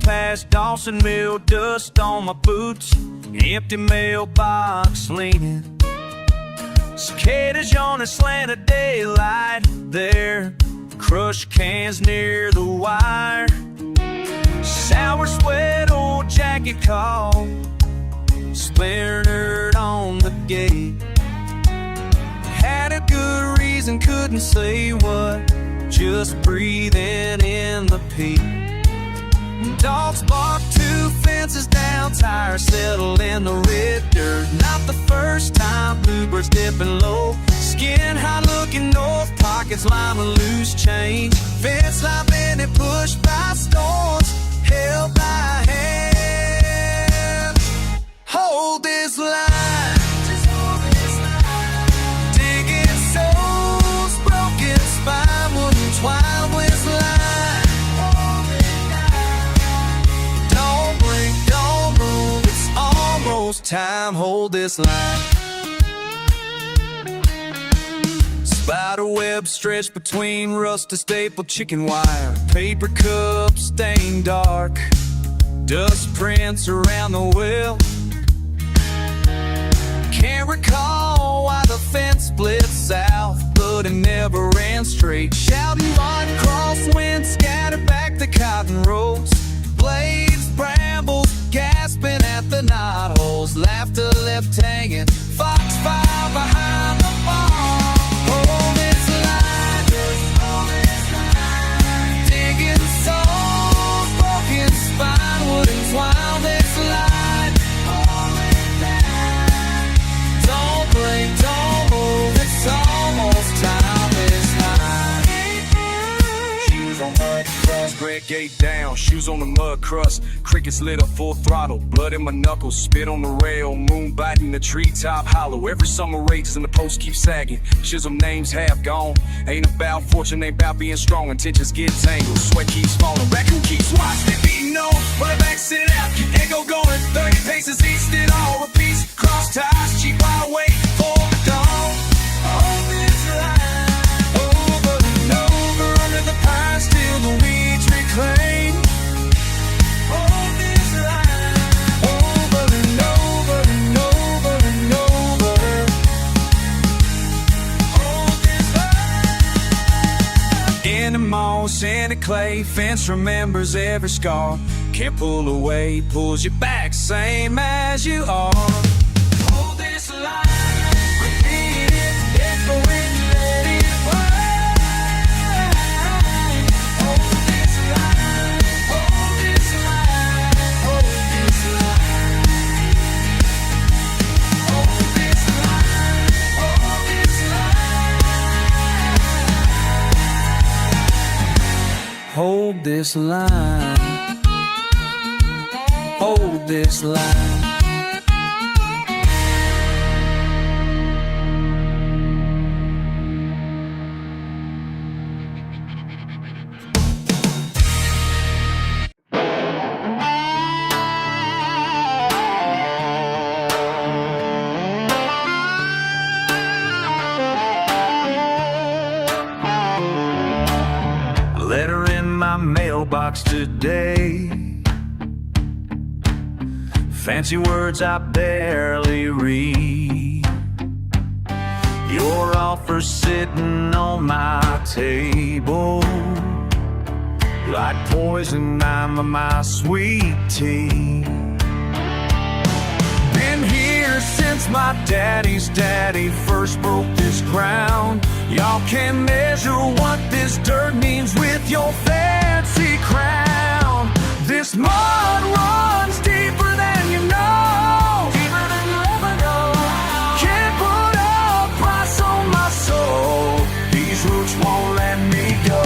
Past Dawson Mill, dust on my boots, empty mailbox leaning. Cicadas on a slant of daylight there, crushed cans near the wire. Sour sweat, old jacket call, splintered on the gate. Had a good reason, couldn't say what, just breathing in the peak. Dogs bark, 2 fences down, tires settle in the red dirt. Not the first time, bluebirds dipping low, skin high looking north, pockets lined with loose change. Fence line bending, pushed by storms, held by hand. Hold this almost time, hold this line. Spider web stretched between rusty staple chicken wire. Paper cups stained dark, dust prints around the well. Can't recall why the fence split south, but it never ran straight. Shouting white crosswind scattered back the cotton rows. Blades, brambles, gasping at the knotholes. Laughter left hanging, foxfire behind the bar. Hold this line, digging souls, broken spine, wooden twine. This line, don't blink, don't move, it's almost time, it's high. Shoes on mud crust, Greg gate down, shoes on the mud crust. Crickets lit up full throttle, blood in my knuckles, spit on the rail, moon biting the treetop hollow. Every summer rages and the post keeps sagging. Chisholm names have gone, ain't about fortune, ain't about being strong. Intentions get tangled, sweat keeps falling, raccoon keeps watching it beating on. Run it back, sit out, echo going 30 paces east, it all repeats. Cross ties, cheap highway for the dawn. On this line, over and over, under the pines till the weeds reclaim. On this line, over and over and over and over. On this line. In the moss, in the clay, fence remembers every scar. Can't pull away, pulls you back, same as you are. Hold this line, repeat it, echo it, let it burn. Hold this line, hold this line, hold this line. Hold this line, hold this line. Hold this line. Hold this line. Letter in my mailbox today. Fancy words I barely read. Your offer sitting on my table like poison, I'm my sweet tea. Been here since my daddy's daddy first broke this ground. Y'all can measure what this dirt means with your fancy crown. This mud runs deeper than you know, deeper than you ever know. Can't put a price on my soul, these roots won't let me go.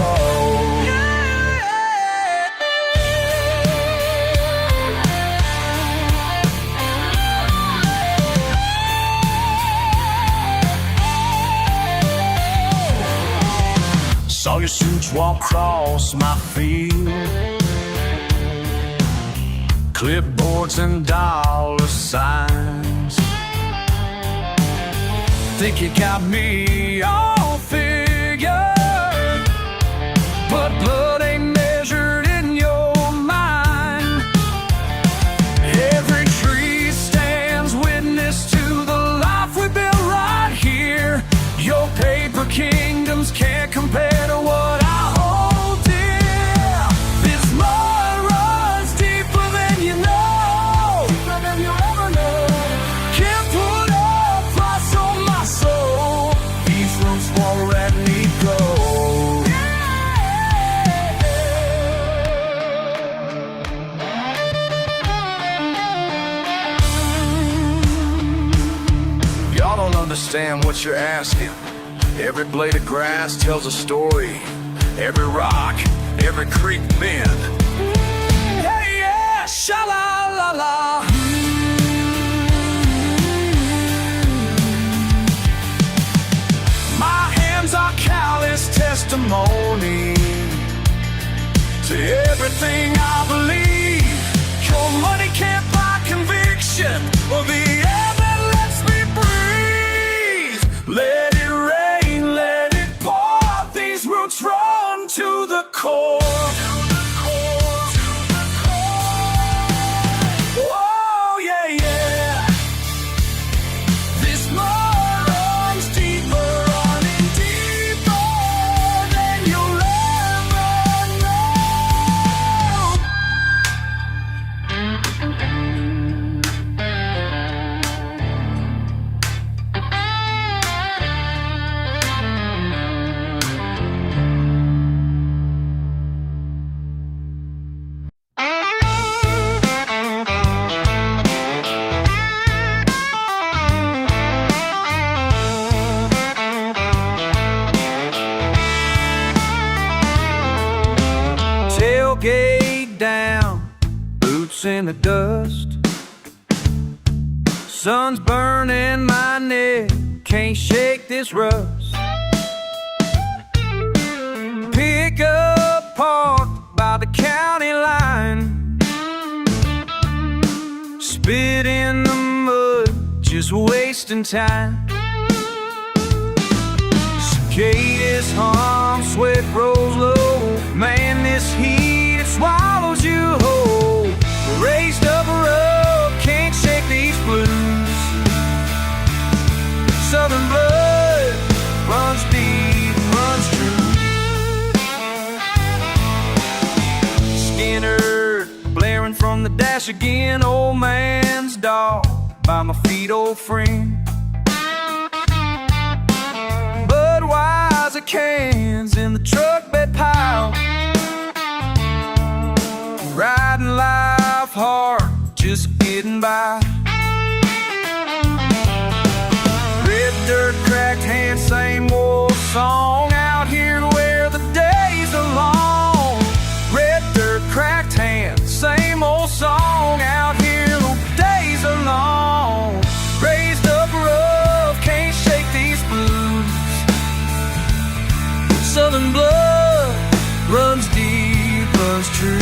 Saw your suits walk across my field, clipboards and dollar signs. Think you got me all figured, but blood ain't measured in your mind. Every tree stands witness to the life we built right here. Your paper kingdoms can't compare to what I hold dear. This mud runs deeper than you know, deeper than you ever know. Can't put a price on my soul, these roots won't let me go. Y'all don't understand what you're asking. Every blade of grass tells a story. Every rock, every creek bend. Hey, yeah, sha-la-la-la. My hands are callous testimony to everything I believe. Your money can't buy conviction or the in the dust. Sun's burning my neck, can't shake this rust. Pick up parked by the county line. Spit in the mud, just wasting time. Cicadas hum, sweat rolls low. Man, this heat, it swallows you whole. Raised up a road, can't shake these blues. Southern blood runs deep, runs true. Skinner blaring from the dash again. Old man's dog by my feet, old friend. Budweiser cans in the truck bed pile. Riding life hard, just getting by. Red dirt, cracked hand, same old song. Out here where the days are long. Red dirt, cracked hand, same old song. Out here the days are long. Raised up rough, can't shake these blues. Southern blood runs deep, runs true.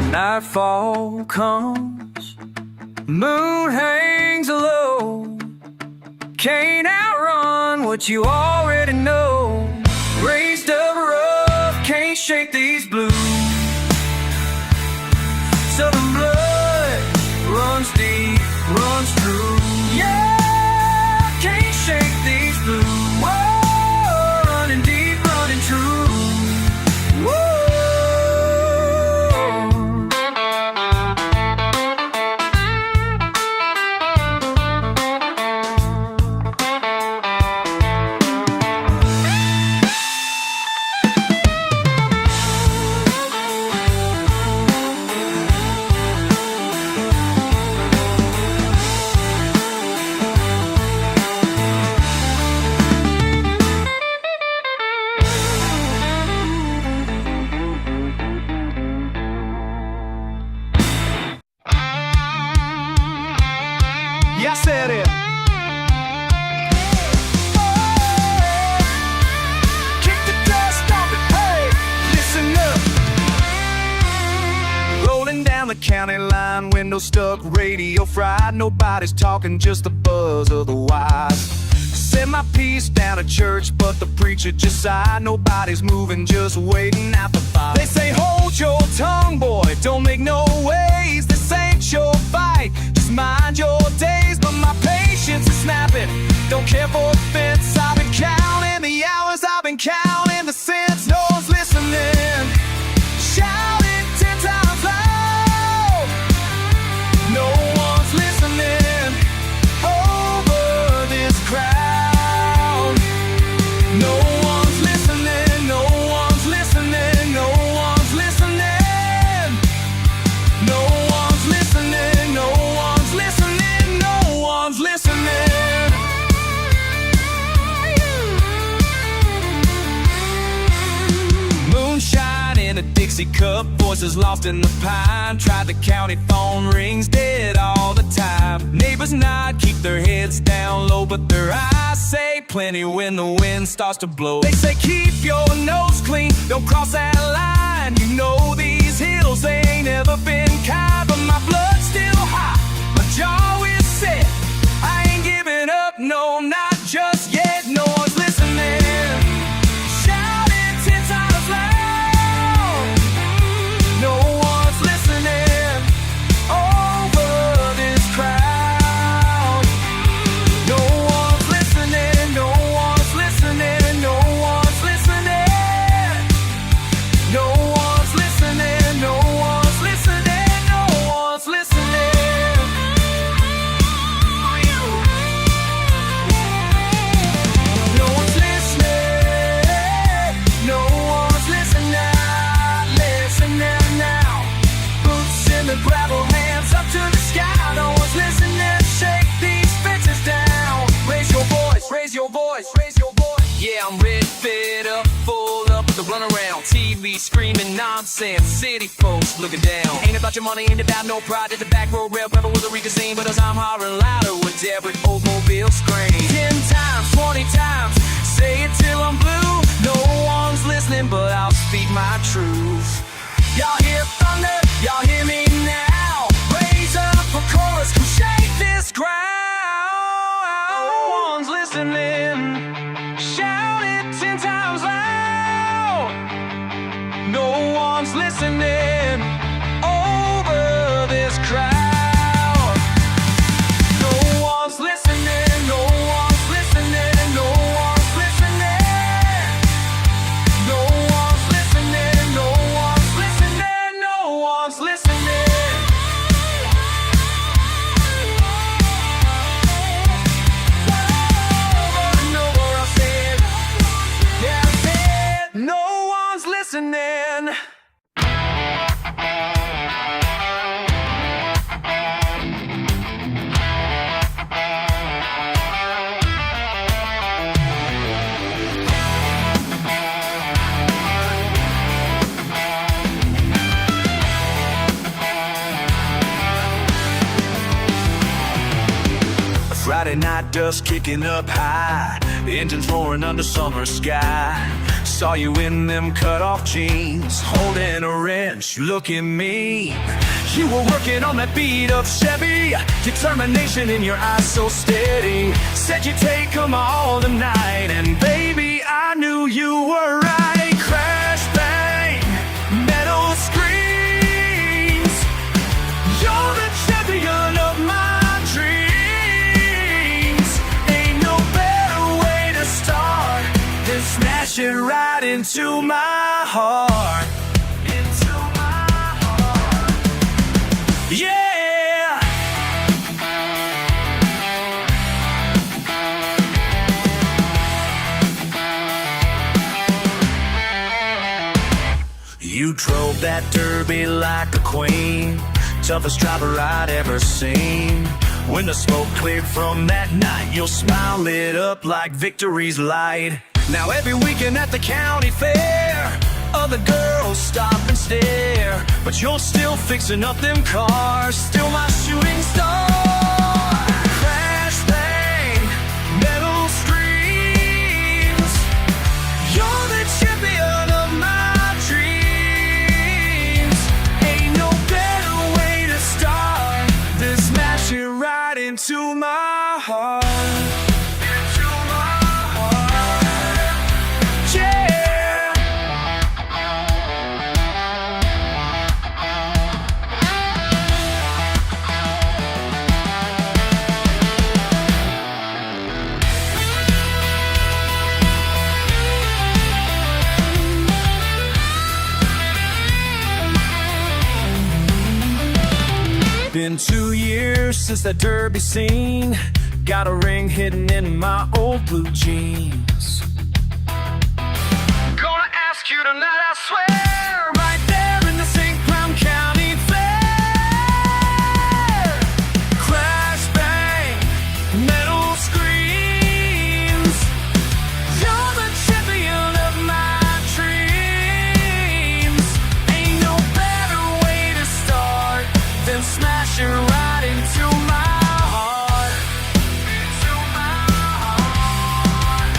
Nightfall comes, moon hangs low. Can't outrun what you already know. Raised up rough, can't shake these blues. Southern blood runs deep, runs true. Yeah, can't shake these blues. Whoa, running deep, running true. Whoa. I said it. Kick the dust off it, hey, listen up. Rolling down the county line, window stuck, radio fried. Nobody's talking, just the buzz of the wise. Said my piece down at church, but the preacher just sighed. Nobody's moving, just waiting out the fire. They say, hold your tongue, boy, don't make no waves. This ain't your fight, just mind your days. But my patience is snapping, don't care for offense. I've been counting the hours, I've been counting the cents. No one's listening, shout it 10 times loud. No one's listening over this crowd. No one's listening, no one's listening, no one's listening. No one's listening, no one's listening, no one's listening. Moonshine in a Dixie cup, voices lost in the pine. Tried the county phone, rings dead all the time. Neighbors nod, keep their heads down low, but their eyes say plenty when the wind starts to blow. They say keep your nose clean, don't cross that line. You know these hills, they ain't ever been kind. But my blood's still hot, my jaw is set. I ain't giving up, no, not just yet. No one's listening, shout it 10 times loud. No one's listening over this crowd. No one's listening, no one's listening, no one's listening. Yeah, I'm ready, fed up, full up with the runaround. TV screaming nonsense, city folks looking down. Ain't about your money, ain't about no pride. At the back road rail, rebel with a Rica scene. But as I'm hollering louder with every Oldsmobile scream. 10 times, 20 times, say it till I'm blue. No one's listening, but I'll speak my truth. Y'all hear thunder, y'all hear me now. Raise up a chorus, come shake this ground. No one's listening. Shout it 10 times loud. No one's listening over this crowd. No one's listening, no one's listening, no one's listening. No one's listening, no one's listening, no one's listening. No one's listening. Friday night dust kicking up high, the engine's roaring under summer sky. Saw you in them cut-off jeans, holding a wrench, look at me. You were working on that beat of Chevy, determination in your eyes so steady. Said you'd take them all tonight, and baby, I knew you were right. Crash, bang, metal screams. You're the champion of my dreams. Ain't no better way to start than smash it right into my heart. Into my heart. Yeah. You drove that derby like a queen, toughest driver I'd ever seen. When the smoke cleared from that night, your smile lit up like victory's light. Now every weekend at the county fair, other girls stop and stare, but you're still fixing up them cars, still my shooting star. Crash, bang, metal screams. You're the champion of my dreams. Ain't no better way to start than smash it right into my heart. Been 2 years since that derby scene. Got a ring hidden in my old blue jeans. Gonna ask you tonight, I swear, right there in the St. Crown County Fair. Crash, bang, metal screams. You're the champion of my dreams. Ain't no better way to start than smash it right into my heart. Into my heart.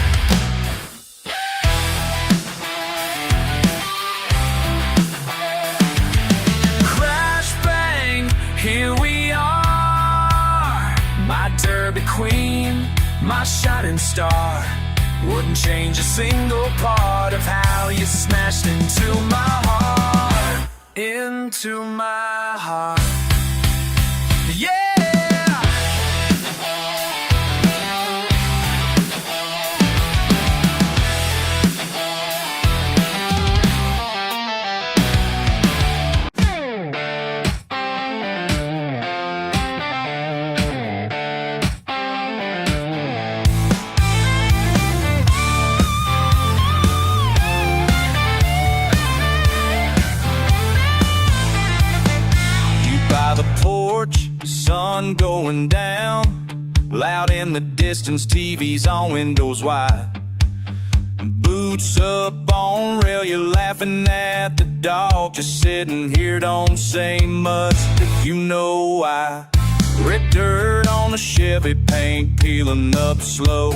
Crash, bang, here we are. My derby queen, my shining star. Wouldn't change a single part of how you smashed into my heart. Into my heart. Yeah! Sun going down, loud in the distance, TV's on windows wide. boots up on rail, you're laughing at the dog just sitting here, don't say much, but you know why. Red dirt on the Chevy, paint peeling up slow,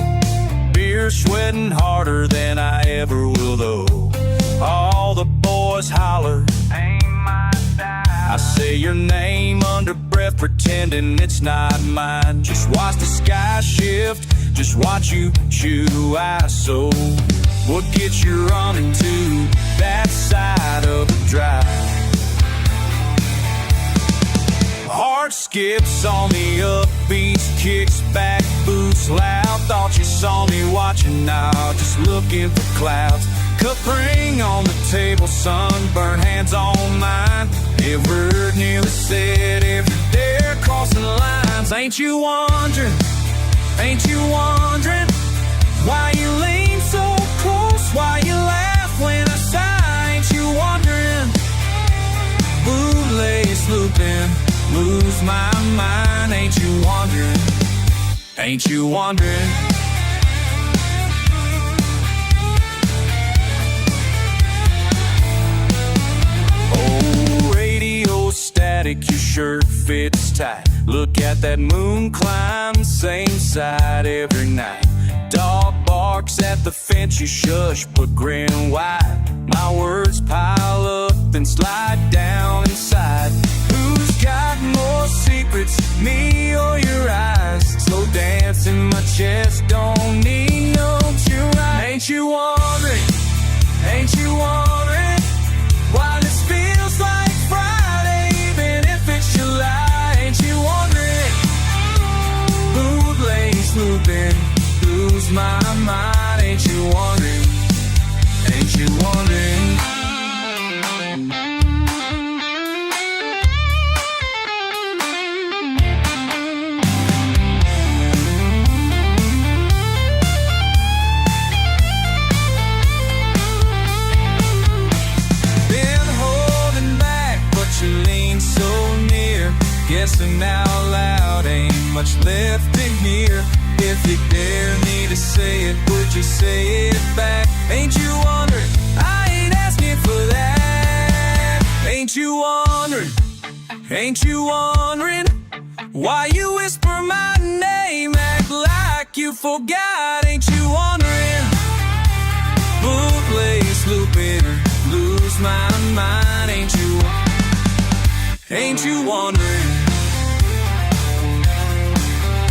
beer sweating harder than I ever will though. All the boys holler, ain't my style. I say your name under breath, pretending it's not mine. Just watch the sky shift, just watch you chew ice. So what gets you running to that side of the drive? Heart skips on the upbeats, kicks back, boots loud. Thought you saw me watching, now just looking for clouds. Cup ring on the table, sunburned hands on mine. Every word nearly said, every dare crossing lines. Ain't you wondering, why you lean so close, why you laugh when I sigh? Ain't you wondering, bootlace looping, lose my mind. Ain't you wondering, ain't you wondering? Oh, radio static, your shirt fits tight. Look at that moon climb, same side every night. Dog barks at the fence, you shush but grin wide. My words pile up, then slide down inside. Who's got more secrets, me or your eyes? Slow dance in my chest, don't need no tune. Ain't you wondering, why this feels like Friday, even if it's July? Ain't you wondering, bootlace looping, lose my mind. Ain't you wondering, ain't you wondering? Guessing out loud, ain't much left in here. If you dare me to say it, would you say it back? Ain't you wondering, I ain't asking for that. Ain't you wondering, why you whisper my name, act like you forgot? Ain't you wondering, bootlace looping, lose my mind? Ain't you wondering?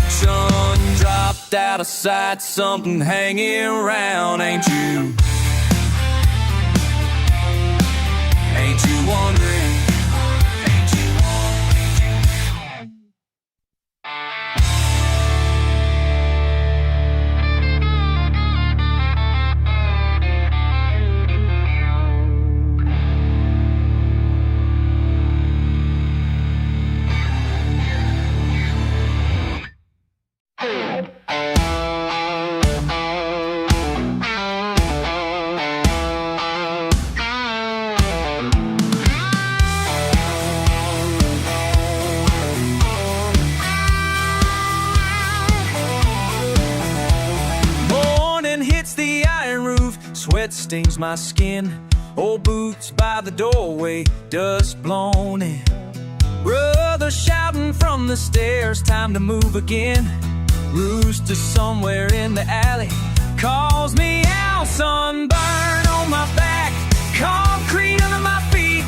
Sun dropped out of sight, something hanging around. Ain't you wondering? Sweat stings my skin, old boots by the doorway, dust blown in. Brother shouting from the stairs, time to move again. Rooster somewhere in the alley calls me out. Sunburn on my back, concrete under my feet,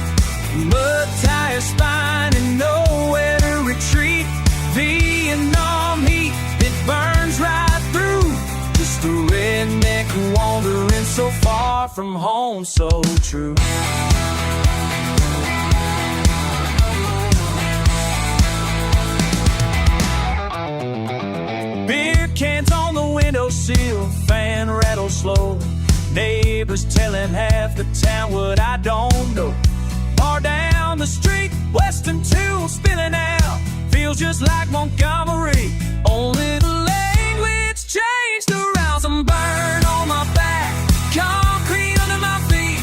mud tire spine and nowhere to retreat. Vietnam heat, it burns right through. Just a redneck wandering so far from home, so true. Beer cans on the windowsill, fan rattles slowly. Neighbors telling half the town what I don't know. Far down the street, Western 2 spilling out. Feels just like Montgomery, only the language changed around. Some burn on my back, concrete under my feet,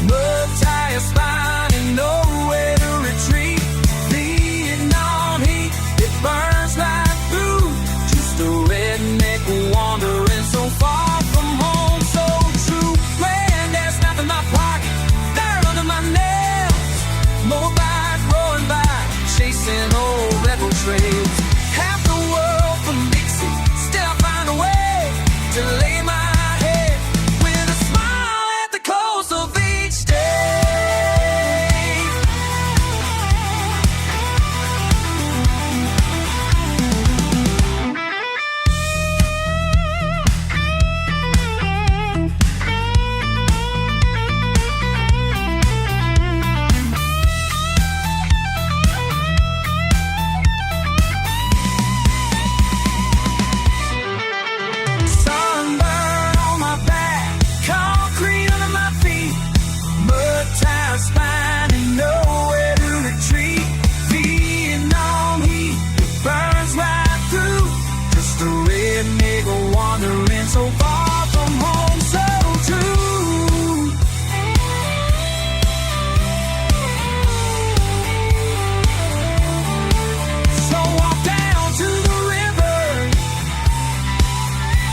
mud tire spine and nowhere to retreat. Vietnam heat, it burns right through. Just a redneck wandering so far from home, so true. trails. Half the world from Dixie, still I find a way to lay my head with a smile at the close of each day. Sunburn on my back, concrete under my feet, mud tied spine and nowhere to retreat. Vietnam heat burns right through, just a redneck wandering so far from home, so true. So walk down to the river,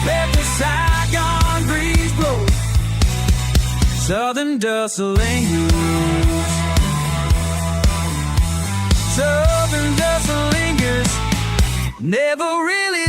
let the Saigon breeze blow. Southern dust lingers. Southern dust lingers. Never really